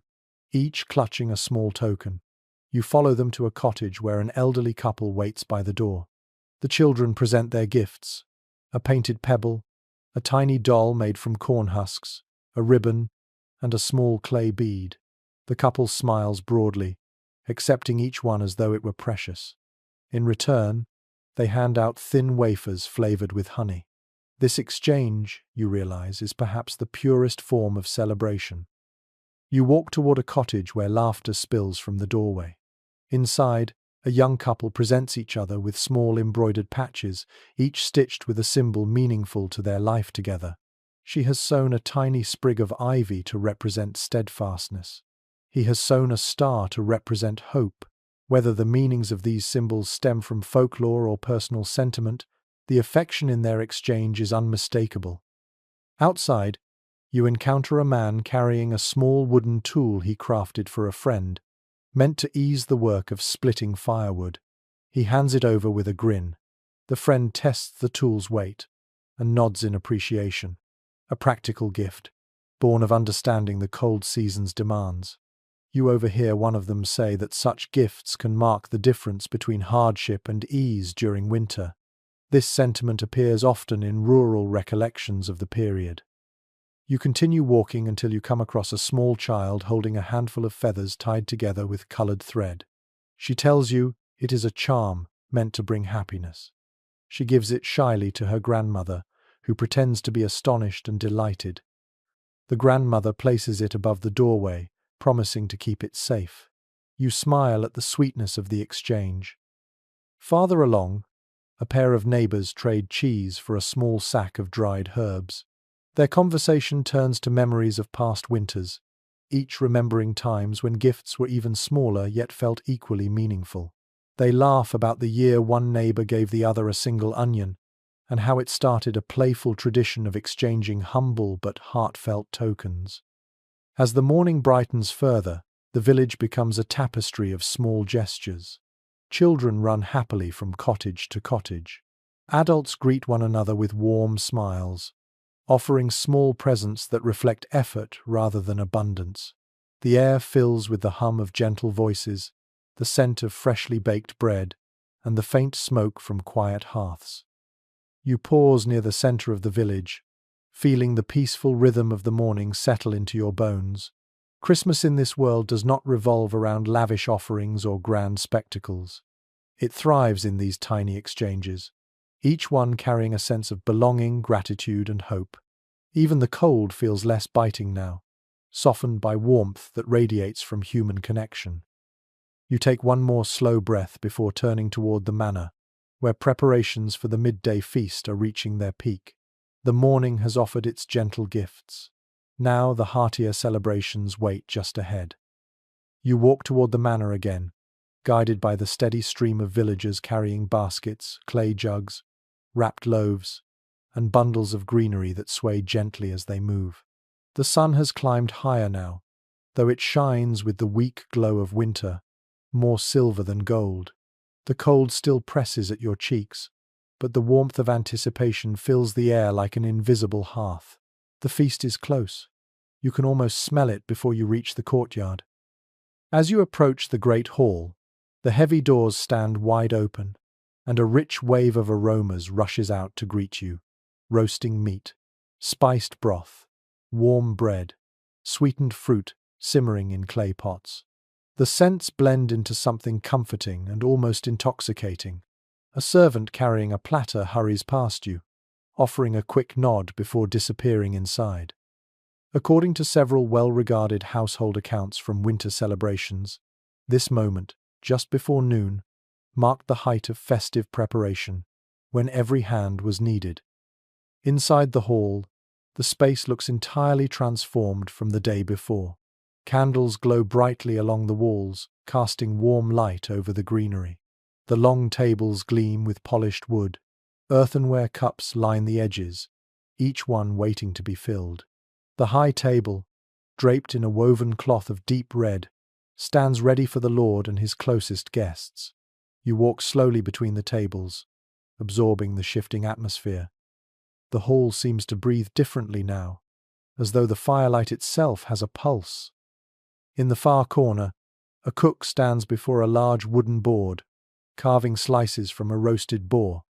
each clutching a small token. You follow them to a cottage where an elderly couple waits by the door. The children present their gifts: a painted pebble, a tiny doll made from corn husks, a ribbon, and a small clay bead. The couple smiles broadly, accepting each one as though it were precious. In return, they hand out thin wafers flavored with honey. This exchange, you realize, is perhaps the purest form of celebration. You walk toward a cottage where laughter spills from the doorway. Inside, a young couple presents each other with small embroidered patches, each stitched with a symbol meaningful to their life together. She has sewn a tiny sprig of ivy to represent steadfastness. He has sewn a star to represent hope. Whether the meanings of these symbols stem from folklore or personal sentiment, the affection in their exchange is unmistakable. Outside, you encounter a man carrying a small wooden tool he crafted for a friend, meant to ease the work of splitting firewood. He hands it over with a grin. The friend tests the tool's weight and nods in appreciation. A practical gift, born of understanding the cold season's demands. You overhear one of them say that such gifts can mark the difference between hardship and ease during winter. This sentiment appears often in rural recollections of the period. You continue walking until you come across a small child holding a handful of feathers tied together with colored thread. She tells you it is a charm meant to bring happiness. She gives it shyly to her grandmother, who pretends to be astonished and delighted. The grandmother places it above the doorway, promising to keep it safe. You smile at the sweetness of the exchange. Farther along, a pair of neighbors trade cheese for a small sack of dried herbs. Their conversation turns to memories of past winters, each remembering times when gifts were even smaller yet felt equally meaningful. They laugh about the year one neighbor gave the other a single onion, and how it started a playful tradition of exchanging humble but heartfelt tokens. As the morning brightens further, the village becomes a tapestry of small gestures. Children run happily from cottage to cottage. Adults greet one another with warm smiles, offering small presents that reflect effort rather than abundance. The air fills with the hum of gentle voices, the scent of freshly baked bread, and the faint smoke from quiet hearths. You pause near the center of the village, feeling the peaceful rhythm of the morning settle into your bones. Christmas in this world does not revolve around lavish offerings or grand spectacles. It thrives in these tiny exchanges, each one carrying a sense of belonging, gratitude, and hope. Even the cold feels less biting now, softened by warmth that radiates from human connection. You take one more slow breath before turning toward the manor, where preparations for the midday feast are reaching their peak. The morning has offered its gentle gifts. Now the heartier celebrations wait just ahead. You walk toward the manor again, guided by the steady stream of villagers carrying baskets, clay jugs, wrapped loaves, and bundles of greenery that sway gently as they move. The sun has climbed higher now, though it shines with the weak glow of winter, more silver than gold. The cold still presses at your cheeks, but the warmth of anticipation fills the air like an invisible hearth. The feast is close. You can almost smell it before you reach the courtyard. As you approach the great hall, the heavy doors stand wide open, and a rich wave of aromas rushes out to greet you. Roasting meat, spiced broth, warm bread, sweetened fruit simmering in clay pots. The scents blend into something comforting and almost intoxicating. A servant carrying a platter hurries past you, offering a quick nod before disappearing inside. According to several well-regarded household accounts from winter celebrations, this moment, just before noon, marked the height of festive preparation, when every hand was needed. Inside the hall, the space looks entirely transformed from the day before. Candles glow brightly along the walls, casting warm light over the greenery. The long tables gleam with polished wood. Earthenware cups line the edges, each one waiting to be filled. The high table, draped in a woven cloth of deep red, stands ready for the Lord and his closest guests. You walk slowly between the tables, absorbing the shifting atmosphere. The hall seems to breathe differently now, as though the firelight itself has a pulse. In the far corner, a cook stands before a large wooden board, carving slices from a roasted boar.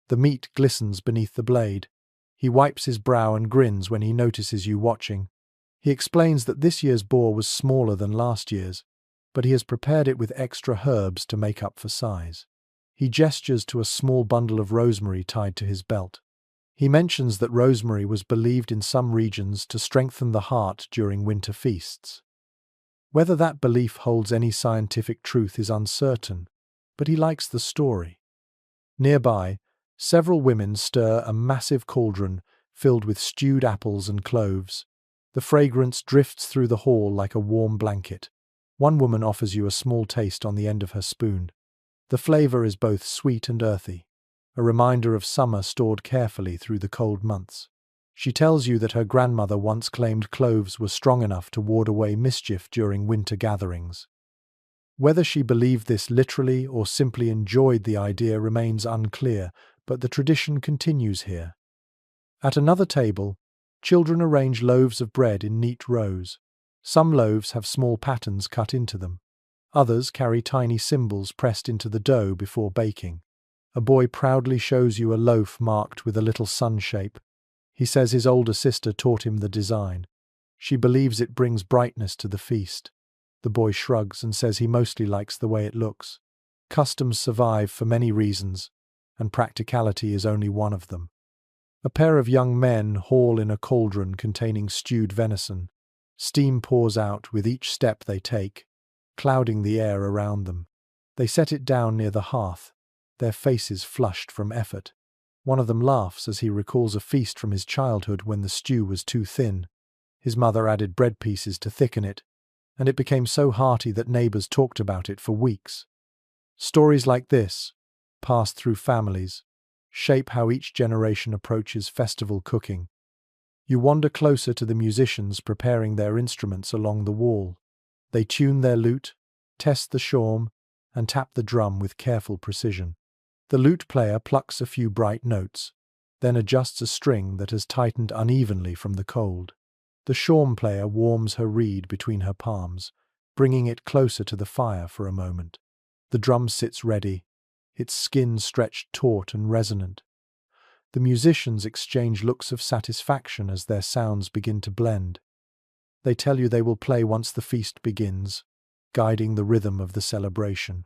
The meat glistens beneath the blade. He wipes his brow and grins when he notices you watching. He explains that this year's boar was smaller than last year's, but he has prepared it with extra herbs to make up for size. He gestures to a small bundle of rosemary tied to his belt. He mentions that rosemary was believed in some regions to strengthen the heart during winter feasts. Whether that belief holds any scientific truth is uncertain, but he likes the story. Nearby, several women stir a massive cauldron filled with stewed apples and cloves. The fragrance drifts through the hall like a warm blanket. One woman offers you a small taste on the end of her spoon. The flavor is both sweet and earthy, a reminder of summer stored carefully through the cold months. She tells you that her grandmother once claimed cloves were strong enough to ward away mischief during winter gatherings. Whether she believed this literally or simply enjoyed the idea remains unclear, but the tradition continues here. At another table, children arrange loaves of bread in neat rows. Some loaves have small patterns cut into them. Others carry tiny symbols pressed into the dough before baking. A boy proudly shows you a loaf marked with a little sun shape. He says his older sister taught him the design. She believes it brings brightness to the feast. The boy shrugs and says he mostly likes the way it looks. Customs survive for many reasons, and practicality is only one of them. A pair of young men haul in a cauldron containing stewed venison. Steam pours out with each step they take, clouding the air around them. They set it down near the hearth, their faces flushed from effort. One of them laughs as he recalls a feast from his childhood when the stew was too thin. His mother added bread pieces to thicken it, and it became so hearty that neighbors talked about it for weeks. Stories like this, passed through families, shape how each generation approaches festival cooking. You wander closer to the musicians preparing their instruments along the wall. They tune their lute, test the shawm, and tap the drum with careful precision. The lute player plucks a few bright notes, then adjusts a string that has tightened unevenly from the cold. The shawm player warms her reed between her palms, bringing it closer to the fire for a moment. The drum sits ready, its skin stretched taut and resonant. The musicians exchange looks of satisfaction as their sounds begin to blend. They tell you they will play once the feast begins, guiding the rhythm of the celebration.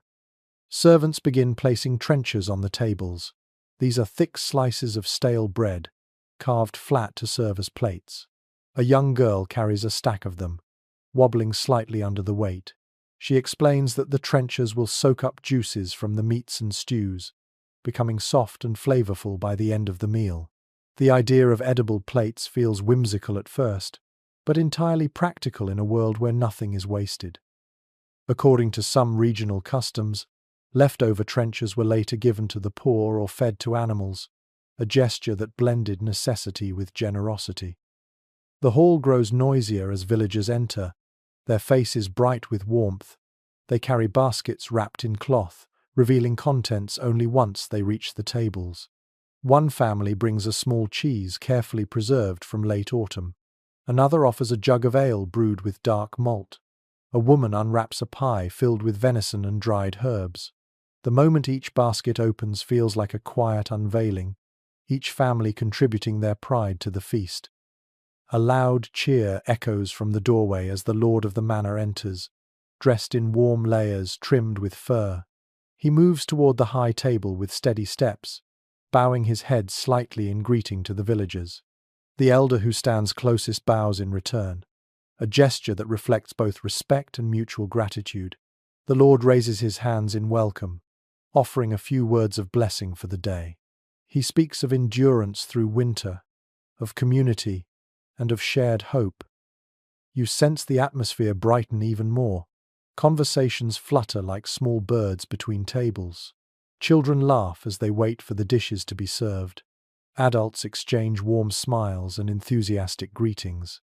Servants begin placing trenchers on the tables. These are thick slices of stale bread, carved flat to serve as plates. A young girl carries a stack of them, wobbling slightly under the weight. She explains that the trenchers will soak up juices from the meats and stews, becoming soft and flavorful by the end of the meal. The idea of edible plates feels whimsical at first, but entirely practical in a world where nothing is wasted. According to some regional customs, leftover trenchers were later given to the poor or fed to animals, a gesture that blended necessity with generosity. The hall grows noisier as villagers enter, their faces bright with warmth. They carry baskets wrapped in cloth, revealing contents only once they reach the tables. One family brings a small cheese carefully preserved from late autumn. Another offers a jug of ale brewed with dark malt. A woman unwraps a pie filled with venison and dried herbs. The moment each basket opens feels like a quiet unveiling, each family contributing their pride to the feast. A loud cheer echoes from the doorway as the lord of the manor enters, dressed in warm layers trimmed with fur. He moves toward the high table with steady steps, bowing his head slightly in greeting to the villagers. The elder who stands closest bows in return, a gesture that reflects both respect and mutual gratitude. The lord raises his hands in welcome, offering a few words of blessing for the day. He speaks of endurance through winter, of community, and of shared hope. You sense the atmosphere brighten even more. Conversations flutter like small birds between tables. Children laugh as they wait for the dishes to be served. Adults exchange warm smiles and enthusiastic greetings.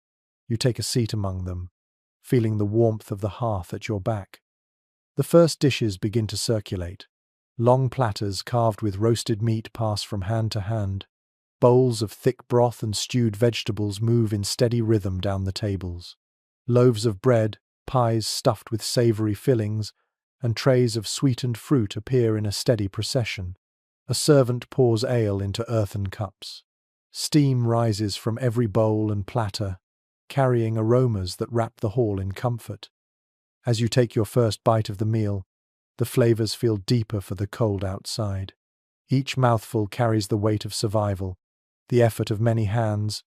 You take a seat among them, feeling the warmth of the hearth at your back. The first dishes begin to circulate. Long platters carved with roasted meat pass from hand to hand. Bowls of thick broth and stewed vegetables move in steady rhythm down the tables. Loaves of bread, pies stuffed with savory fillings, and trays of sweetened fruit appear in a steady procession. A servant pours ale into earthen cups. Steam rises from every bowl and platter, carrying aromas that wrap the hall in comfort. As you take your first bite of the meal, the flavors feel deeper for the cold outside. Each mouthful carries the weight of survival, the effort of many hands,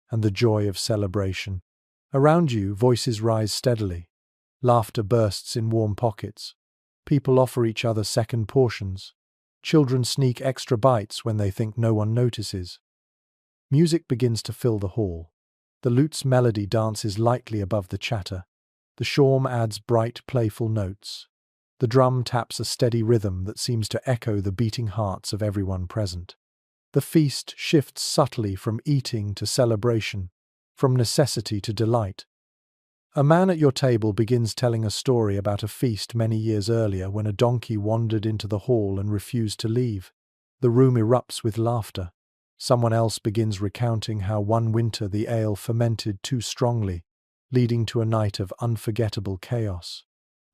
and the joy of celebration. Around you, voices rise steadily. Laughter bursts in warm pockets. People offer each other second portions. Children sneak extra bites when they think no one notices. Music begins to fill the hall. The lute's melody dances lightly above the chatter. The shawm adds bright, playful notes. The drum taps a steady rhythm that seems to echo the beating hearts of everyone present. The feast shifts subtly from eating to celebration, from necessity to delight. A man at your table begins telling a story about a feast many years earlier when a donkey wandered into the hall and refused to leave. The room erupts with laughter. Someone else begins recounting how one winter the ale fermented too strongly, leading to a night of unforgettable chaos.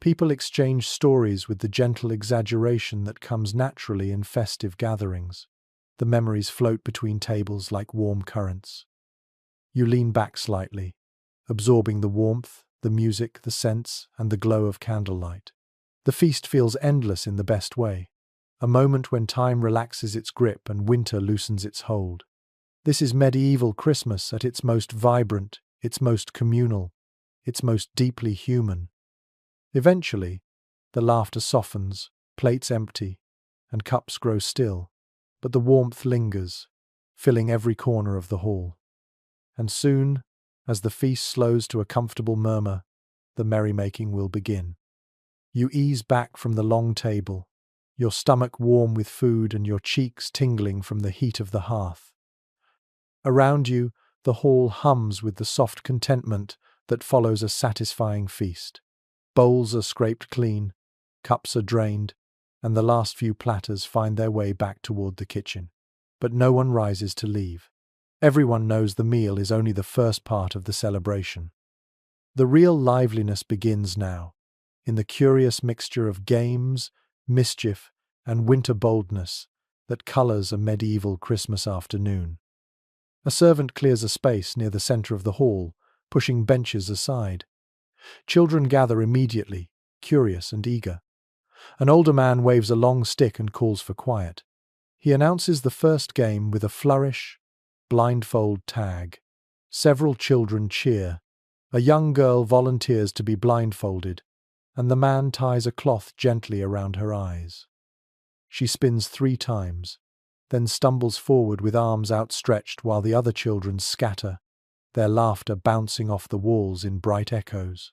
People exchange stories with the gentle exaggeration that comes naturally in festive gatherings. The memories float between tables like warm currents. You lean back slightly, absorbing the warmth, the music, the scents, and the glow of candlelight. The feast feels endless in the best way, a moment when time relaxes its grip and winter loosens its hold. This is medieval Christmas at its most vibrant, its most communal, its most deeply human. Eventually, the laughter softens, plates empty, and cups grow still, but the warmth lingers, filling every corner of the hall. And soon, as the feast slows to a comfortable murmur, the merrymaking will begin. You ease back from the long table, your stomach warm with food and your cheeks tingling from the heat of the hearth. Around you, the hall hums with the soft contentment that follows a satisfying feast. Bowls are scraped clean, cups are drained, and the last few platters find their way back toward the kitchen. But no one rises to leave. Everyone knows the meal is only the first part of the celebration. The real liveliness begins now, in the curious mixture of games, mischief, and winter boldness that colors a medieval Christmas afternoon. A servant clears a space near the center of the hall, pushing benches aside. Children gather immediately, curious and eager. An older man waves a long stick and calls for quiet. He announces the first game with a flourish, blindfold tag. Several children cheer. A young girl volunteers to be blindfolded, and the man ties a cloth gently around her eyes. She spins 3 times, then stumbles forward with arms outstretched while the other children scatter, their laughter bouncing off the walls in bright echoes.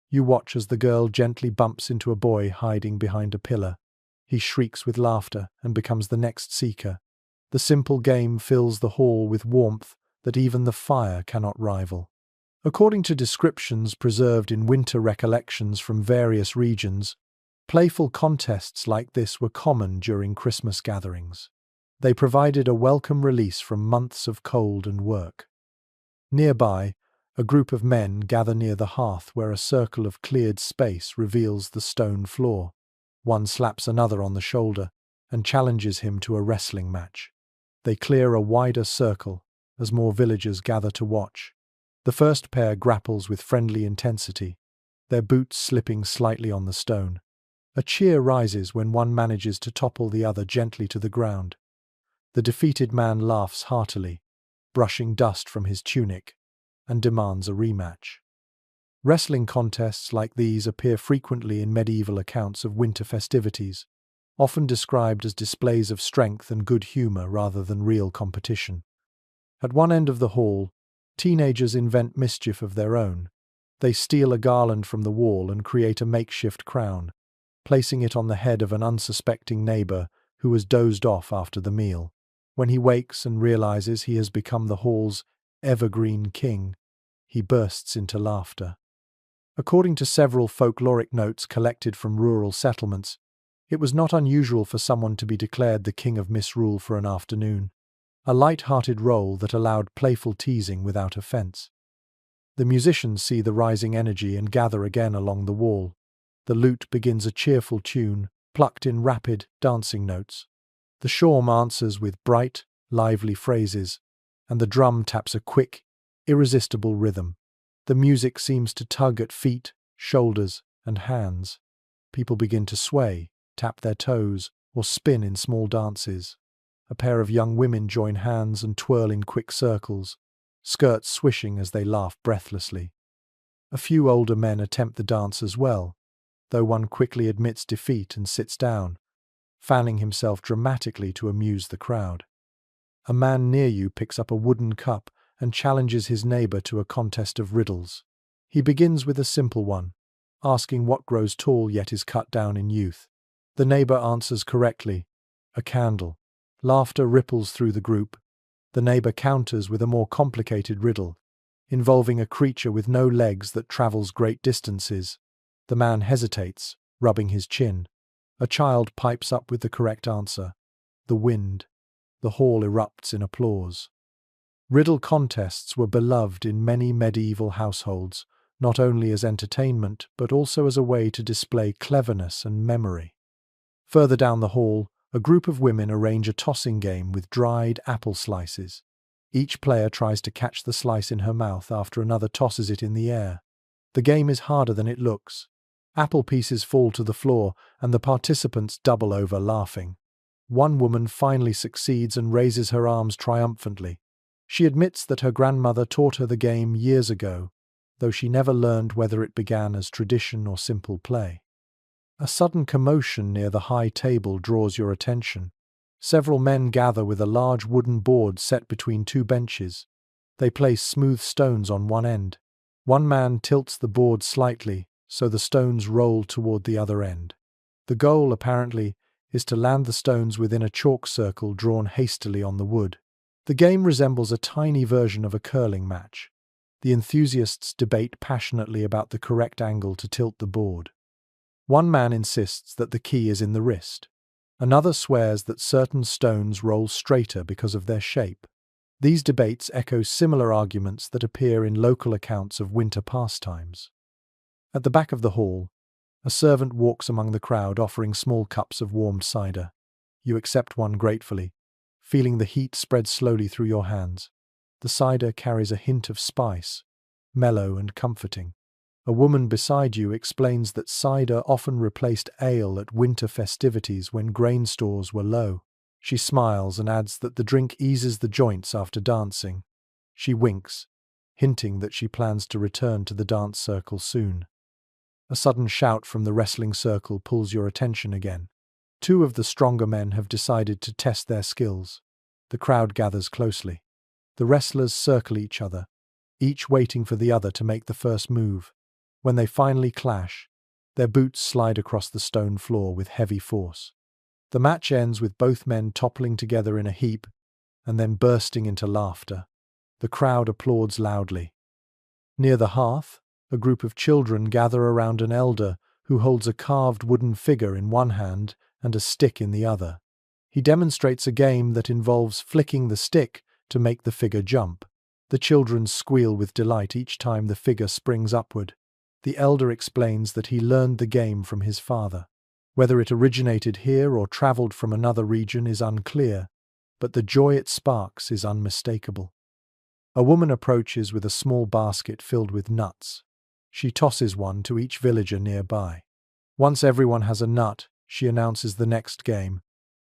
You watch as the girl gently bumps into a boy hiding behind a pillar. He shrieks with laughter and becomes the next seeker. The simple game fills the hall with warmth that even the fire cannot rival. According to descriptions preserved in winter recollections from various regions, playful contests like this were common during Christmas gatherings. They provided a welcome release from months of cold and work. Nearby, a group of men gather near the hearth where a circle of cleared space reveals the stone floor. One slaps another on the shoulder and challenges him to a wrestling match. They clear a wider circle as more villagers gather to watch. The first pair grapples with friendly intensity, their boots slipping slightly on the stone. A cheer rises when one manages to topple the other gently to the ground. The defeated man laughs heartily, brushing dust from his tunic, and demands a rematch. Wrestling contests like these appear frequently in medieval accounts of winter festivities, often described as displays of strength and good humor rather than real competition. At one end of the hall, teenagers invent mischief of their own. They steal a garland from the wall and create a makeshift crown, placing it on the head of an unsuspecting neighbor who has dozed off after the meal. When he wakes and realizes he has become the hall's evergreen king, he bursts into laughter. According to several folkloric notes collected from rural settlements, it was not unusual for someone to be declared the king of misrule for an afternoon, a light-hearted role that allowed playful teasing without offense. The musicians see the rising energy and gather again along the wall. The lute begins a cheerful tune, plucked in rapid, dancing notes. The shawm answers with bright, lively phrases, and the drum taps a quick, irresistible rhythm. The music seems to tug at feet, shoulders, and hands. People begin to sway, tap their toes, or spin in small dances. A pair of young women join hands and twirl in quick circles, skirts swishing as they laugh breathlessly. A few older men attempt the dance as well, though one quickly admits defeat and sits down, fanning himself dramatically to amuse the crowd. A man near you picks up a wooden cup and challenges his neighbor to a contest of riddles. He begins with a simple one, asking what grows tall yet is cut down in youth. The neighbor answers correctly, a candle. Laughter ripples through the group. The neighbor counters with a more complicated riddle, involving a creature with no legs that travels great distances. The man hesitates, rubbing his chin. A child pipes up with the correct answer. The wind. The hall erupts in applause. Riddle contests were beloved in many medieval households, not only as entertainment but also as a way to display cleverness and memory. Further down the hall, a group of women arrange a tossing game with dried apple slices. Each player tries to catch the slice in her mouth after another tosses it in the air. The game is harder than it looks. Apple pieces fall to the floor, and the participants double over laughing. One woman finally succeeds and raises her arms triumphantly. She admits that her grandmother taught her the game years ago, though she never learned whether it began as tradition or simple play. A sudden commotion near the high table draws your attention. Several men gather with a large wooden board set between two benches. They place smooth stones on one end. One man tilts the board slightly, so the stones roll toward the other end. The goal, apparently, is to land the stones within a chalk circle drawn hastily on the wood. The game resembles a tiny version of a curling match. The enthusiasts debate passionately about the correct angle to tilt the board. One man insists that the key is in the wrist. Another swears that certain stones roll straighter because of their shape. These debates echo similar arguments that appear in local accounts of winter pastimes. At the back of the hall, a servant walks among the crowd offering small cups of warmed cider. You accept one gratefully, feeling the heat spread slowly through your hands. The cider carries a hint of spice, mellow and comforting. A woman beside you explains that cider often replaced ale at winter festivities when grain stores were low. She smiles and adds that the drink eases the joints after dancing. She winks, hinting that she plans to return to the dance circle soon. A sudden shout from the wrestling circle pulls your attention again. Two of the stronger men have decided to test their skills. The crowd gathers closely. The wrestlers circle each other, each waiting for the other to make the first move. When they finally clash, their boots slide across the stone floor with heavy force. The match ends with both men toppling together in a heap and then bursting into laughter. The crowd applauds loudly. Near the hearth, a group of children gather around an elder who holds a carved wooden figure in one hand and a stick in the other. He demonstrates a game that involves flicking the stick to make the figure jump. The children squeal with delight each time the figure springs upward. The elder explains that he learned the game from his father. Whether it originated here or traveled from another region is unclear, but the joy it sparks is unmistakable. A woman approaches with a small basket filled with nuts. She tosses one to each villager nearby. Once everyone has a nut, she announces the next game,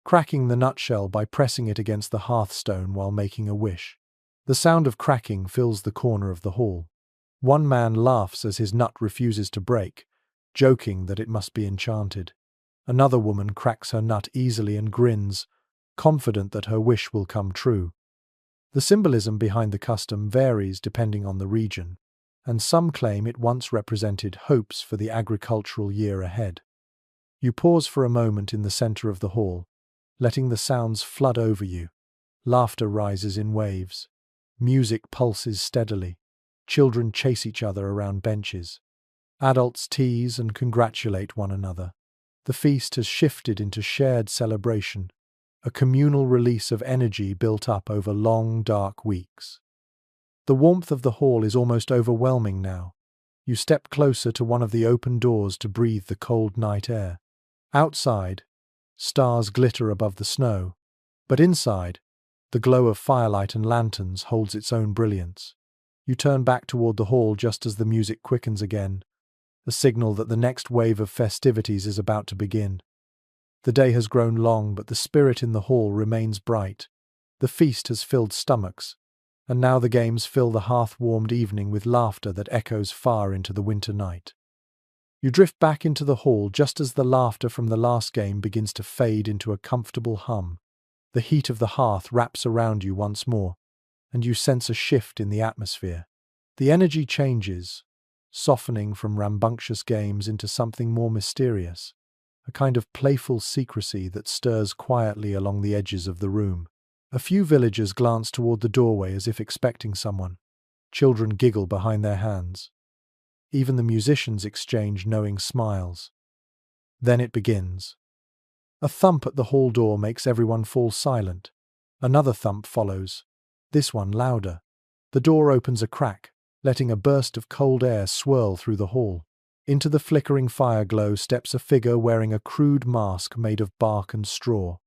cracking the nutshell by pressing it against the hearthstone while making a wish. The sound of cracking fills the corner of the hall. One man laughs as his nut refuses to break, joking that it must be enchanted. Another woman cracks her nut easily and grins, confident that her wish will come true. The symbolism behind the custom varies depending on the region, and some claim it once represented hopes for the agricultural year ahead. You pause for a moment in the center of the hall, letting the sounds flood over you. Laughter rises in waves. Music pulses steadily. Children chase each other around benches. Adults tease and congratulate one another. The feast has shifted into shared celebration, a communal release of energy built up over long, dark weeks. The warmth of the hall is almost overwhelming now. You step closer to one of the open doors to breathe the cold night air. Outside, stars glitter above the snow, but inside, the glow of firelight and lanterns holds its own brilliance. You turn back toward the hall just as the music quickens again, a signal that the next wave of festivities is about to begin. The day has grown long, but the spirit in the hall remains bright. The feast has filled stomachs, and now the games fill the hearth-warmed evening with laughter that echoes far into the winter night. You drift back into the hall just as the laughter from the last game begins to fade into a comfortable hum. The heat of the hearth wraps around you once more, and you sense a shift in the atmosphere. The energy changes, softening from rambunctious games into something more mysterious, a kind of playful secrecy that stirs quietly along the edges of the room. A few villagers glance toward the doorway as if expecting someone. Children giggle behind their hands. Even the musicians exchange knowing smiles. Then it begins. A thump at the hall door makes everyone fall silent. Another thump follows, this one louder. The door opens a crack, letting a burst of cold air swirl through the hall. Into the flickering fire glow steps a figure wearing a crude mask made of bark and straw.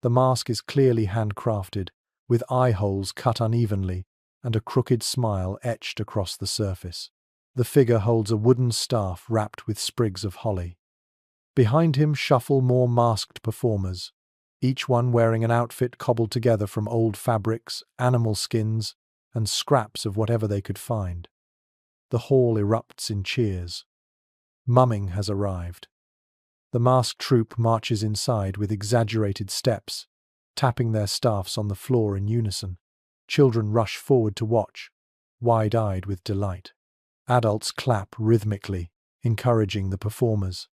The mask is clearly handcrafted, with eye holes cut unevenly and a crooked smile etched across the surface. The figure holds a wooden staff wrapped with sprigs of holly. Behind him shuffle more masked performers, each one wearing an outfit cobbled together from old fabrics, animal skins, and scraps of whatever they could find. The hall erupts in cheers. Mumming has arrived. The masked troupe marches inside with exaggerated steps, tapping their staffs on the floor in unison. Children rush forward to watch, wide-eyed with delight. Adults clap rhythmically, encouraging the performers.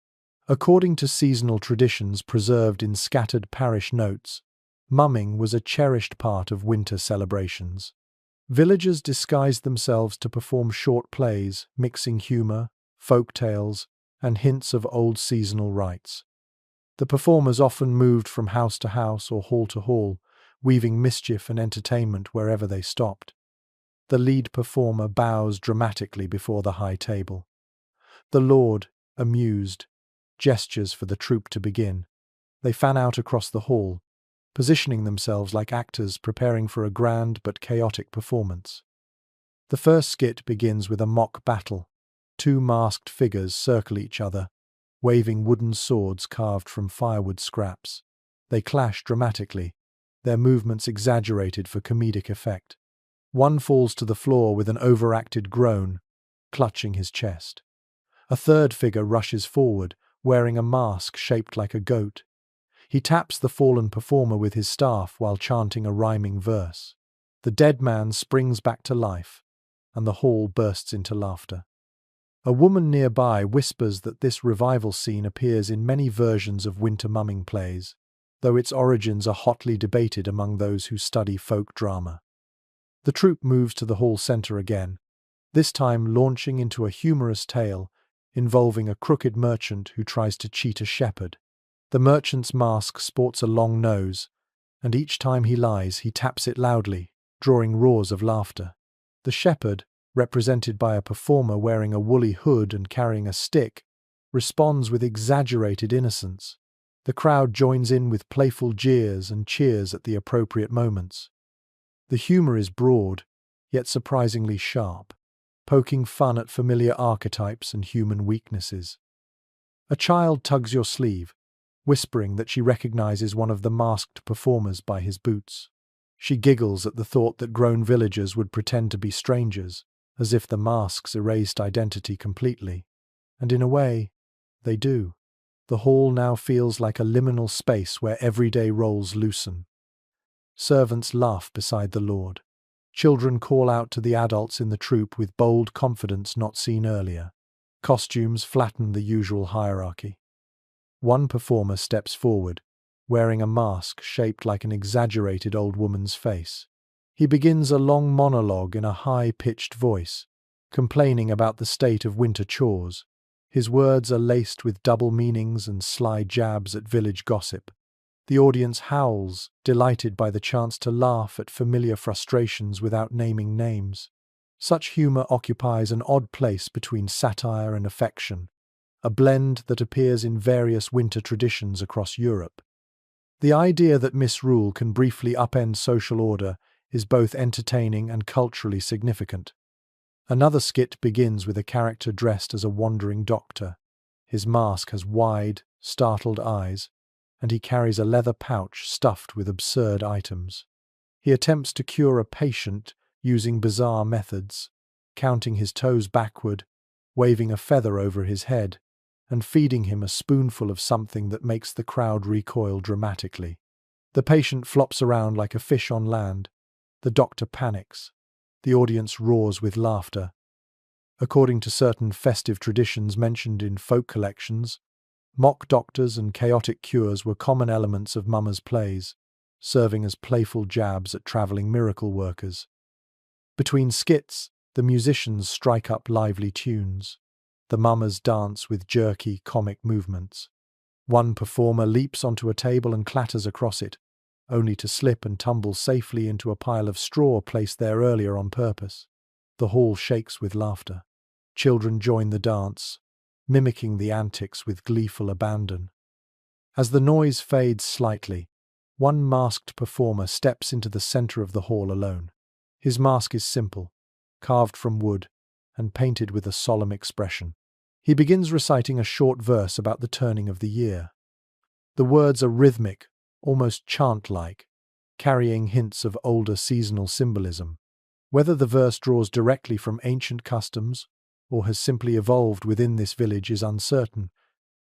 According to seasonal traditions preserved in scattered parish notes, mumming was a cherished part of winter celebrations. Villagers disguised themselves to perform short plays, mixing humor, folk tales, and hints of old seasonal rites. The performers often moved from house to house or hall to hall, weaving mischief and entertainment wherever they stopped. The lead performer bows dramatically before the high table. The lord, amused, gestures for the troupe to begin. They fan out across the hall, positioning themselves like actors preparing for a grand but chaotic performance. The first skit begins with a mock battle. Two masked figures circle each other, waving wooden swords carved from firewood scraps. They clash dramatically, their movements exaggerated for comedic effect. One falls to the floor with an overacted groan, clutching his chest. A third figure rushes forward, wearing a mask shaped like a goat. He taps the fallen performer with his staff while chanting a rhyming verse. The dead man springs back to life, and the hall bursts into laughter. A woman nearby whispers that this revival scene appears in many versions of winter mumming plays, though its origins are hotly debated among those who study folk drama. The troupe moves to the hall center again, this time launching into a humorous tale involving a crooked merchant who tries to cheat a shepherd. The merchant's mask sports a long nose, and each time he lies, he taps it loudly, drawing roars of laughter. The shepherd, represented by a performer wearing a woolly hood and carrying a stick, responds with exaggerated innocence. The crowd joins in with playful jeers and cheers at the appropriate moments. The humor is broad, yet surprisingly sharp, poking fun at familiar archetypes and human weaknesses. A child tugs your sleeve, whispering that she recognizes one of the masked performers by his boots. She giggles at the thought that grown villagers would pretend to be strangers, as if the masks erased identity completely. And in a way, they do. The hall now feels like a liminal space where everyday roles loosen. Servants laugh beside the lord. Children call out to the adults in the troupe with bold confidence not seen earlier. Costumes flatten the usual hierarchy. One performer steps forward, wearing a mask shaped like an exaggerated old woman's face. He begins a long monologue in a high-pitched voice, complaining about the state of winter chores. His words are laced with double meanings and sly jabs at village gossip. The audience howls, delighted by the chance to laugh at familiar frustrations without naming names. Such humor occupies an odd place between satire and affection, a blend that appears in various winter traditions across Europe. The idea that misrule can briefly upend social order is both entertaining and culturally significant. Another skit begins with a character dressed as a wandering doctor. His mask has wide, startled eyes, and he carries a leather pouch stuffed with absurd items. He attempts to cure a patient using bizarre methods, counting his toes backward, waving a feather over his head, and feeding him a spoonful of something that makes the crowd recoil dramatically. The patient flops around like a fish on land. The doctor panics. The audience roars with laughter. According to certain festive traditions mentioned in folk collections, mock doctors and chaotic cures were common elements of mummers' plays, serving as playful jabs at travelling miracle workers. Between skits, the musicians strike up lively tunes. The mummers dance with jerky, comic movements. One performer leaps onto a table and clatters across it, only to slip and tumble safely into a pile of straw placed there earlier on purpose. The hall shakes with laughter. Children join the dance, mimicking the antics with gleeful abandon. As the noise fades slightly, one masked performer steps into the center of the hall alone. His mask is simple, carved from wood, and painted with a solemn expression. He begins reciting a short verse about the turning of the year. The words are rhythmic, almost chant-like, carrying hints of older seasonal symbolism. Whether the verse draws directly from ancient customs or has simply evolved within this village is uncertain,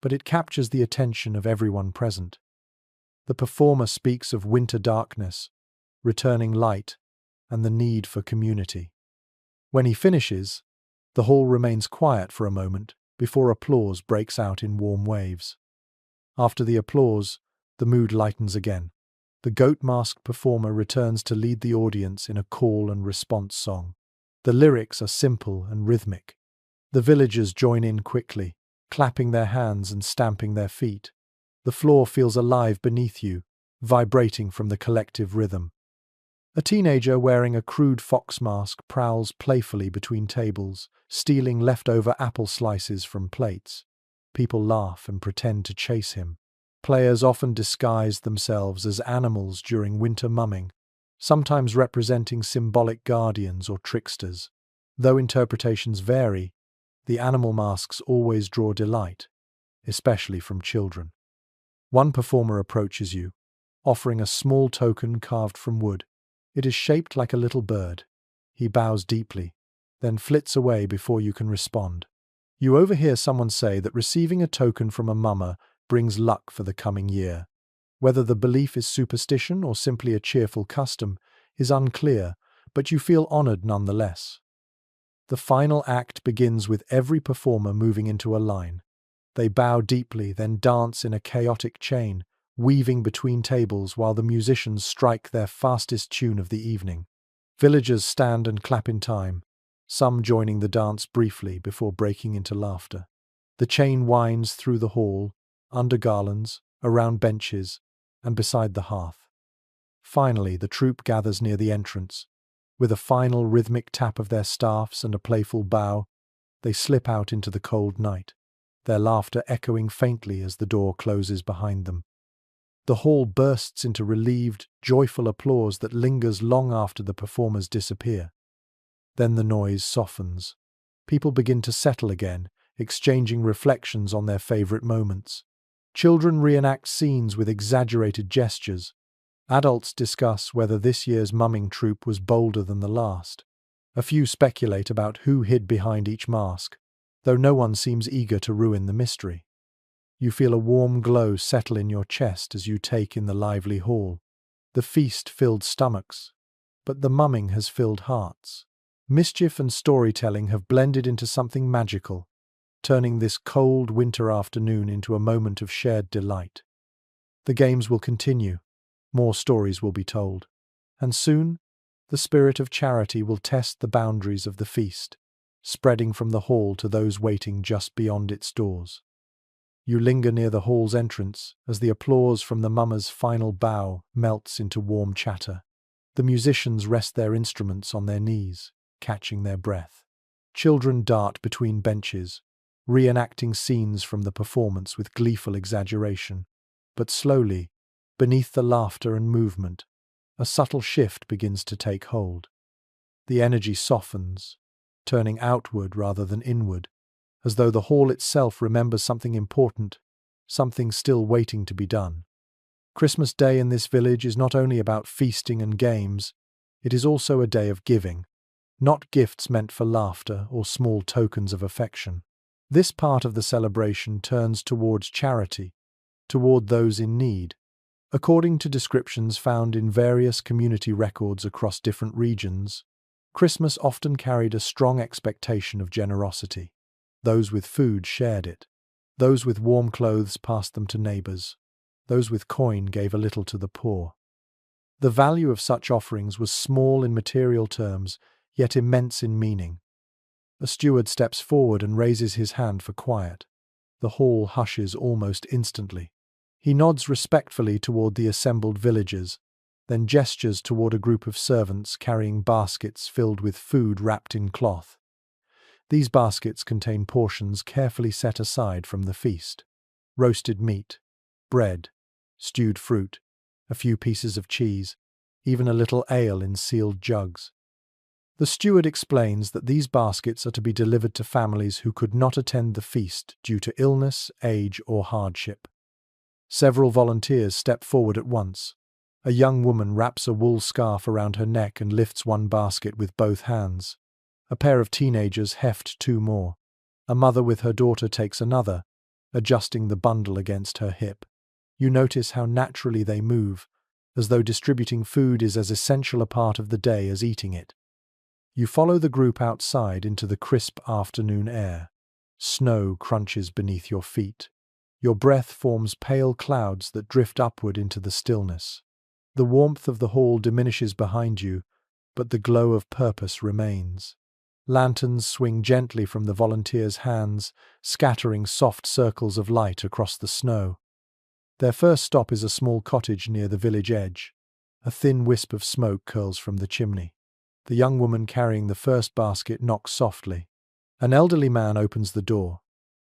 but it captures the attention of everyone present. The performer speaks of winter darkness, returning light, and the need for community. When he finishes, the hall remains quiet for a moment before applause breaks out in warm waves. After the applause, the mood lightens again. The goat-masked performer returns to lead the audience in a call and response song. The lyrics are simple and rhythmic. The villagers join in quickly, clapping their hands and stamping their feet. The floor feels alive beneath you, vibrating from the collective rhythm. A teenager wearing a crude fox mask prowls playfully between tables, stealing leftover apple slices from plates. People laugh and pretend to chase him. Players often disguise themselves as animals during winter mumming, sometimes representing symbolic guardians or tricksters. Though interpretations vary, the animal masks always draw delight, especially from children. One performer approaches you, offering a small token carved from wood. It is shaped like a little bird. He bows deeply, then flits away before you can respond. You overhear someone say that receiving a token from a mummer brings luck for the coming year. Whether the belief is superstition or simply a cheerful custom is unclear, but you feel honored nonetheless. The final act begins with every performer moving into a line. They bow deeply, then dance in a chaotic chain, weaving between tables while the musicians strike their fastest tune of the evening. Villagers stand and clap in time, some joining the dance briefly before breaking into laughter. The chain winds through the hall, under garlands, around benches, and beside the hearth. Finally, the troupe gathers near the entrance. With a final rhythmic tap of their staffs and a playful bow, they slip out into the cold night, their laughter echoing faintly as the door closes behind them. The hall bursts into relieved, joyful applause that lingers long after the performers disappear. Then the noise softens. People begin to settle again, exchanging reflections on their favorite moments. Children reenact scenes with exaggerated gestures. Adults discuss whether this year's mumming troupe was bolder than the last. A few speculate about who hid behind each mask, though no one seems eager to ruin the mystery. You feel a warm glow settle in your chest as you take in the lively hall. The feast filled stomachs, but the mumming has filled hearts. Mischief and storytelling have blended into something magical, turning this cold winter afternoon into a moment of shared delight. The games will continue, more stories will be told, and soon the spirit of charity will test the boundaries of the feast, spreading from the hall to those waiting just beyond its doors. You linger near the hall's entrance as the applause from the mummer's final bow melts into warm chatter. The musicians rest their instruments on their knees, catching their breath. Children dart between benches, reenacting scenes from the performance with gleeful exaggeration. But slowly, beneath the laughter and movement, a subtle shift begins to take hold. The energy softens, turning outward rather than inward, as though the hall itself remembers something important, something still waiting to be done. Christmas Day in this village is not only about feasting and games, it is also a day of giving, not gifts meant for laughter or small tokens of affection. This part of the celebration turns towards charity, toward those in need. According to descriptions found in various community records across different regions, Christmas often carried a strong expectation of generosity. Those with food shared it. Those with warm clothes passed them to neighbors. Those with coin gave a little to the poor. The value of such offerings was small in material terms, yet immense in meaning. A steward steps forward and raises his hand for quiet. The hall hushes almost instantly. He nods respectfully toward the assembled villagers, then gestures toward a group of servants carrying baskets filled with food wrapped in cloth. These baskets contain portions carefully set aside from the feast: roasted meat, bread, stewed fruit, a few pieces of cheese, even a little ale in sealed jugs. The steward explains that these baskets are to be delivered to families who could not attend the feast due to illness, age, or hardship. Several volunteers step forward at once. A young woman wraps a wool scarf around her neck and lifts one basket with both hands. A pair of teenagers heft two more. A mother with her daughter takes another, adjusting the bundle against her hip. You notice how naturally they move, as though distributing food is as essential a part of the day as eating it. You follow the group outside into the crisp afternoon air. Snow crunches beneath your feet. Your breath forms pale clouds that drift upward into the stillness. The warmth of the hall diminishes behind you, but the glow of purpose remains. Lanterns swing gently from the volunteers' hands, scattering soft circles of light across the snow. Their first stop is a small cottage near the village edge. A thin wisp of smoke curls from the chimney. The young woman carrying the first basket knocks softly. An elderly man opens the door,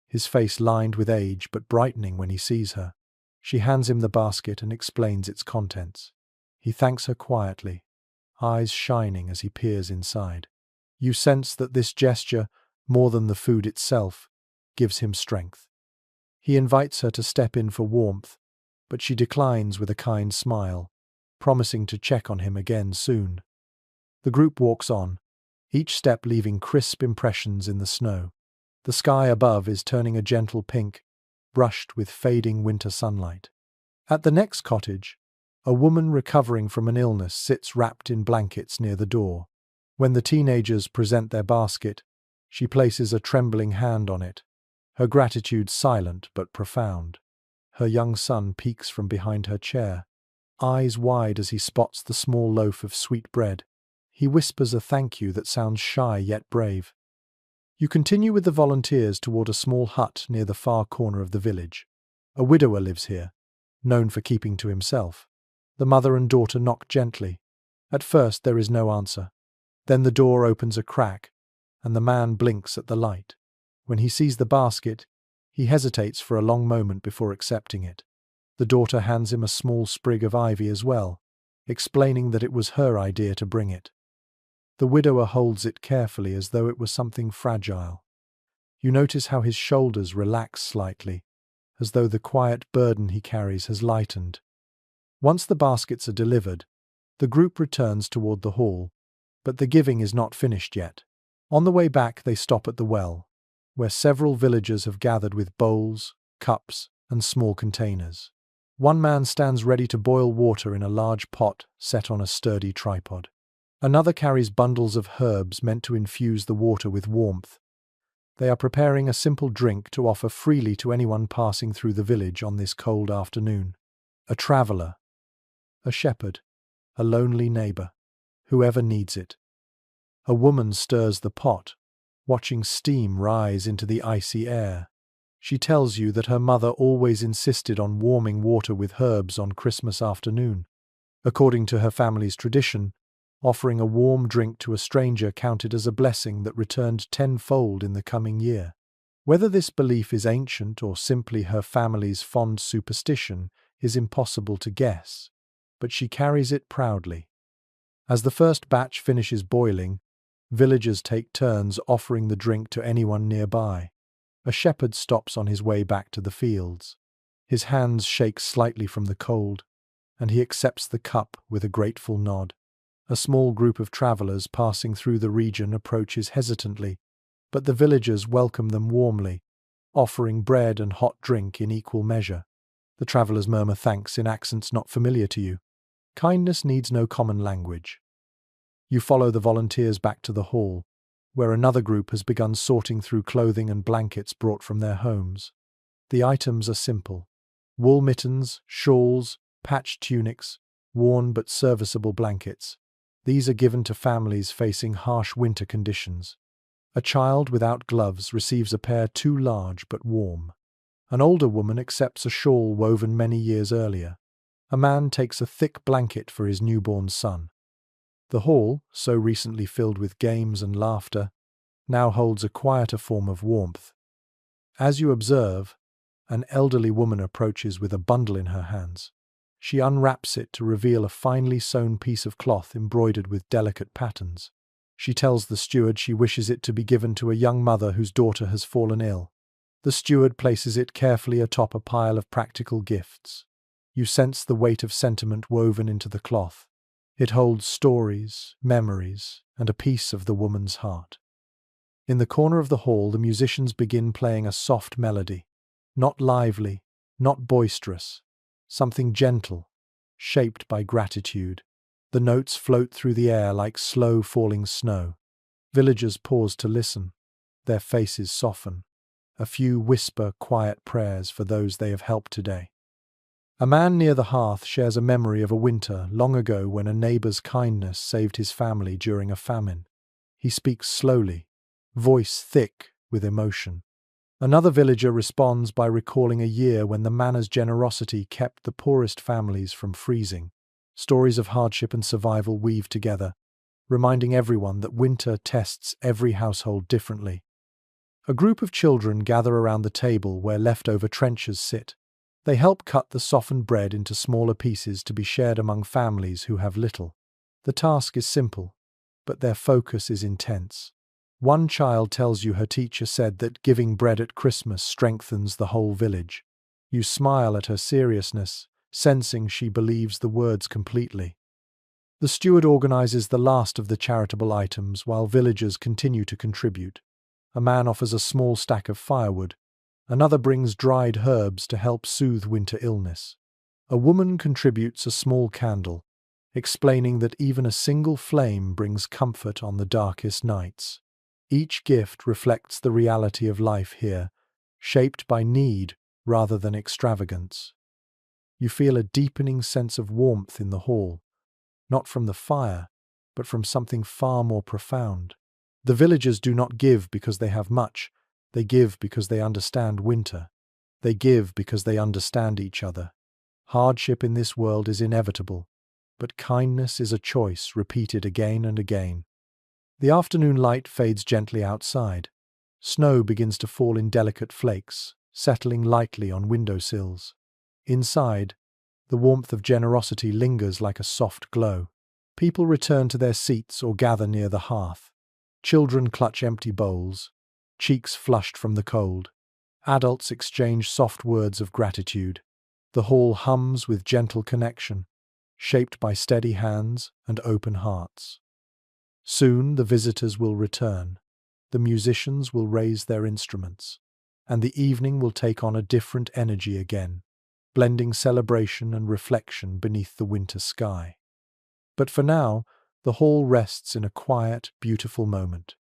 his face lined with age but brightening when he sees her. She hands him the basket and explains its contents. He thanks her quietly, eyes shining as he peers inside. You sense that this gesture, more than the food itself, gives him strength. He invites her to step in for warmth, but she declines with a kind smile, promising to check on him again soon. The group walks on, each step leaving crisp impressions in the snow. The sky above is turning a gentle pink, brushed with fading winter sunlight. At the next cottage, a woman recovering from an illness sits wrapped in blankets near the door. When the teenagers present their basket, she places a trembling hand on it, her gratitude silent but profound. Her young son peeks from behind her chair, eyes wide as he spots the small loaf of sweet bread. He whispers a thank you that sounds shy yet brave. You continue with the volunteers toward a small hut near the far corner of the village. A widower lives here, known for keeping to himself. The mother and daughter knock gently. At first there is no answer. Then the door opens a crack, and the man blinks at the light. When he sees the basket, he hesitates for a long moment before accepting it. The daughter hands him a small sprig of ivy as well, explaining that it was her idea to bring it. The widower holds it carefully as though it was something fragile. You notice how his shoulders relax slightly, as though the quiet burden he carries has lightened. Once the baskets are delivered, the group returns toward the hall, but the giving is not finished yet. On the way back they stop at the well, where several villagers have gathered with bowls, cups, and small containers. One man stands ready to boil water in a large pot set on a sturdy tripod. Another carries bundles of herbs meant to infuse the water with warmth. They are preparing a simple drink to offer freely to anyone passing through the village on this cold afternoon. A traveler, a shepherd, a lonely neighbor, whoever needs it. A woman stirs the pot, watching steam rise into the icy air. She tells you that her mother always insisted on warming water with herbs on Christmas afternoon. According to her family's tradition, offering a warm drink to a stranger counted as a blessing that returned tenfold in the coming year. Whether this belief is ancient or simply her family's fond superstition is impossible to guess, but she carries it proudly. As the first batch finishes boiling, villagers take turns offering the drink to anyone nearby. A shepherd stops on his way back to the fields. His hands shake slightly from the cold, and he accepts the cup with a grateful nod. A small group of travelers passing through the region approaches hesitantly, but the villagers welcome them warmly, offering bread and hot drink in equal measure. The travelers murmur thanks in accents not familiar to you. Kindness needs no common language. You follow the volunteers back to the hall, where another group has begun sorting through clothing and blankets brought from their homes. The items are simple: wool mittens, shawls, patched tunics, worn but serviceable blankets. These are given to families facing harsh winter conditions. A child without gloves receives a pair too large but warm. An older woman accepts a shawl woven many years earlier. A man takes a thick blanket for his newborn son. The hall, so recently filled with games and laughter, now holds a quieter form of warmth. As you observe, an elderly woman approaches with a bundle in her hands. She unwraps it to reveal a finely sewn piece of cloth embroidered with delicate patterns. She tells the steward she wishes it to be given to a young mother whose daughter has fallen ill. The steward places it carefully atop a pile of practical gifts. You sense the weight of sentiment woven into the cloth. It holds stories, memories, and a piece of the woman's heart. In the corner of the hall, the musicians begin playing a soft melody. Not lively, not boisterous, something gentle, shaped by gratitude. The notes float through the air like slow falling snow. Villagers pause to listen. Their faces soften. A few whisper quiet prayers for those they have helped today. A man near the hearth shares a memory of a winter long ago when a neighbor's kindness saved his family during a famine. He speaks slowly, voice thick with emotion. Another villager responds by recalling a year when the manor's generosity kept the poorest families from freezing. Stories of hardship and survival weave together, reminding everyone that winter tests every household differently. A group of children gather around the table where leftover trenchers sit. They help cut the softened bread into smaller pieces to be shared among families who have little. The task is simple, but their focus is intense. One child tells you her teacher said that giving bread at Christmas strengthens the whole village. You smile at her seriousness, sensing she believes the words completely. The steward organizes the last of the charitable items while villagers continue to contribute. A man offers a small stack of firewood. Another brings dried herbs to help soothe winter illness. A woman contributes a small candle, explaining that even a single flame brings comfort on the darkest nights. Each gift reflects the reality of life here, shaped by need rather than extravagance. You feel a deepening sense of warmth in the hall, not from the fire, but from something far more profound. The villagers do not give because they have much, they give because they understand winter. They give because they understand each other. Hardship in this world is inevitable, but kindness is a choice repeated again and again. The afternoon light fades gently outside. Snow begins to fall in delicate flakes, settling lightly on windowsills. Inside, the warmth of generosity lingers like a soft glow. People return to their seats or gather near the hearth. Children clutch empty bowls, cheeks flushed from the cold. Adults exchange soft words of gratitude. The hall hums with gentle connection, shaped by steady hands and open hearts. Soon the visitors will return. The musicians will raise their instruments, and the evening will take on a different energy again, blending celebration and reflection beneath the winter sky. But for now, the hall rests in a quiet, beautiful moment.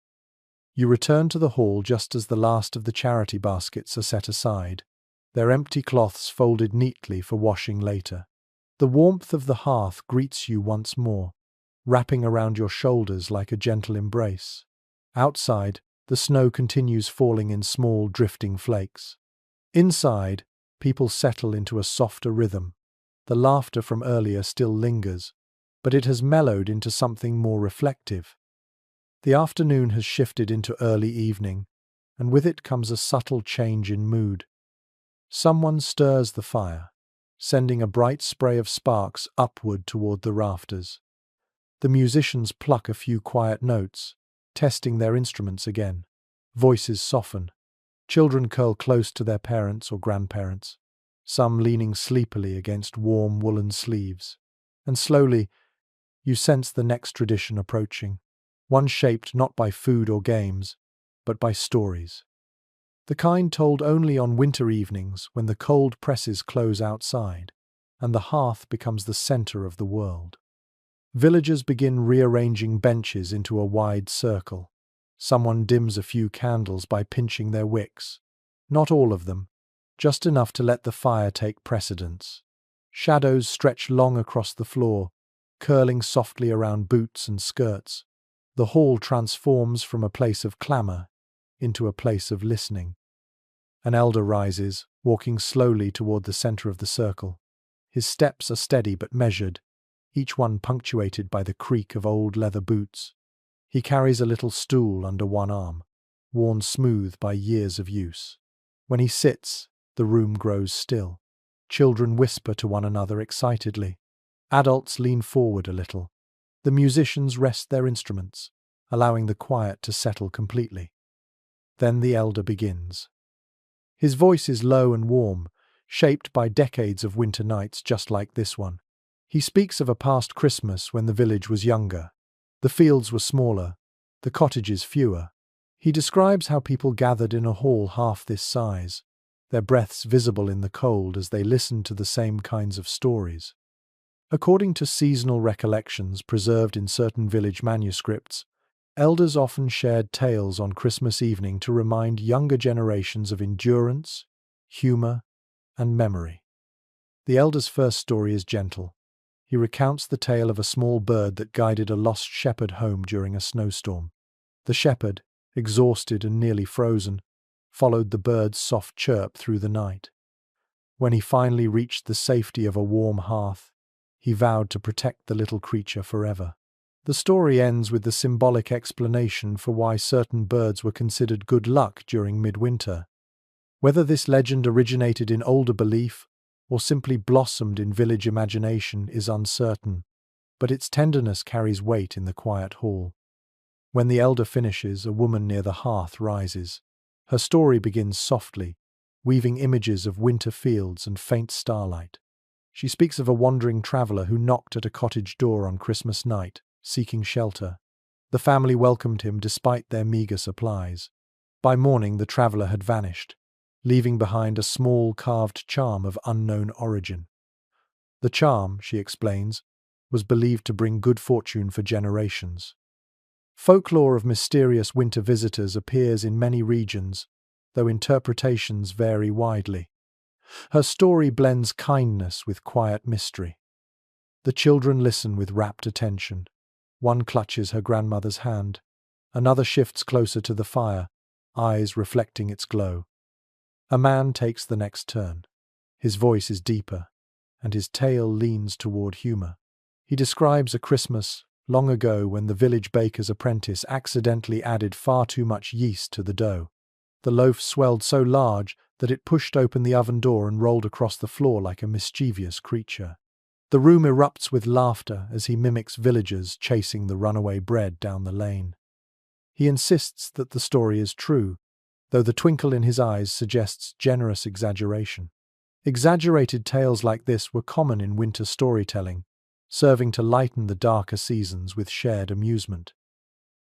You return to the hall just as the last of the charity baskets are set aside, their empty cloths folded neatly for washing later. The warmth of the hearth greets you once more, wrapping around your shoulders like a gentle embrace. Outside, the snow continues falling in small, drifting flakes. Inside, people settle into a softer rhythm. The laughter from earlier still lingers, but it has mellowed into something more reflective. The afternoon has shifted into early evening, and with it comes a subtle change in mood. Someone stirs the fire, sending a bright spray of sparks upward toward the rafters. The musicians pluck a few quiet notes, testing their instruments again. Voices soften. Children curl close to their parents or grandparents, some leaning sleepily against warm woolen sleeves. And slowly, you sense the next tradition approaching, one shaped not by food or games, but by stories. The kind told only on winter evenings when the cold presses close outside, and the hearth becomes the center of the world. Villagers begin rearranging benches into a wide circle. Someone dims a few candles by pinching their wicks. Not all of them, just enough to let the fire take precedence. Shadows stretch long across the floor, curling softly around boots and skirts. The hall transforms from a place of clamor into a place of listening. An elder rises, walking slowly toward the center of the circle. His steps are steady but measured, each one punctuated by the creak of old leather boots. He carries a little stool under one arm, worn smooth by years of use. When he sits, the room grows still. Children whisper to one another excitedly. Adults lean forward a little. The musicians rest their instruments, allowing the quiet to settle completely. Then the elder begins. His voice is low and warm, shaped by decades of winter nights just like this one. He speaks of a past Christmas when the village was younger. The fields were smaller, the cottages fewer. He describes how people gathered in a hall half this size, their breaths visible in the cold as they listened to the same kinds of stories. According to seasonal recollections preserved in certain village manuscripts, elders often shared tales on Christmas evening to remind younger generations of endurance, humor, and memory. The elder's first story is gentle. He recounts the tale of a small bird that guided a lost shepherd home during a snowstorm. The shepherd, exhausted and nearly frozen, followed the bird's soft chirp through the night. When he finally reached the safety of a warm hearth, he vowed to protect the little creature forever. The story ends with the symbolic explanation for why certain birds were considered good luck during midwinter. Whether this legend originated in older belief or simply blossomed in village imagination is uncertain, but its tenderness carries weight in the quiet hall. When the elder finishes, a woman near the hearth rises. Her story begins softly, weaving images of winter fields and faint starlight. She speaks of a wandering traveller who knocked at a cottage door on Christmas night, seeking shelter. The family welcomed him despite their meagre supplies. By morning, the traveller had vanished, leaving behind a small carved charm of unknown origin. The charm, she explains, was believed to bring good fortune for generations. Folklore of mysterious winter visitors appears in many regions, though interpretations vary widely. Her story blends kindness with quiet mystery. The children listen with rapt attention. One clutches her grandmother's hand. Another shifts closer to the fire, eyes reflecting its glow. A man takes the next turn. His voice is deeper, and his tale leans toward humor. He describes a Christmas long ago when the village baker's apprentice accidentally added far too much yeast to the dough. The loaf swelled so large that it pushed open the oven door and rolled across the floor like a mischievous creature. The room erupts with laughter as he mimics villagers chasing the runaway bread down the lane. He insists that the story is true, though the twinkle in his eyes suggests generous exaggeration. Exaggerated tales like this were common in winter storytelling, serving to lighten the darker seasons with shared amusement.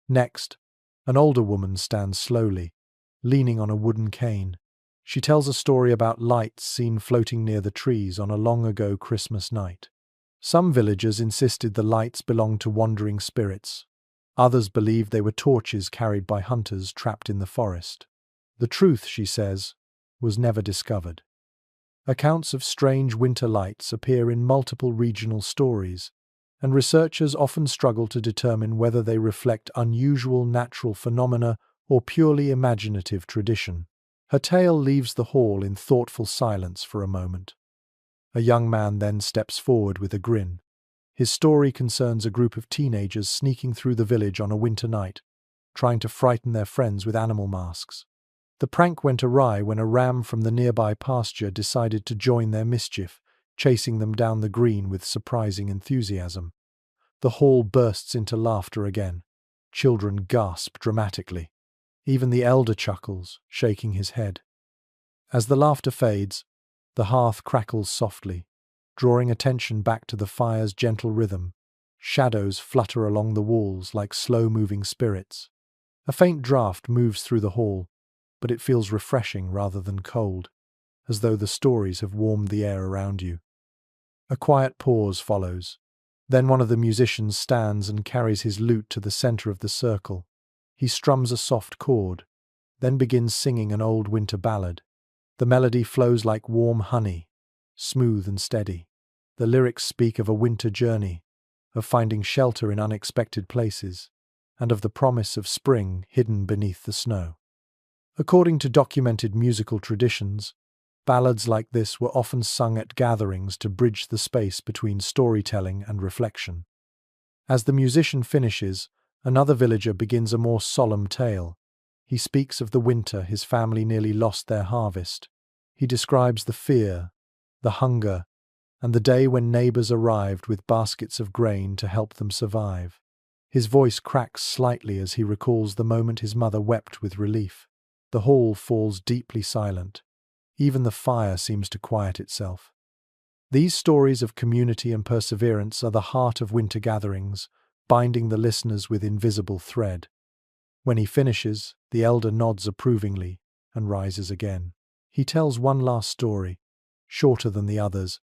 Next, an older woman stands slowly, leaning on a wooden cane. She tells a story about lights seen floating near the trees on a long-ago Christmas night. Some villagers insisted the lights belonged to wandering spirits. Others believed they were torches carried by hunters trapped in the forest. The truth, she says, was never discovered. Accounts of strange winter lights appear in multiple regional stories, and researchers often struggle to determine whether they reflect unusual natural phenomena or purely imaginative tradition. Her tale leaves the hall in thoughtful silence for a moment. A young man then steps forward with a grin. His story concerns a group of teenagers sneaking through the village on a winter night, trying to frighten their friends with animal masks. The prank went awry when a ram from the nearby pasture decided to join their mischief, chasing them down the green with surprising enthusiasm. The hall bursts into laughter again. Children gasp dramatically. Even the elder chuckles, shaking his head. As the laughter fades, the hearth crackles softly, drawing attention back to the fire's gentle rhythm. Shadows flutter along the walls like slow-moving spirits. A faint draft moves through the hall, but it feels refreshing rather than cold, as though the stories have warmed the air around you. A quiet pause follows. Then one of the musicians stands and carries his lute to the center of the circle. He strums a soft chord, then begins singing an old winter ballad. The melody flows like warm honey, smooth and steady. The lyrics speak of a winter journey, of finding shelter in unexpected places, and of the promise of spring hidden beneath the snow. According to documented musical traditions, Ballads like this were often sung at gatherings to bridge the space between storytelling and reflection. As the musician finishes, another villager begins a more solemn tale. He speaks of the winter his family nearly lost their harvest. He describes the fear, the hunger, and the day when neighbors arrived with baskets of grain to help them survive. His voice cracks slightly as he recalls the moment his mother wept with relief. The hall falls deeply silent. Even the fire seems to quiet itself. These stories of community and perseverance are the heart of winter gatherings, binding the listeners with invisible thread. When he finishes, the elder nods approvingly and rises again. He tells one last story, shorter than the others,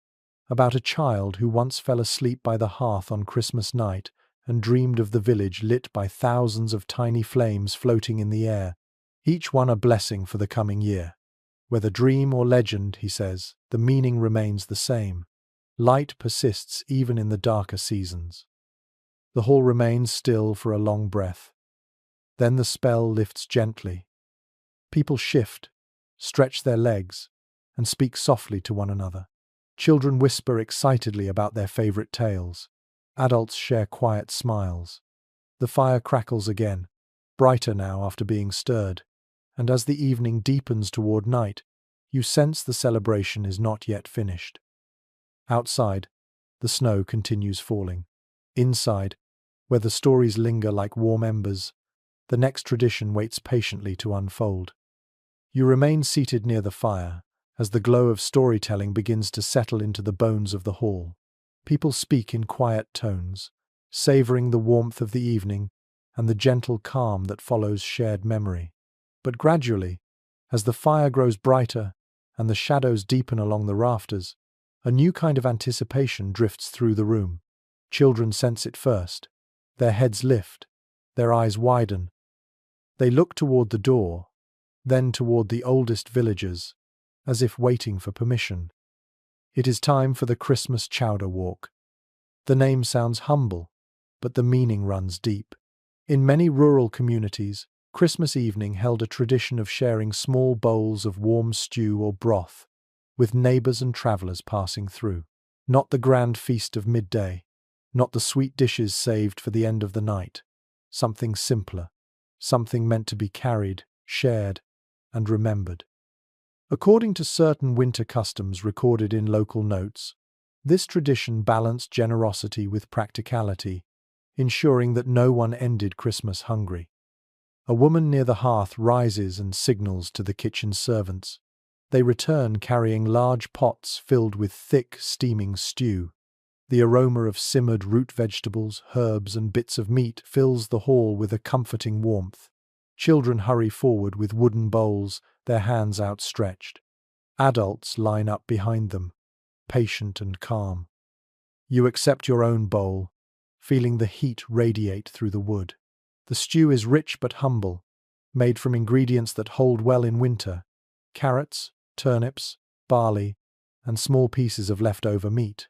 about a child who once fell asleep by the hearth on Christmas night and dreamed of the village lit by thousands of tiny flames floating in the air, each one a blessing for the coming year. Whether dream or legend, he says, the meaning remains the same. Light persists even in the darker seasons. The hall remains still for a long breath. Then the spell lifts gently. People shift, stretch their legs, and speak softly to one another. Children whisper excitedly about their favorite tales. Adults share quiet smiles. The fire crackles again, brighter now after being stirred, and as the evening deepens toward night, you sense the celebration is not yet finished. Outside, the snow continues falling. Inside, where the stories linger like warm embers, the next tradition waits patiently to unfold. You remain seated near the fire, as the glow of storytelling begins to settle into the bones of the hall. People speak in quiet tones, savoring the warmth of the evening and the gentle calm that follows shared memory. But gradually, as the fire grows brighter and the shadows deepen along the rafters, a new kind of anticipation drifts through the room. Children sense it first. Their heads lift, their eyes widen. They look toward the door, then toward the oldest villagers, as if waiting for permission. It is time for the Christmas chowder walk. The name sounds humble, but the meaning runs deep. In many rural communities, Christmas evening held a tradition of sharing small bowls of warm stew or broth with neighbors and travelers passing through. Not the grand feast of midday, not the sweet dishes saved for the end of the night. Something simpler, something meant to be carried, shared, and remembered. According to certain winter customs recorded in local notes, this tradition balanced generosity with practicality, ensuring that no one ended Christmas hungry. A woman near the hearth rises and signals to the kitchen servants. They return carrying large pots filled with thick, steaming stew. The aroma of simmered root vegetables, herbs, and bits of meat fills the hall with a comforting warmth. Children hurry forward with wooden bowls, their hands outstretched. Adults line up behind them, patient and calm. You accept your own bowl, feeling the heat radiate through the wood. The stew is rich but humble, made from ingredients that hold well in winter: carrots, turnips, barley, and small pieces of leftover meat.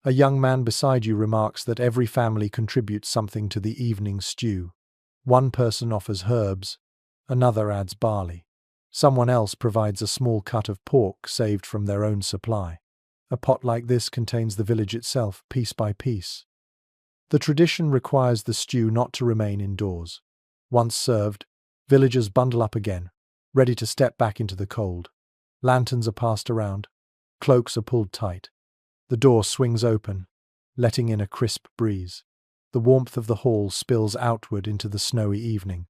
A young man beside you remarks that every family contributes something to the evening stew. One person offers herbs, another adds barley. Someone else provides a small cut of pork saved from their own supply. A pot like this contains the village itself, piece by piece. The tradition requires the stew not to remain indoors. Once served, villagers bundle up again, ready to step back into the cold. Lanterns are passed around, cloaks are pulled tight. The door swings open, letting in a crisp breeze. The warmth of the hall spills outward into the snowy evening.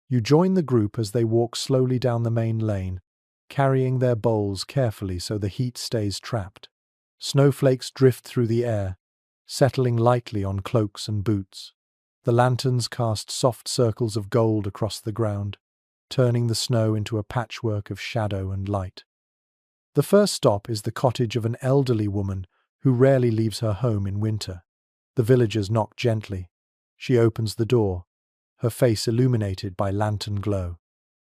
You join the group as they walk slowly down the main lane, carrying their bowls carefully so the heat stays trapped. Snowflakes drift through the air, settling lightly on cloaks and boots. The lanterns cast soft circles of gold across the ground, turning the snow into a patchwork of shadow and light. The first stop is the cottage of an elderly woman who rarely leaves her home in winter. The villagers knock gently. She opens the door, her face illuminated by lantern glow.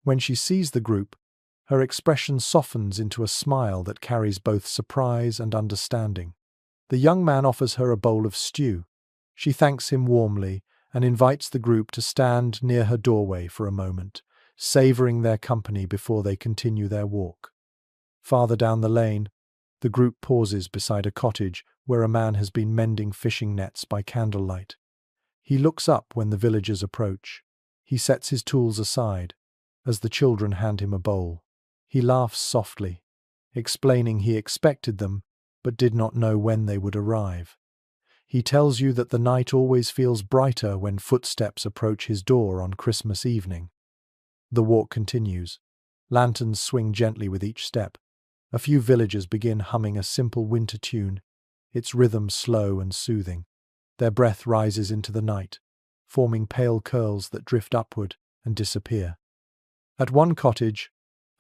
When she sees the group, her expression softens into a smile that carries both surprise and understanding. The young man offers her a bowl of stew. She thanks him warmly and invites the group to stand near her doorway for a moment, savoring their company before they continue their walk. Farther down the lane, the group pauses beside a cottage where a man has been mending fishing nets by candlelight. He looks up when the villagers approach. He sets his tools aside as the children hand him a bowl. He laughs softly, explaining he expected them but did not know when they would arrive. He tells you that the night always feels brighter when footsteps approach his door on Christmas evening. The walk continues. Lanterns swing gently with each step. A few villagers begin humming a simple winter tune, its rhythm slow and soothing. Their breath rises into the night, forming pale curls that drift upward and disappear. At one cottage,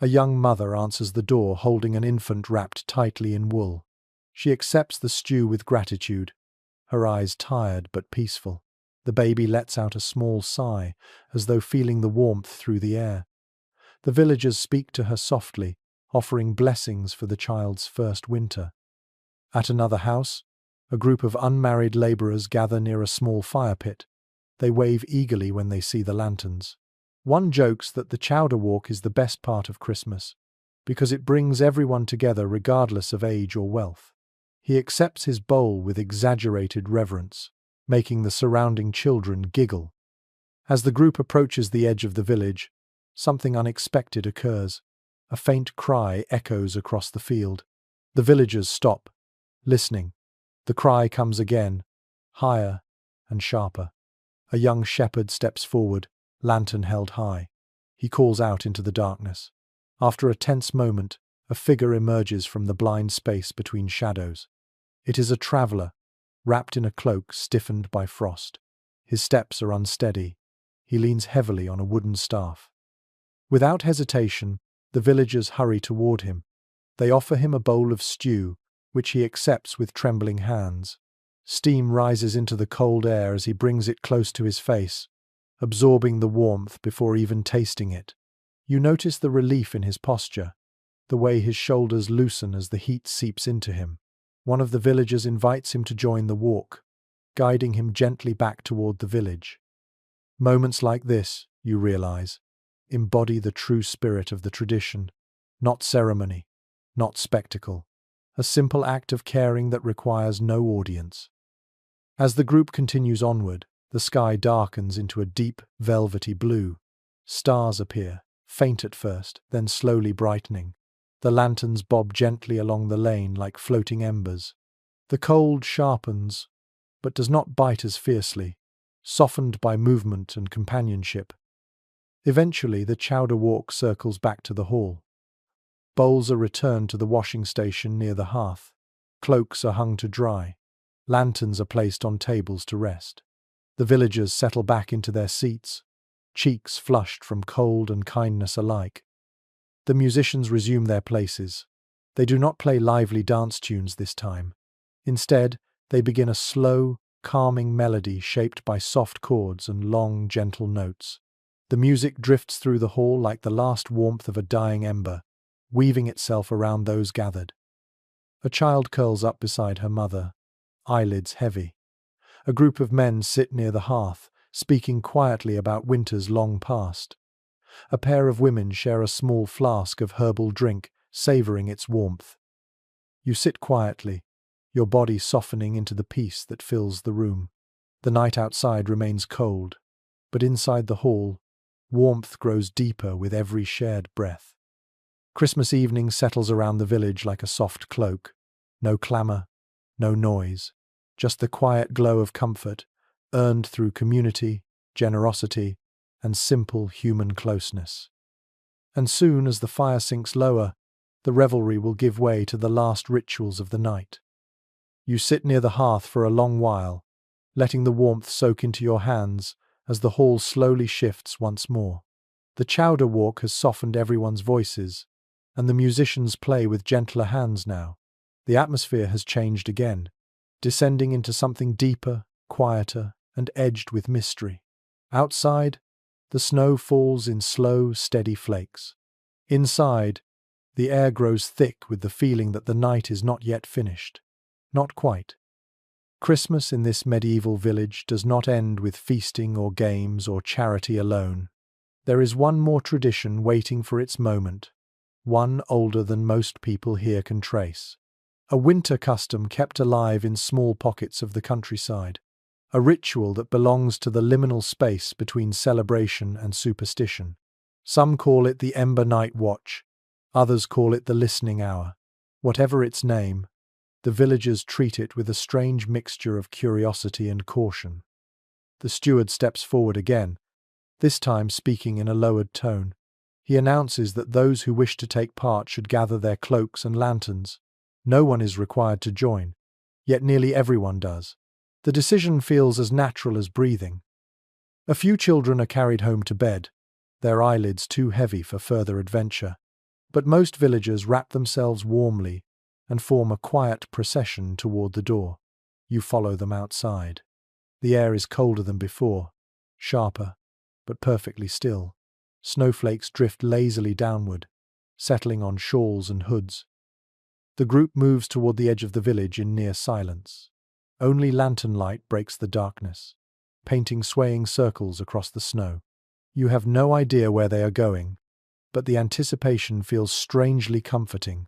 a young mother answers the door holding an infant wrapped tightly in wool. She accepts the stew with gratitude, her eyes tired but peaceful. The baby lets out a small sigh, as though feeling the warmth through the air. The villagers speak to her softly, offering blessings for the child's first winter. At another house, a group of unmarried labourers gather near a small fire pit. They wave eagerly when they see the lanterns. One jokes that the chowder walk is the best part of Christmas, because it brings everyone together regardless of age or wealth. He accepts his bowl with exaggerated reverence, making the surrounding children giggle. As the group approaches the edge of the village, something unexpected occurs. A faint cry echoes across the field. The villagers stop, listening. The cry comes again, higher and sharper. A young shepherd steps forward, lantern held high. He calls out into the darkness. After a tense moment, a figure emerges from the blind space between shadows. It is a traveller, wrapped in a cloak stiffened by frost. His steps are unsteady. He leans heavily on a wooden staff. Without hesitation, the villagers hurry toward him. They offer him a bowl of stew, which he accepts with trembling hands. Steam rises into the cold air as he brings it close to his face, absorbing the warmth before even tasting it. You notice the relief in his posture, the way his shoulders loosen as the heat seeps into him. One of the villagers invites him to join the walk, guiding him gently back toward the village. Moments like this, you realize, embody the true spirit of the tradition. Not ceremony, not spectacle. A simple act of caring that requires no audience. As the group continues onward, the sky darkens into a deep, velvety blue. Stars appear, faint at first, then slowly brightening. The lanterns bob gently along the lane like floating embers. The cold sharpens, but does not bite as fiercely, softened by movement and companionship. Eventually, the chowder walk circles back to the hall. Bowls are returned to the washing station near the hearth. Cloaks are hung to dry. Lanterns are placed on tables to rest. The villagers settle back into their seats, cheeks flushed from cold and kindness alike. The musicians resume their places. They do not play lively dance tunes this time. Instead, they begin a slow, calming melody shaped by soft chords and long, gentle notes. The music drifts through the hall like the last warmth of a dying ember, weaving itself around those gathered. A child curls up beside her mother, eyelids heavy. A group of men sit near the hearth, speaking quietly about winters long past. A pair of women share a small flask of herbal drink, savouring its warmth. You sit quietly, your body softening into the peace that fills the room. The night outside remains cold, but inside the hall, warmth grows deeper with every shared breath. Christmas evening settles around the village like a soft cloak. No clamour, no noise, just the quiet glow of comfort, earned through community, generosity, and simple human closeness. And soon as the fire sinks lower, the revelry will give way to the last rituals of the night. You sit near the hearth for a long while, letting the warmth soak into your hands as the hall slowly shifts once more. The chowder walk has softened everyone's voices, and the musicians play with gentler hands now. The atmosphere has changed again, descending into something deeper, quieter, and edged with mystery. Outside, the snow falls in slow, steady flakes. Inside, the air grows thick with the feeling that the night is not yet finished. Not quite. Christmas in this medieval village does not end with feasting or games or charity alone. There is one more tradition waiting for its moment, one older than most people here can trace. A winter custom kept alive in small pockets of the countryside. A ritual that belongs to the liminal space between celebration and superstition. Some call it the Ember Night Watch, others call it the Listening Hour. Whatever its name, the villagers treat it with a strange mixture of curiosity and caution. The steward steps forward again, this time speaking in a lowered tone. He announces that those who wish to take part should gather their cloaks and lanterns. No one is required to join, yet nearly everyone does. The decision feels as natural as breathing. A few children are carried home to bed, their eyelids too heavy for further adventure. But most villagers wrap themselves warmly and form a quiet procession toward the door. You follow them outside. The air is colder than before, sharper, but perfectly still. Snowflakes drift lazily downward, settling on shawls and hoods. The group moves toward the edge of the village in near silence. Only lantern light breaks the darkness, painting swaying circles across the snow. You have no idea where they are going, but the anticipation feels strangely comforting.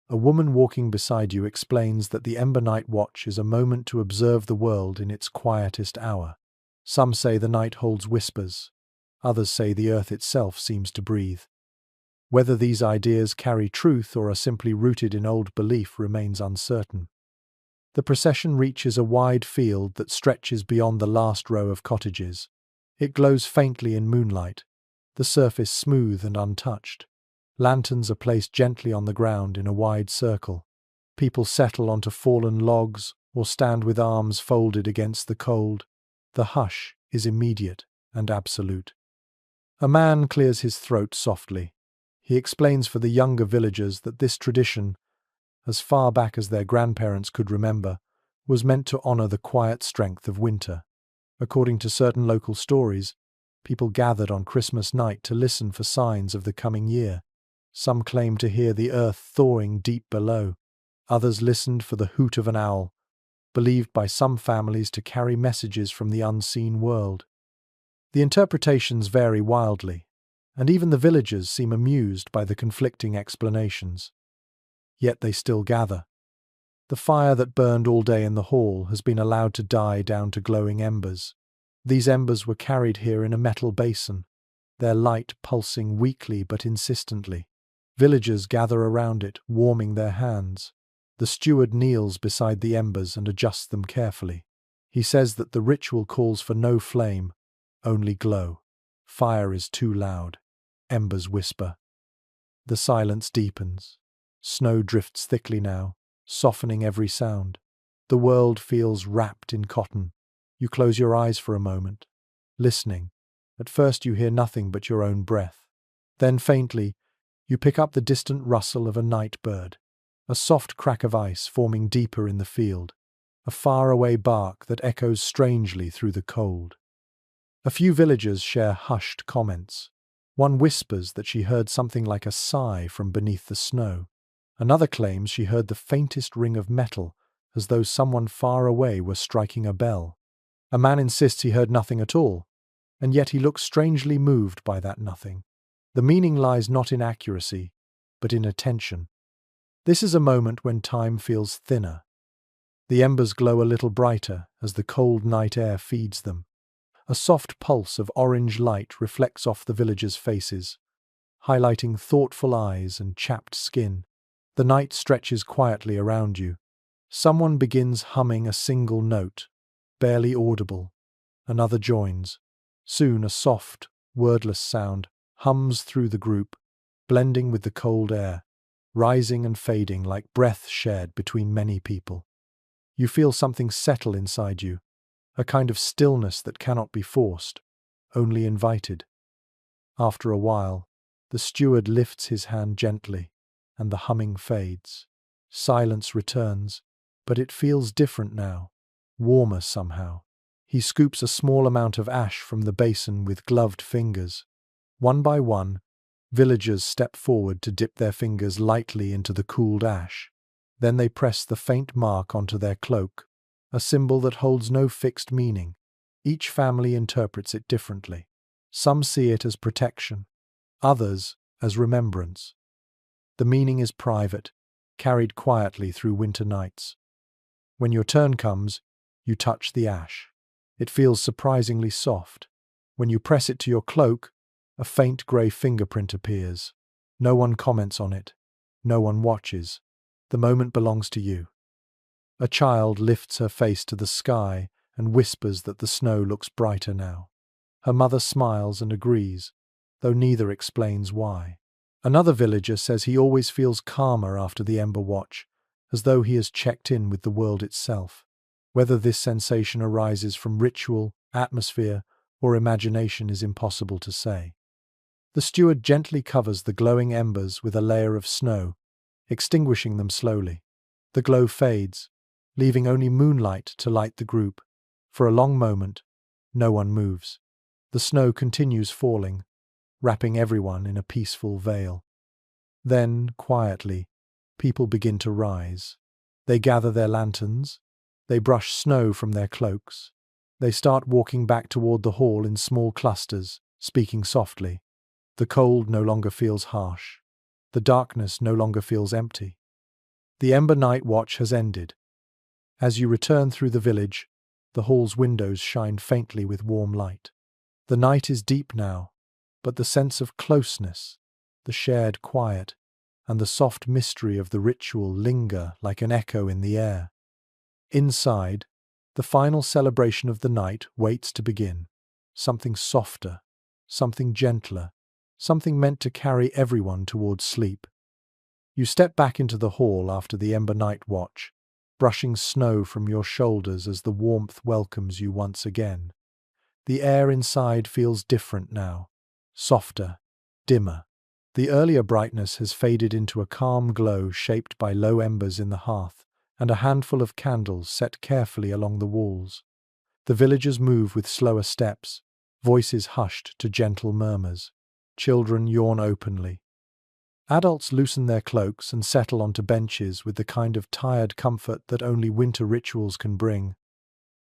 A woman walking beside you explains that the Ember Night Watch is a moment to observe the world in its quietest hour. Some say the night holds whispers, others say the earth itself seems to breathe. Whether these ideas carry truth or are simply rooted in old belief remains uncertain. The procession reaches a wide field that stretches beyond the last row of cottages. It glows faintly in moonlight, the surface smooth and untouched. Lanterns are placed gently on the ground in a wide circle. People settle onto fallen logs or stand with arms folded against the cold. The hush is immediate and absolute. A man clears his throat softly. He explains for the younger villagers that this tradition, as far back as their grandparents could remember, was meant to honor the quiet strength of winter. According to certain local stories, people gathered on Christmas night to listen for signs of the coming year. Some claimed to hear the earth thawing deep below. Others listened for the hoot of an owl, believed by some families to carry messages from the unseen world. The interpretations vary wildly, and even the villagers seem amused by the conflicting explanations. Yet they still gather. The fire that burned all day in the hall has been allowed to die down to glowing embers. These embers were carried here in a metal basin, their light pulsing weakly but insistently. Villagers gather around it, warming their hands. The steward kneels beside the embers and adjusts them carefully. He says that the ritual calls for no flame, only glow. Fire is too loud. Embers whisper. The silence deepens. Snow drifts thickly now, softening every sound. The world feels wrapped in cotton. You close your eyes for a moment, listening. At first you hear nothing but your own breath. Then faintly, you pick up the distant rustle of a night bird, a soft crack of ice forming deeper in the field, a faraway bark that echoes strangely through the cold. A few villagers share hushed comments. One whispers that she heard something like a sigh from beneath the snow. Another claims she heard the faintest ring of metal, as though someone far away were striking a bell. A man insists he heard nothing at all, and yet he looks strangely moved by that nothing. The meaning lies not in accuracy, but in attention. This is a moment when time feels thinner. The embers glow a little brighter as the cold night air feeds them. A soft pulse of orange light reflects off the villagers' faces, highlighting thoughtful eyes and chapped skin. The night stretches quietly around you. Someone begins humming a single note, barely audible. Another joins. Soon a soft, wordless sound hums through the group, blending with the cold air, rising and fading like breath shared between many people. You feel something settle inside you, a kind of stillness that cannot be forced, only invited. After a while, the steward lifts his hand gently, and the humming fades. Silence returns, but it feels different now, warmer somehow. He scoops a small amount of ash from the basin with gloved fingers. One by one, villagers step forward to dip their fingers lightly into the cooled ash. Then they press the faint mark onto their cloak, a symbol that holds no fixed meaning. Each family interprets it differently. Some see it as protection, others as remembrance. The meaning is private, carried quietly through winter nights. When your turn comes, you touch the ash. It feels surprisingly soft. When you press it to your cloak, a faint grey fingerprint appears. No one comments on it. No one watches. The moment belongs to you. A child lifts her face to the sky and whispers that the snow looks brighter now. Her mother smiles and agrees, though neither explains why. Another villager says he always feels calmer after the Ember Watch, as though he has checked in with the world itself. Whether this sensation arises from ritual, atmosphere, or imagination is impossible to say. The steward gently covers the glowing embers with a layer of snow, extinguishing them slowly. The glow fades, leaving only moonlight to light the group. For a long moment, no one moves. The snow continues falling, wrapping everyone in a peaceful veil. Then, quietly, people begin to rise. They gather their lanterns. They brush snow from their cloaks. They start walking back toward the hall in small clusters, speaking softly. The cold no longer feels harsh. The darkness no longer feels empty. The Ember Night Watch has ended. As you return through the village, the hall's windows shine faintly with warm light. The night is deep now, but the sense of closeness, the shared quiet, and the soft mystery of the ritual linger like an echo in the air. Inside, the final celebration of the night waits to begin. Something softer, something gentler, something meant to carry everyone towards sleep. You step back into the hall after the Ember Night Watch, brushing snow from your shoulders as the warmth welcomes you once again. The air inside feels different now, softer, dimmer. The earlier brightness has faded into a calm glow shaped by low embers in the hearth and a handful of candles set carefully along the walls. The villagers move with slower steps, voices hushed to gentle murmurs. Children yawn openly. Adults loosen their cloaks and settle onto benches with the kind of tired comfort that only winter rituals can bring.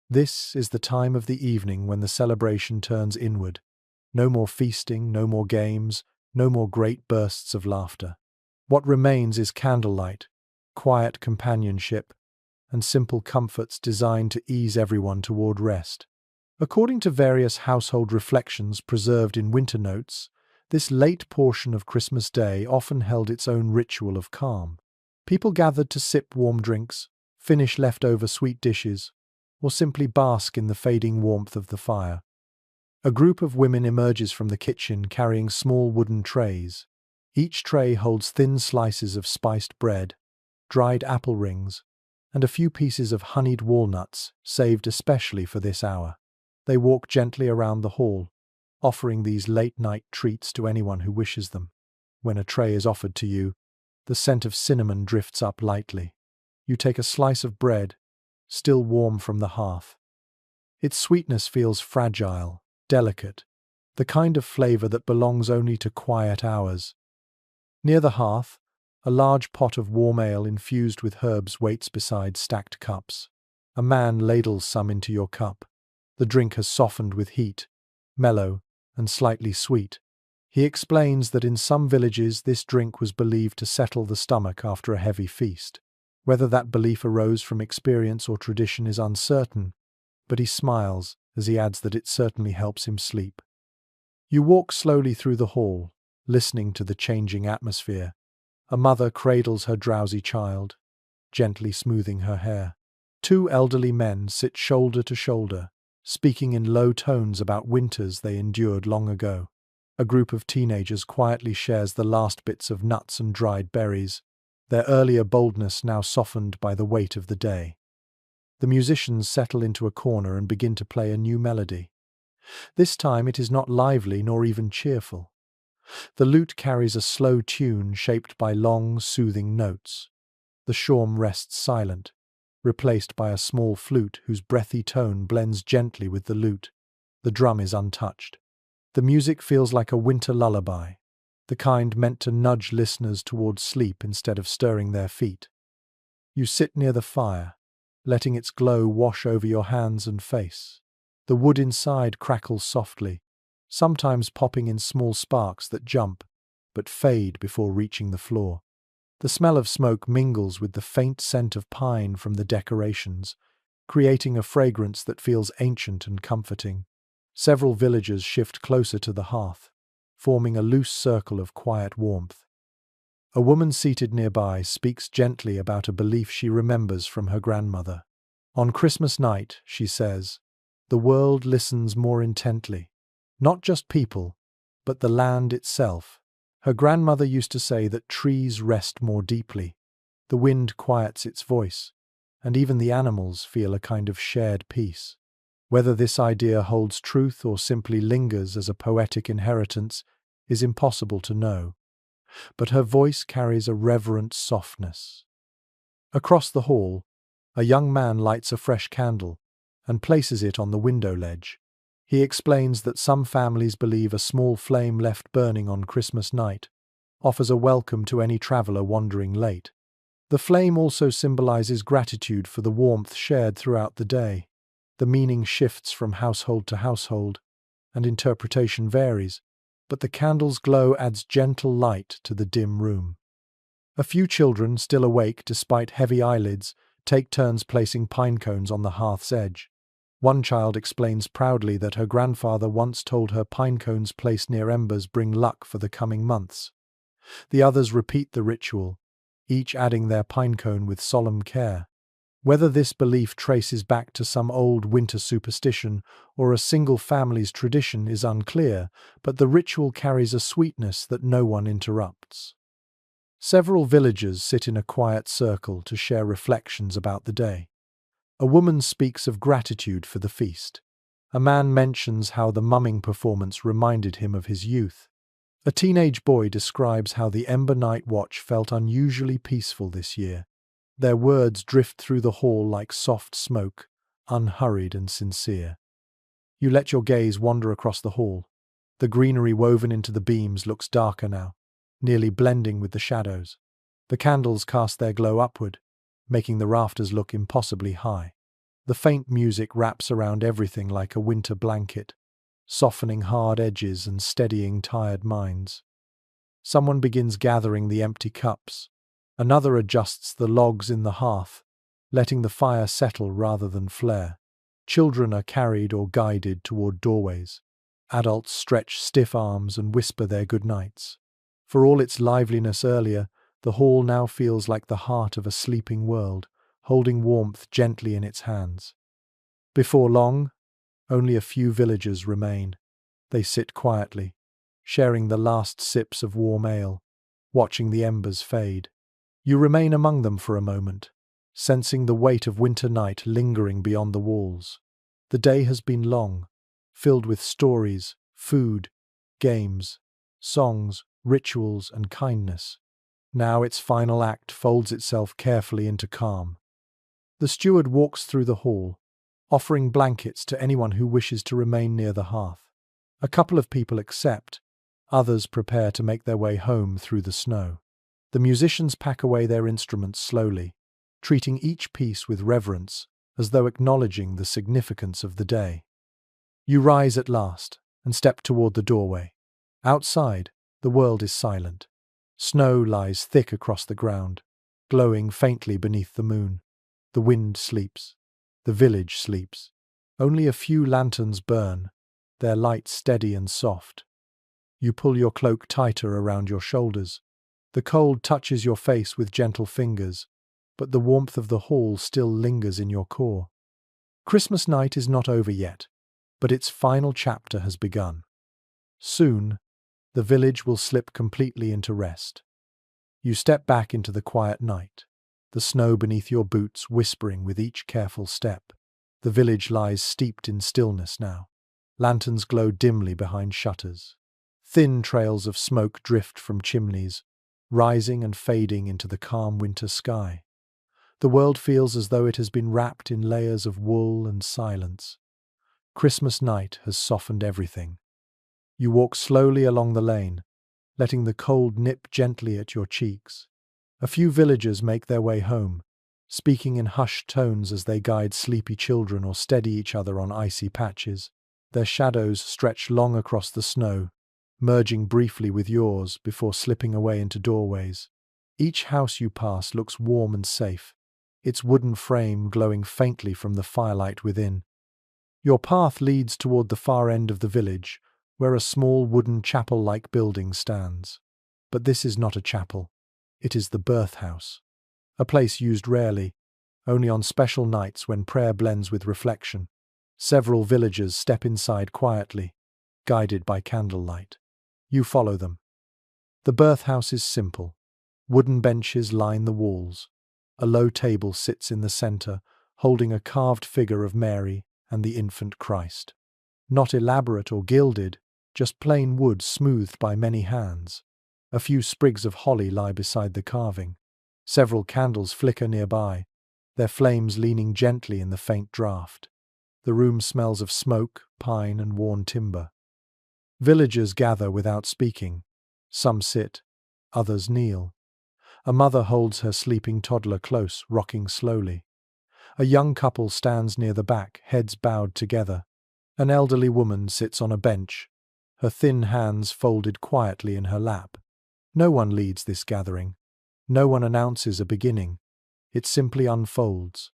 This is the time of the evening when the celebration turns inward. No more feasting, no more games, no more great bursts of laughter. What remains is candlelight, quiet companionship, and simple comforts designed to ease everyone toward rest. According to various household reflections preserved in winter notes, this late portion of Christmas Day often held its own ritual of calm. People gathered to sip warm drinks, finish leftover sweet dishes, or simply bask in the fading warmth of the fire. A group of women emerges from the kitchen carrying small wooden trays. Each tray holds thin slices of spiced bread, dried apple rings, and a few pieces of honeyed walnuts saved especially for this hour. They walk gently around the hall, offering these late-night treats to anyone who wishes them. When a tray is offered to you, the scent of cinnamon drifts up lightly. You take a slice of bread, still warm from the hearth. Its sweetness feels fragile, delicate, the kind of flavor that belongs only to quiet hours. Near the hearth, a large pot of warm ale infused with herbs waits beside stacked cups. A man ladles some into your cup. The drink has softened with heat, mellow and slightly sweet. He explains that in some villages this drink was believed to settle the stomach after a heavy feast. Whether that belief arose from experience or tradition is uncertain, but he smiles as he adds that it certainly helps him sleep. You walk slowly through the hall, listening to the changing atmosphere. A mother cradles her drowsy child, gently smoothing her hair. Two elderly men sit shoulder to shoulder, speaking in low tones about winters they endured long ago. A group of teenagers quietly shares the last bits of nuts and dried berries, their earlier boldness now softened by the weight of the day. The musicians settle into a corner and begin to play a new melody. This time it is not lively nor even cheerful. The lute carries a slow tune shaped by long, soothing notes. The shawm rests silent, replaced by a small flute whose breathy tone blends gently with the lute. The drum is untouched. The music feels like a winter lullaby, the kind meant to nudge listeners towards sleep instead of stirring their feet. You sit near the fire, letting its glow wash over your hands and face. The wood inside crackles softly, sometimes popping in small sparks that jump, but fade before reaching the floor. The smell of smoke mingles with the faint scent of pine from the decorations, creating a fragrance that feels ancient and comforting. Several villagers shift closer to the hearth, forming a loose circle of quiet warmth. A woman seated nearby speaks gently about a belief she remembers from her grandmother. On Christmas night, she says, the world listens more intently. Not just people, but the land itself. Her grandmother used to say that trees rest more deeply. The wind quiets its voice, and even the animals feel a kind of shared peace. Whether this idea holds truth or simply lingers as a poetic inheritance is impossible to know, but her voice carries a reverent softness. Across the hall, a young man lights a fresh candle and places it on the window ledge. He explains that some families believe a small flame left burning on Christmas night offers a welcome to any traveler wandering late. The flame also symbolizes gratitude for the warmth shared throughout the day. The meaning shifts from household to household, and interpretation varies, but the candle's glow adds gentle light to the dim room. A few children, still awake despite heavy eyelids, take turns placing pine cones on the hearth's edge. One child explains proudly that her grandfather once told her pine cones placed near embers bring luck for the coming months. The others repeat the ritual, each adding their pine cone with solemn care. Whether this belief traces back to some old winter superstition or a single family's tradition is unclear, but the ritual carries a sweetness that no one interrupts. Several villagers sit in a quiet circle to share reflections about the day. A woman speaks of gratitude for the feast. A man mentions how the mumming performance reminded him of his youth. A teenage boy describes how the Ember Night Watch felt unusually peaceful this year. Their words drift through the hall like soft smoke, unhurried and sincere. You let your gaze wander across the hall. The greenery woven into the beams looks darker now, nearly blending with the shadows. The candles cast their glow upward, making the rafters look impossibly high. The faint music wraps around everything like a winter blanket, softening hard edges and steadying tired minds. Someone begins gathering the empty cups. Another adjusts the logs in the hearth, letting the fire settle rather than flare. Children are carried or guided toward doorways. Adults stretch stiff arms and whisper their goodnights. For all its liveliness earlier, the hall now feels like the heart of a sleeping world, holding warmth gently in its hands. Before long, only a few villagers remain. They sit quietly, sharing the last sips of warm ale, watching the embers fade. You remain among them for a moment, sensing the weight of winter night lingering beyond the walls. The day has been long, filled with stories, food, games, songs, rituals, and kindness. Now its final act folds itself carefully into calm. The steward walks through the hall, offering blankets to anyone who wishes to remain near the hearth. A couple of people accept, others prepare to make their way home through the snow. The musicians pack away their instruments slowly, treating each piece with reverence, as though acknowledging the significance of the day. You rise at last and step toward the doorway. Outside, the world is silent. Snow lies thick across the ground, glowing faintly beneath the moon. The wind sleeps. The village sleeps. Only a few lanterns burn, their light steady and soft. You pull your cloak tighter around your shoulders. The cold touches your face with gentle fingers, but the warmth of the hall still lingers in your core. Christmas night is not over yet, but its final chapter has begun. Soon, the village will slip completely into rest. You step back into the quiet night, the snow beneath your boots whispering with each careful step. The village lies steeped in stillness now. Lanterns glow dimly behind shutters. Thin trails of smoke drift from chimneys, rising and fading into the calm winter sky. The world feels as though it has been wrapped in layers of wool and silence. Christmas night has softened everything. You walk slowly along the lane, letting the cold nip gently at your cheeks. A few villagers make their way home, speaking in hushed tones as they guide sleepy children or steady each other on icy patches. Their shadows stretch long across the snow, merging briefly with yours before slipping away into doorways. Each house you pass looks warm and safe, its wooden frame glowing faintly from the firelight within. Your path leads toward the far end of the village, where a small wooden chapel-like building stands. But this is not a chapel. It is the birth house, a place used rarely, only on special nights when prayer blends with reflection. Several villagers step inside quietly, guided by candlelight. You follow them. The birth house is simple. Wooden benches line the walls. A low table sits in the center, holding a carved figure of Mary and the infant Christ. Not elaborate or gilded, just plain wood smoothed by many hands. A few sprigs of holly lie beside the carving. Several candles flicker nearby, their flames leaning gently in the faint draught. The room smells of smoke, pine, and worn timber. Villagers gather without speaking. Some sit, others kneel. A mother holds her sleeping toddler close, rocking slowly. A young couple stands near the back, heads bowed together. An elderly woman sits on a bench, her thin hands folded quietly in her lap. No one leads this gathering. No one announces a beginning. It simply unfolds.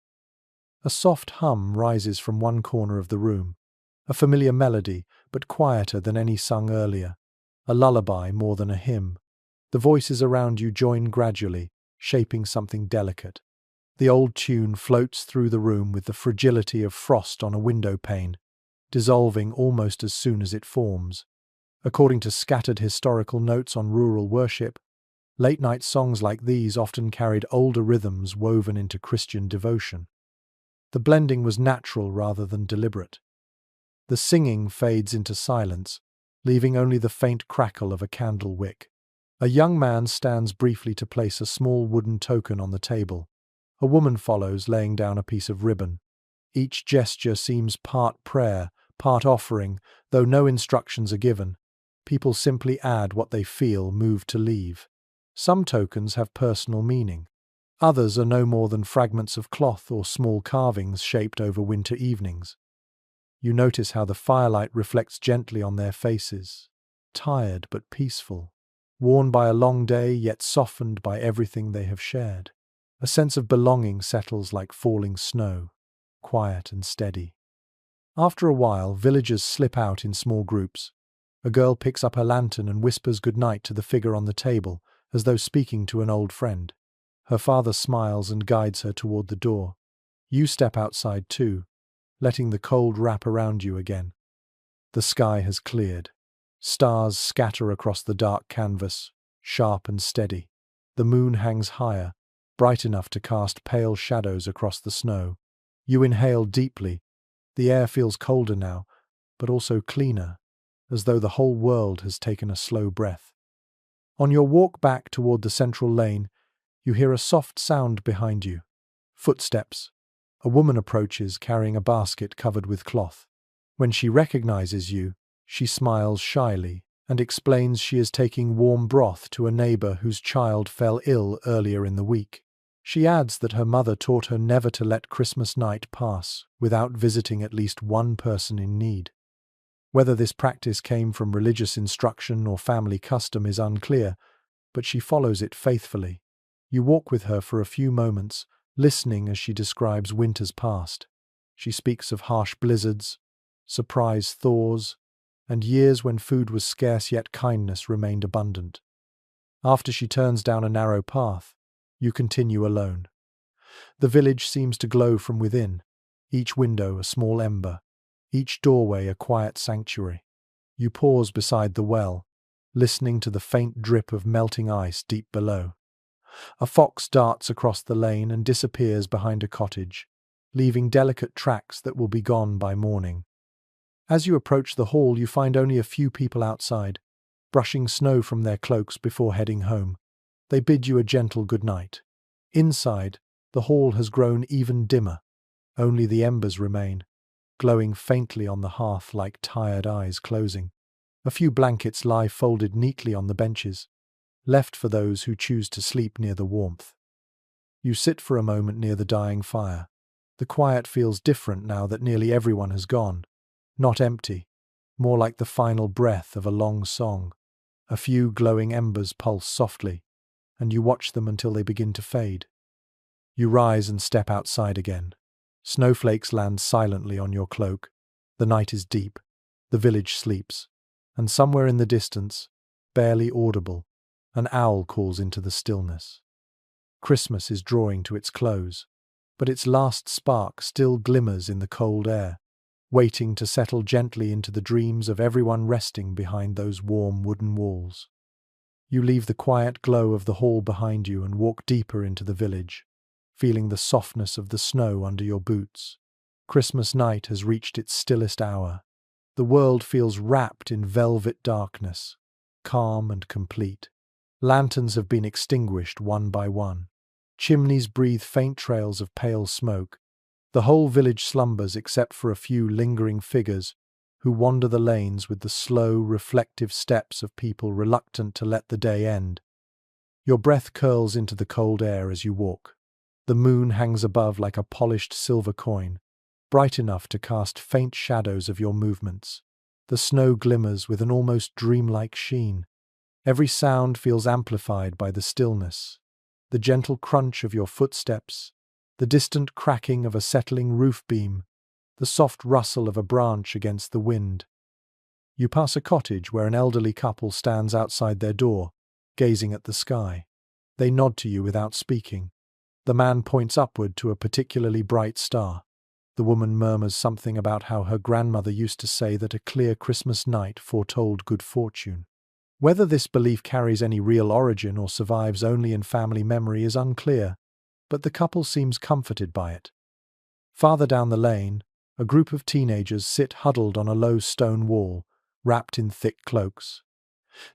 A soft hum rises from one corner of the room. A familiar melody, but quieter than any sung earlier. A lullaby more than a hymn. The voices around you join gradually, shaping something delicate. The old tune floats through the room with the fragility of frost on a window pane, dissolving almost as soon as it forms. According to scattered historical notes on rural worship, late-night songs like these often carried older rhythms woven into Christian devotion. The blending was natural rather than deliberate. The singing fades into silence, leaving only the faint crackle of a candle wick. A young man stands briefly to place a small wooden token on the table. A woman follows, laying down a piece of ribbon. Each gesture seems part prayer, part offering, though no instructions are given. People simply add what they feel moved to leave. Some tokens have personal meaning. Others are no more than fragments of cloth or small carvings shaped over winter evenings. You notice how the firelight reflects gently on their faces, tired but peaceful, worn by a long day yet softened by everything they have shared. A sense of belonging settles like falling snow, quiet and steady. After a while, villagers slip out in small groups. A girl picks up her lantern and whispers goodnight to the figure on the table, as though speaking to an old friend. Her father smiles and guides her toward the door. You step outside too, letting the cold wrap around you again. The sky has cleared. Stars scatter across the dark canvas, sharp and steady. The moon hangs higher, bright enough to cast pale shadows across the snow. You inhale deeply. The air feels colder now, but also cleaner, as though the whole world has taken a slow breath. On your walk back toward the central lane, you hear a soft sound behind you. Footsteps. A woman approaches, carrying a basket covered with cloth. When she recognizes you, she smiles shyly and explains she is taking warm broth to a neighbor whose child fell ill earlier in the week. She adds that her mother taught her never to let Christmas night pass without visiting at least one person in need. Whether this practice came from religious instruction or family custom is unclear, but she follows it faithfully. You walk with her for a few moments, listening as she describes winters past. She speaks of harsh blizzards, surprise thaws, and years when food was scarce yet kindness remained abundant. After she turns down a narrow path, you continue alone. The village seems to glow from within, each window a small ember, each doorway a quiet sanctuary. You pause beside the well, listening to the faint drip of melting ice deep below. A fox darts across the lane and disappears behind a cottage, leaving delicate tracks that will be gone by morning. As you approach the hall, you find only a few people outside, brushing snow from their cloaks before heading home. They bid you a gentle good night. Inside, the hall has grown even dimmer. Only the embers remain, glowing faintly on the hearth like tired eyes closing. A few blankets lie folded neatly on the benches, left for those who choose to sleep near the warmth. You sit for a moment near the dying fire. The quiet feels different now that nearly everyone has gone. Not empty, more like the final breath of a long song. A few glowing embers pulse softly, and you watch them until they begin to fade. You rise and step outside again. Snowflakes land silently on your cloak. The night is deep. The village sleeps. And somewhere in the distance, barely audible, an owl calls into the stillness. Christmas is drawing to its close, but its last spark still glimmers in the cold air, waiting to settle gently into the dreams of everyone resting behind those warm wooden walls. You leave the quiet glow of the hall behind you and walk deeper into the village, feeling the softness of the snow under your boots. Christmas night has reached its stillest hour. The world feels wrapped in velvet darkness, calm and complete. Lanterns have been extinguished one by one. Chimneys breathe faint trails of pale smoke. The whole village slumbers except for a few lingering figures who wander the lanes with the slow, reflective steps of people reluctant to let the day end. Your breath curls into the cold air as you walk. The moon hangs above like a polished silver coin, bright enough to cast faint shadows of your movements. The snow glimmers with an almost dreamlike sheen. Every sound feels amplified by the stillness. The gentle crunch of your footsteps, the distant cracking of a settling roof beam, the soft rustle of a branch against the wind. You pass a cottage where an elderly couple stands outside their door, gazing at the sky. They nod to you without speaking. The man points upward to a particularly bright star. The woman murmurs something about how her grandmother used to say that a clear Christmas night foretold good fortune. Whether this belief carries any real origin or survives only in family memory is unclear, but the couple seems comforted by it. Farther down the lane, a group of teenagers sit huddled on a low stone wall, wrapped in thick cloaks.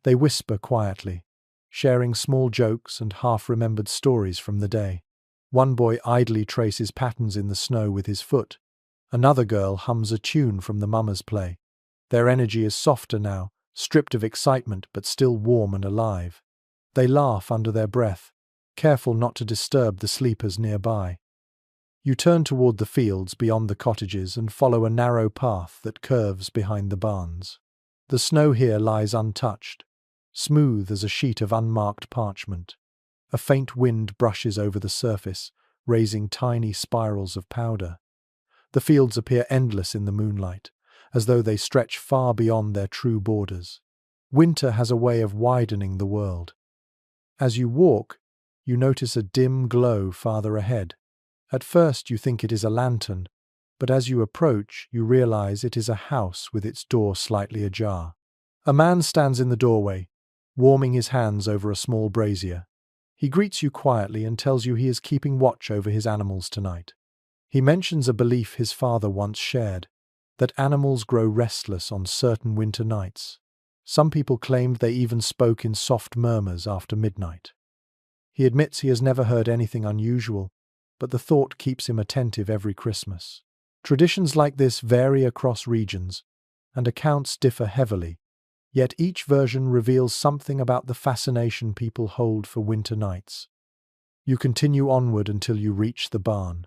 They whisper quietly, sharing small jokes and half-remembered stories from the day. One boy idly traces patterns in the snow with his foot. Another girl hums a tune from the Mama's Play. Their energy is softer now, stripped of excitement but still warm and alive. They laugh under their breath, careful not to disturb the sleepers nearby. You turn toward the fields beyond the cottages and follow a narrow path that curves behind the barns. The snow here lies untouched, smooth as a sheet of unmarked parchment. A faint wind brushes over the surface, raising tiny spirals of powder. The fields appear endless in the moonlight, as though they stretch far beyond their true borders. Winter has a way of widening the world. As you walk, you notice a dim glow farther ahead. At first you think it is a lantern, but as you approach, you realize it is a house with its door slightly ajar. A man stands in the doorway, warming his hands over a small brazier. He greets you quietly and tells you he is keeping watch over his animals tonight. He mentions a belief his father once shared, that animals grow restless on certain winter nights. Some people claimed they even spoke in soft murmurs after midnight. He admits he has never heard anything unusual, but the thought keeps him attentive every Christmas. Traditions like this vary across regions, and accounts differ heavily, yet each version reveals something about the fascination people hold for winter nights. You continue onward until you reach the barn.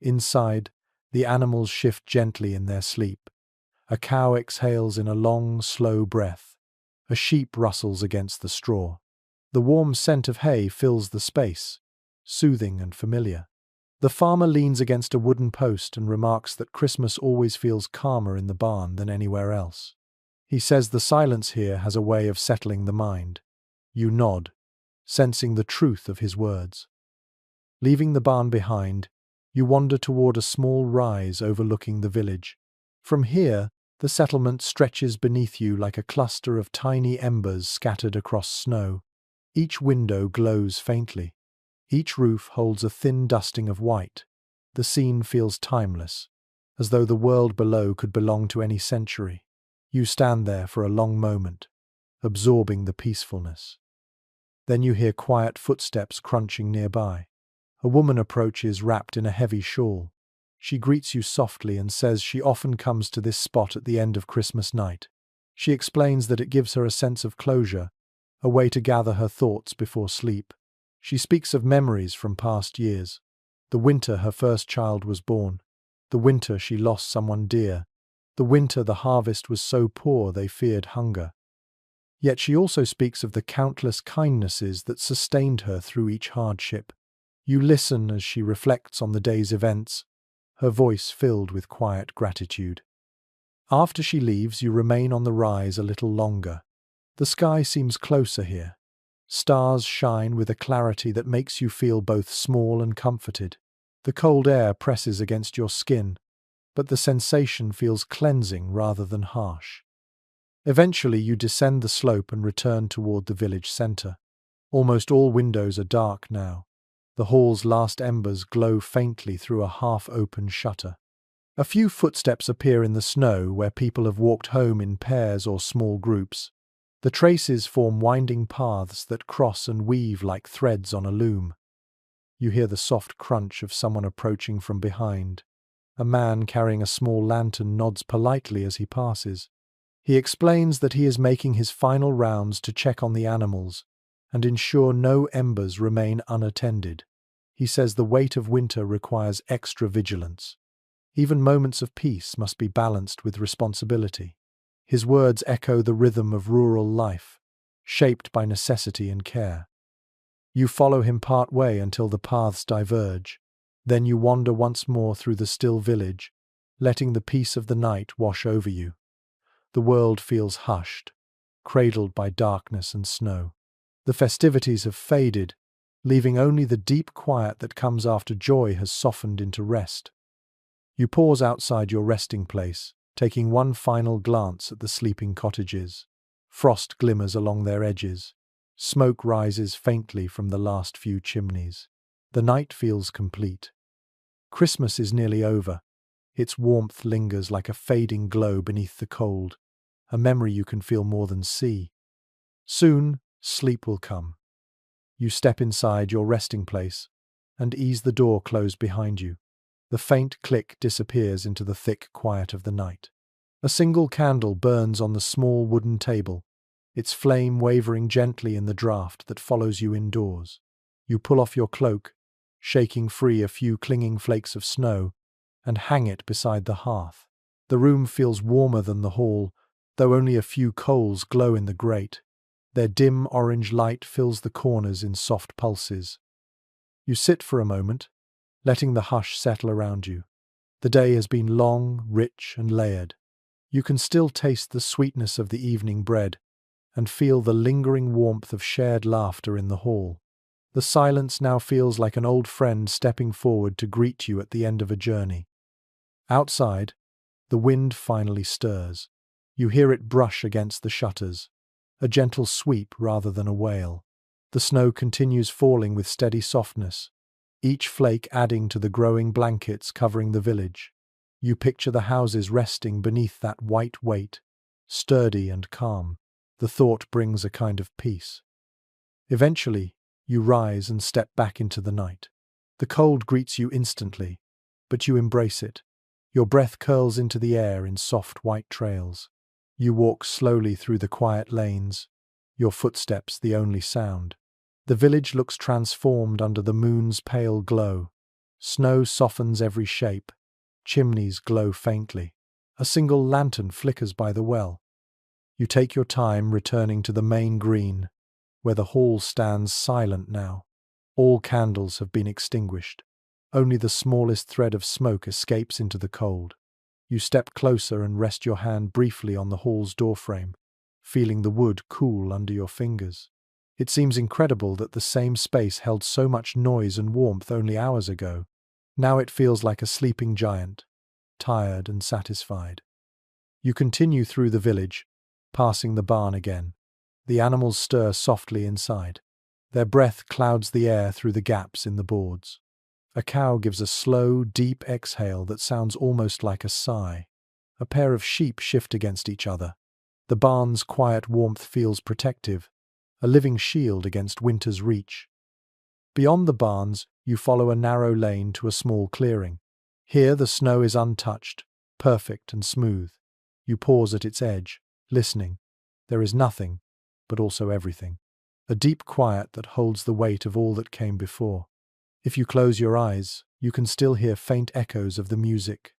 Inside, the animals shift gently in their sleep. A cow exhales in a long, slow breath. A sheep rustles against the straw. The warm scent of hay fills the space, soothing and familiar. The farmer leans against a wooden post and remarks that Christmas always feels calmer in the barn than anywhere else. He says the silence here has a way of settling the mind. You nod, sensing the truth of his words. Leaving the barn behind, you wander toward a small rise overlooking the village. From here, the settlement stretches beneath you like a cluster of tiny embers scattered across snow. Each window glows faintly. Each roof holds a thin dusting of white. The scene feels timeless, as though the world below could belong to any century. You stand there for a long moment, absorbing the peacefulness. Then you hear quiet footsteps crunching nearby. A woman approaches wrapped in a heavy shawl. She greets you softly and says she often comes to this spot at the end of Christmas night. She explains that it gives her a sense of closure, a way to gather her thoughts before sleep. She speaks of memories from past years. The winter her first child was born. The winter she lost someone dear. The winter the harvest was so poor they feared hunger. Yet she also speaks of the countless kindnesses that sustained her through each hardship. You listen as she reflects on the day's events, her voice filled with quiet gratitude. After she leaves, you remain on the rise a little longer. The sky seems closer here. Stars shine with a clarity that makes you feel both small and comforted. The cold air presses against your skin, but the sensation feels cleansing rather than harsh. Eventually, you descend the slope and return toward the village center. Almost all windows are dark now. The hall's last embers glow faintly through a half-open shutter. A few footsteps appear in the snow where people have walked home in pairs or small groups. The traces form winding paths that cross and weave like threads on a loom. You hear the soft crunch of someone approaching from behind. A man carrying a small lantern nods politely as he passes. He explains that he is making his final rounds to check on the animals and ensure no embers remain unattended. He says the weight of winter requires extra vigilance. Even moments of peace must be balanced with responsibility. His words echo the rhythm of rural life, shaped by necessity and care. You follow him part way until the paths diverge. Then you wander once more through the still village, letting the peace of the night wash over you. The world feels hushed, cradled by darkness and snow. The festivities have faded, leaving only the deep quiet that comes after joy has softened into rest. You pause outside your resting place, taking one final glance at the sleeping cottages. Frost glimmers along their edges. Smoke rises faintly from the last few chimneys. The night feels complete. Christmas is nearly over. Its warmth lingers like a fading glow beneath the cold, a memory you can feel more than see. Soon, sleep will come. You step inside your resting place and ease the door closed behind you. The faint click disappears into the thick quiet of the night. A single candle burns on the small wooden table, its flame wavering gently in the draught that follows you indoors. You pull off your cloak, shaking free a few clinging flakes of snow, and hang it beside the hearth. The room feels warmer than the hall, though only a few coals glow in the grate. Their dim orange light fills the corners in soft pulses. You sit for a moment, letting the hush settle around you. The day has been long, rich, and layered. You can still taste the sweetness of the evening bread and feel the lingering warmth of shared laughter in the hall. The silence now feels like an old friend stepping forward to greet you at the end of a journey. Outside, the wind finally stirs. You hear it brush against the shutters, a gentle sweep rather than a wail. The snow continues falling with steady softness, each flake adding to the growing blankets covering the village. You picture the houses resting beneath that white weight, sturdy and calm. The thought brings a kind of peace. Eventually, you rise and step back into the night. The cold greets you instantly, but you embrace it. Your breath curls into the air in soft white trails. You walk slowly through the quiet lanes, your footsteps the only sound. The village looks transformed under the moon's pale glow. Snow softens every shape. Chimneys glow faintly. A single lantern flickers by the well. You take your time returning to the main green, where the hall stands silent now. All candles have been extinguished. Only the smallest thread of smoke escapes into the cold. You step closer and rest your hand briefly on the hall's doorframe, feeling the wood cool under your fingers. It seems incredible that the same space held so much noise and warmth only hours ago. Now it feels like a sleeping giant, tired and satisfied. You continue through the village, passing the barn again. The animals stir softly inside. Their breath clouds the air through the gaps in the boards. A cow gives a slow, deep exhale that sounds almost like a sigh. A pair of sheep shift against each other. The barn's quiet warmth feels protective, a living shield against winter's reach. Beyond the barns, you follow a narrow lane to a small clearing. Here the snow is untouched, perfect and smooth. You pause at its edge, listening. There is nothing, but also everything. A deep quiet that holds the weight of all that came before. If you close your eyes, you can still hear faint echoes of the music,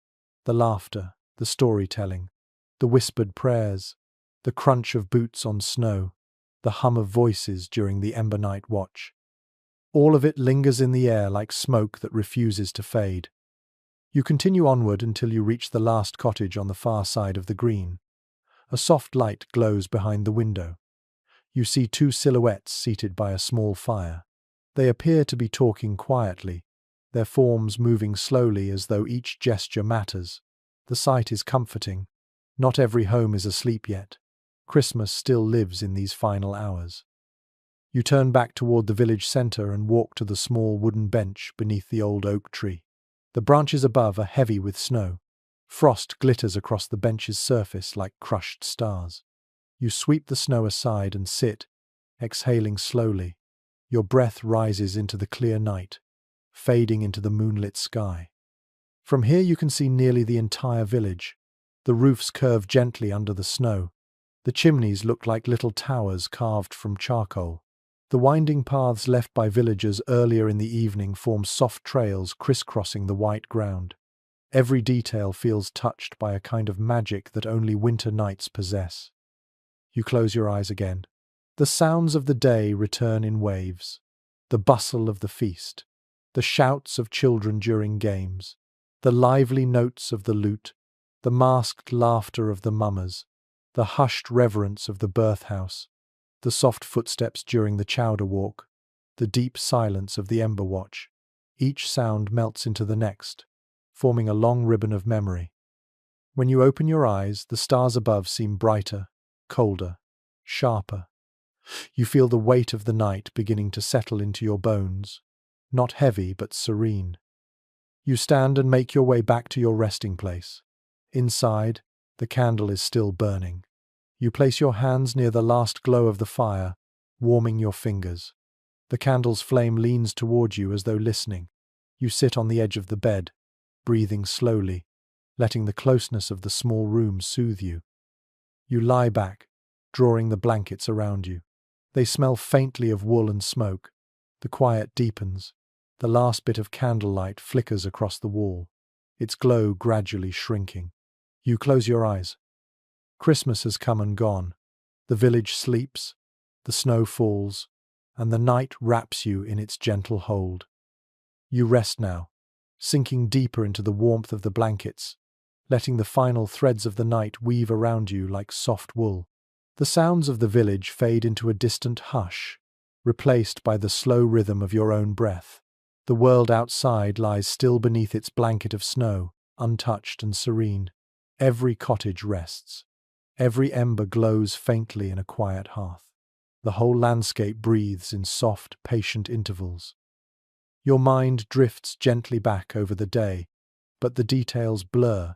the laughter, the storytelling, the whispered prayers, the crunch of boots on snow. the hum of voices during the ember night watch. All of it lingers in the air like smoke that refuses to fade. You continue onward until you reach the last cottage on the far side of the green. A soft light glows behind the window. You see two silhouettes seated by a small fire. They appear to be talking quietly, their forms moving slowly as though each gesture matters. The sight is comforting. Not every home is asleep yet. Christmas still lives in these final hours. You turn back toward the village center and walk to the small wooden bench beneath the old oak tree. The branches above are heavy with snow. Frost glitters across the bench's surface like crushed stars. You sweep the snow aside and sit, exhaling slowly. Your breath rises into the clear night, fading into the moonlit sky. From here you can see nearly the entire village. The roofs curve gently under the snow. The chimneys look like little towers carved from charcoal. The winding paths left by villagers earlier in the evening form soft trails crisscrossing the white ground. Every detail feels touched by a kind of magic that only winter nights possess. You close your eyes again. The sounds of the day return in waves. The bustle of the feast, the shouts of children during games, the lively notes of the lute, the masked laughter of the mummers, the hushed reverence of the birthhouse, the soft footsteps during the chowder walk, the deep silence of the ember watch. Each sound melts into the next, forming a long ribbon of memory. When you open your eyes, the stars above seem brighter, colder, sharper. You feel the weight of the night beginning to settle into your bones, not heavy but serene. You stand and make your way back to your resting place. Inside, the candle is still burning. You place your hands near the last glow of the fire, warming your fingers. The candle's flame leans toward you as though listening. You sit on the edge of the bed, breathing slowly, letting the closeness of the small room soothe you. You lie back, drawing the blankets around you. They smell faintly of wool and smoke. The quiet deepens. The last bit of candlelight flickers across the wall, its glow gradually shrinking. You close your eyes. Christmas has come and gone. The village sleeps, the snow falls, and the night wraps you in its gentle hold. You rest now, sinking deeper into the warmth of the blankets, letting the final threads of the night weave around you like soft wool. The sounds of the village fade into a distant hush, replaced by the slow rhythm of your own breath. The world outside lies still beneath its blanket of snow, untouched and serene. Every cottage rests. Every ember glows faintly in a quiet hearth. The whole landscape breathes in soft, patient intervals. Your mind drifts gently back over the day, but the details blur,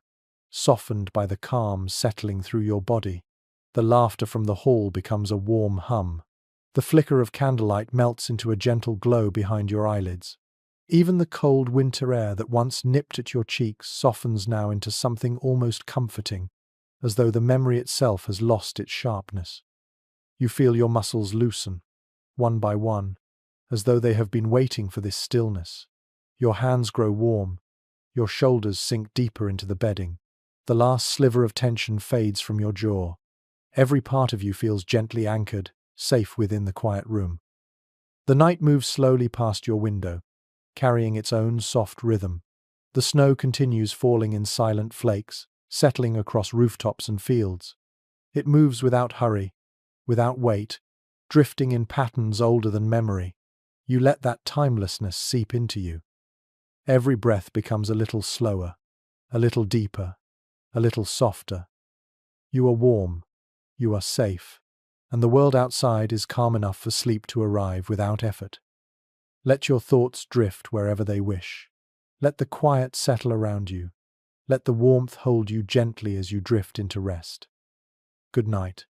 softened by the calm settling through your body. The laughter from the hall becomes a warm hum. The flicker of candlelight melts into a gentle glow behind your eyelids. Even the cold winter air that once nipped at your cheeks softens now into something almost comforting, as though the memory itself has lost its sharpness. You feel your muscles loosen, one by one, as though they have been waiting for this stillness. Your hands grow warm, your shoulders sink deeper into the bedding. The last sliver of tension fades from your jaw. Every part of you feels gently anchored, safe within the quiet room. The night moves slowly past your window, carrying its own soft rhythm. The snow continues falling in silent flakes, settling across rooftops and fields. It moves without hurry, without weight, drifting in patterns older than memory. You let that timelessness seep into you. Every breath becomes a little slower, a little deeper, a little softer. You are warm, you are safe, and the world outside is calm enough for sleep to arrive without effort. Let your thoughts drift wherever they wish. Let the quiet settle around you. Let the warmth hold you gently as you drift into rest. Good night.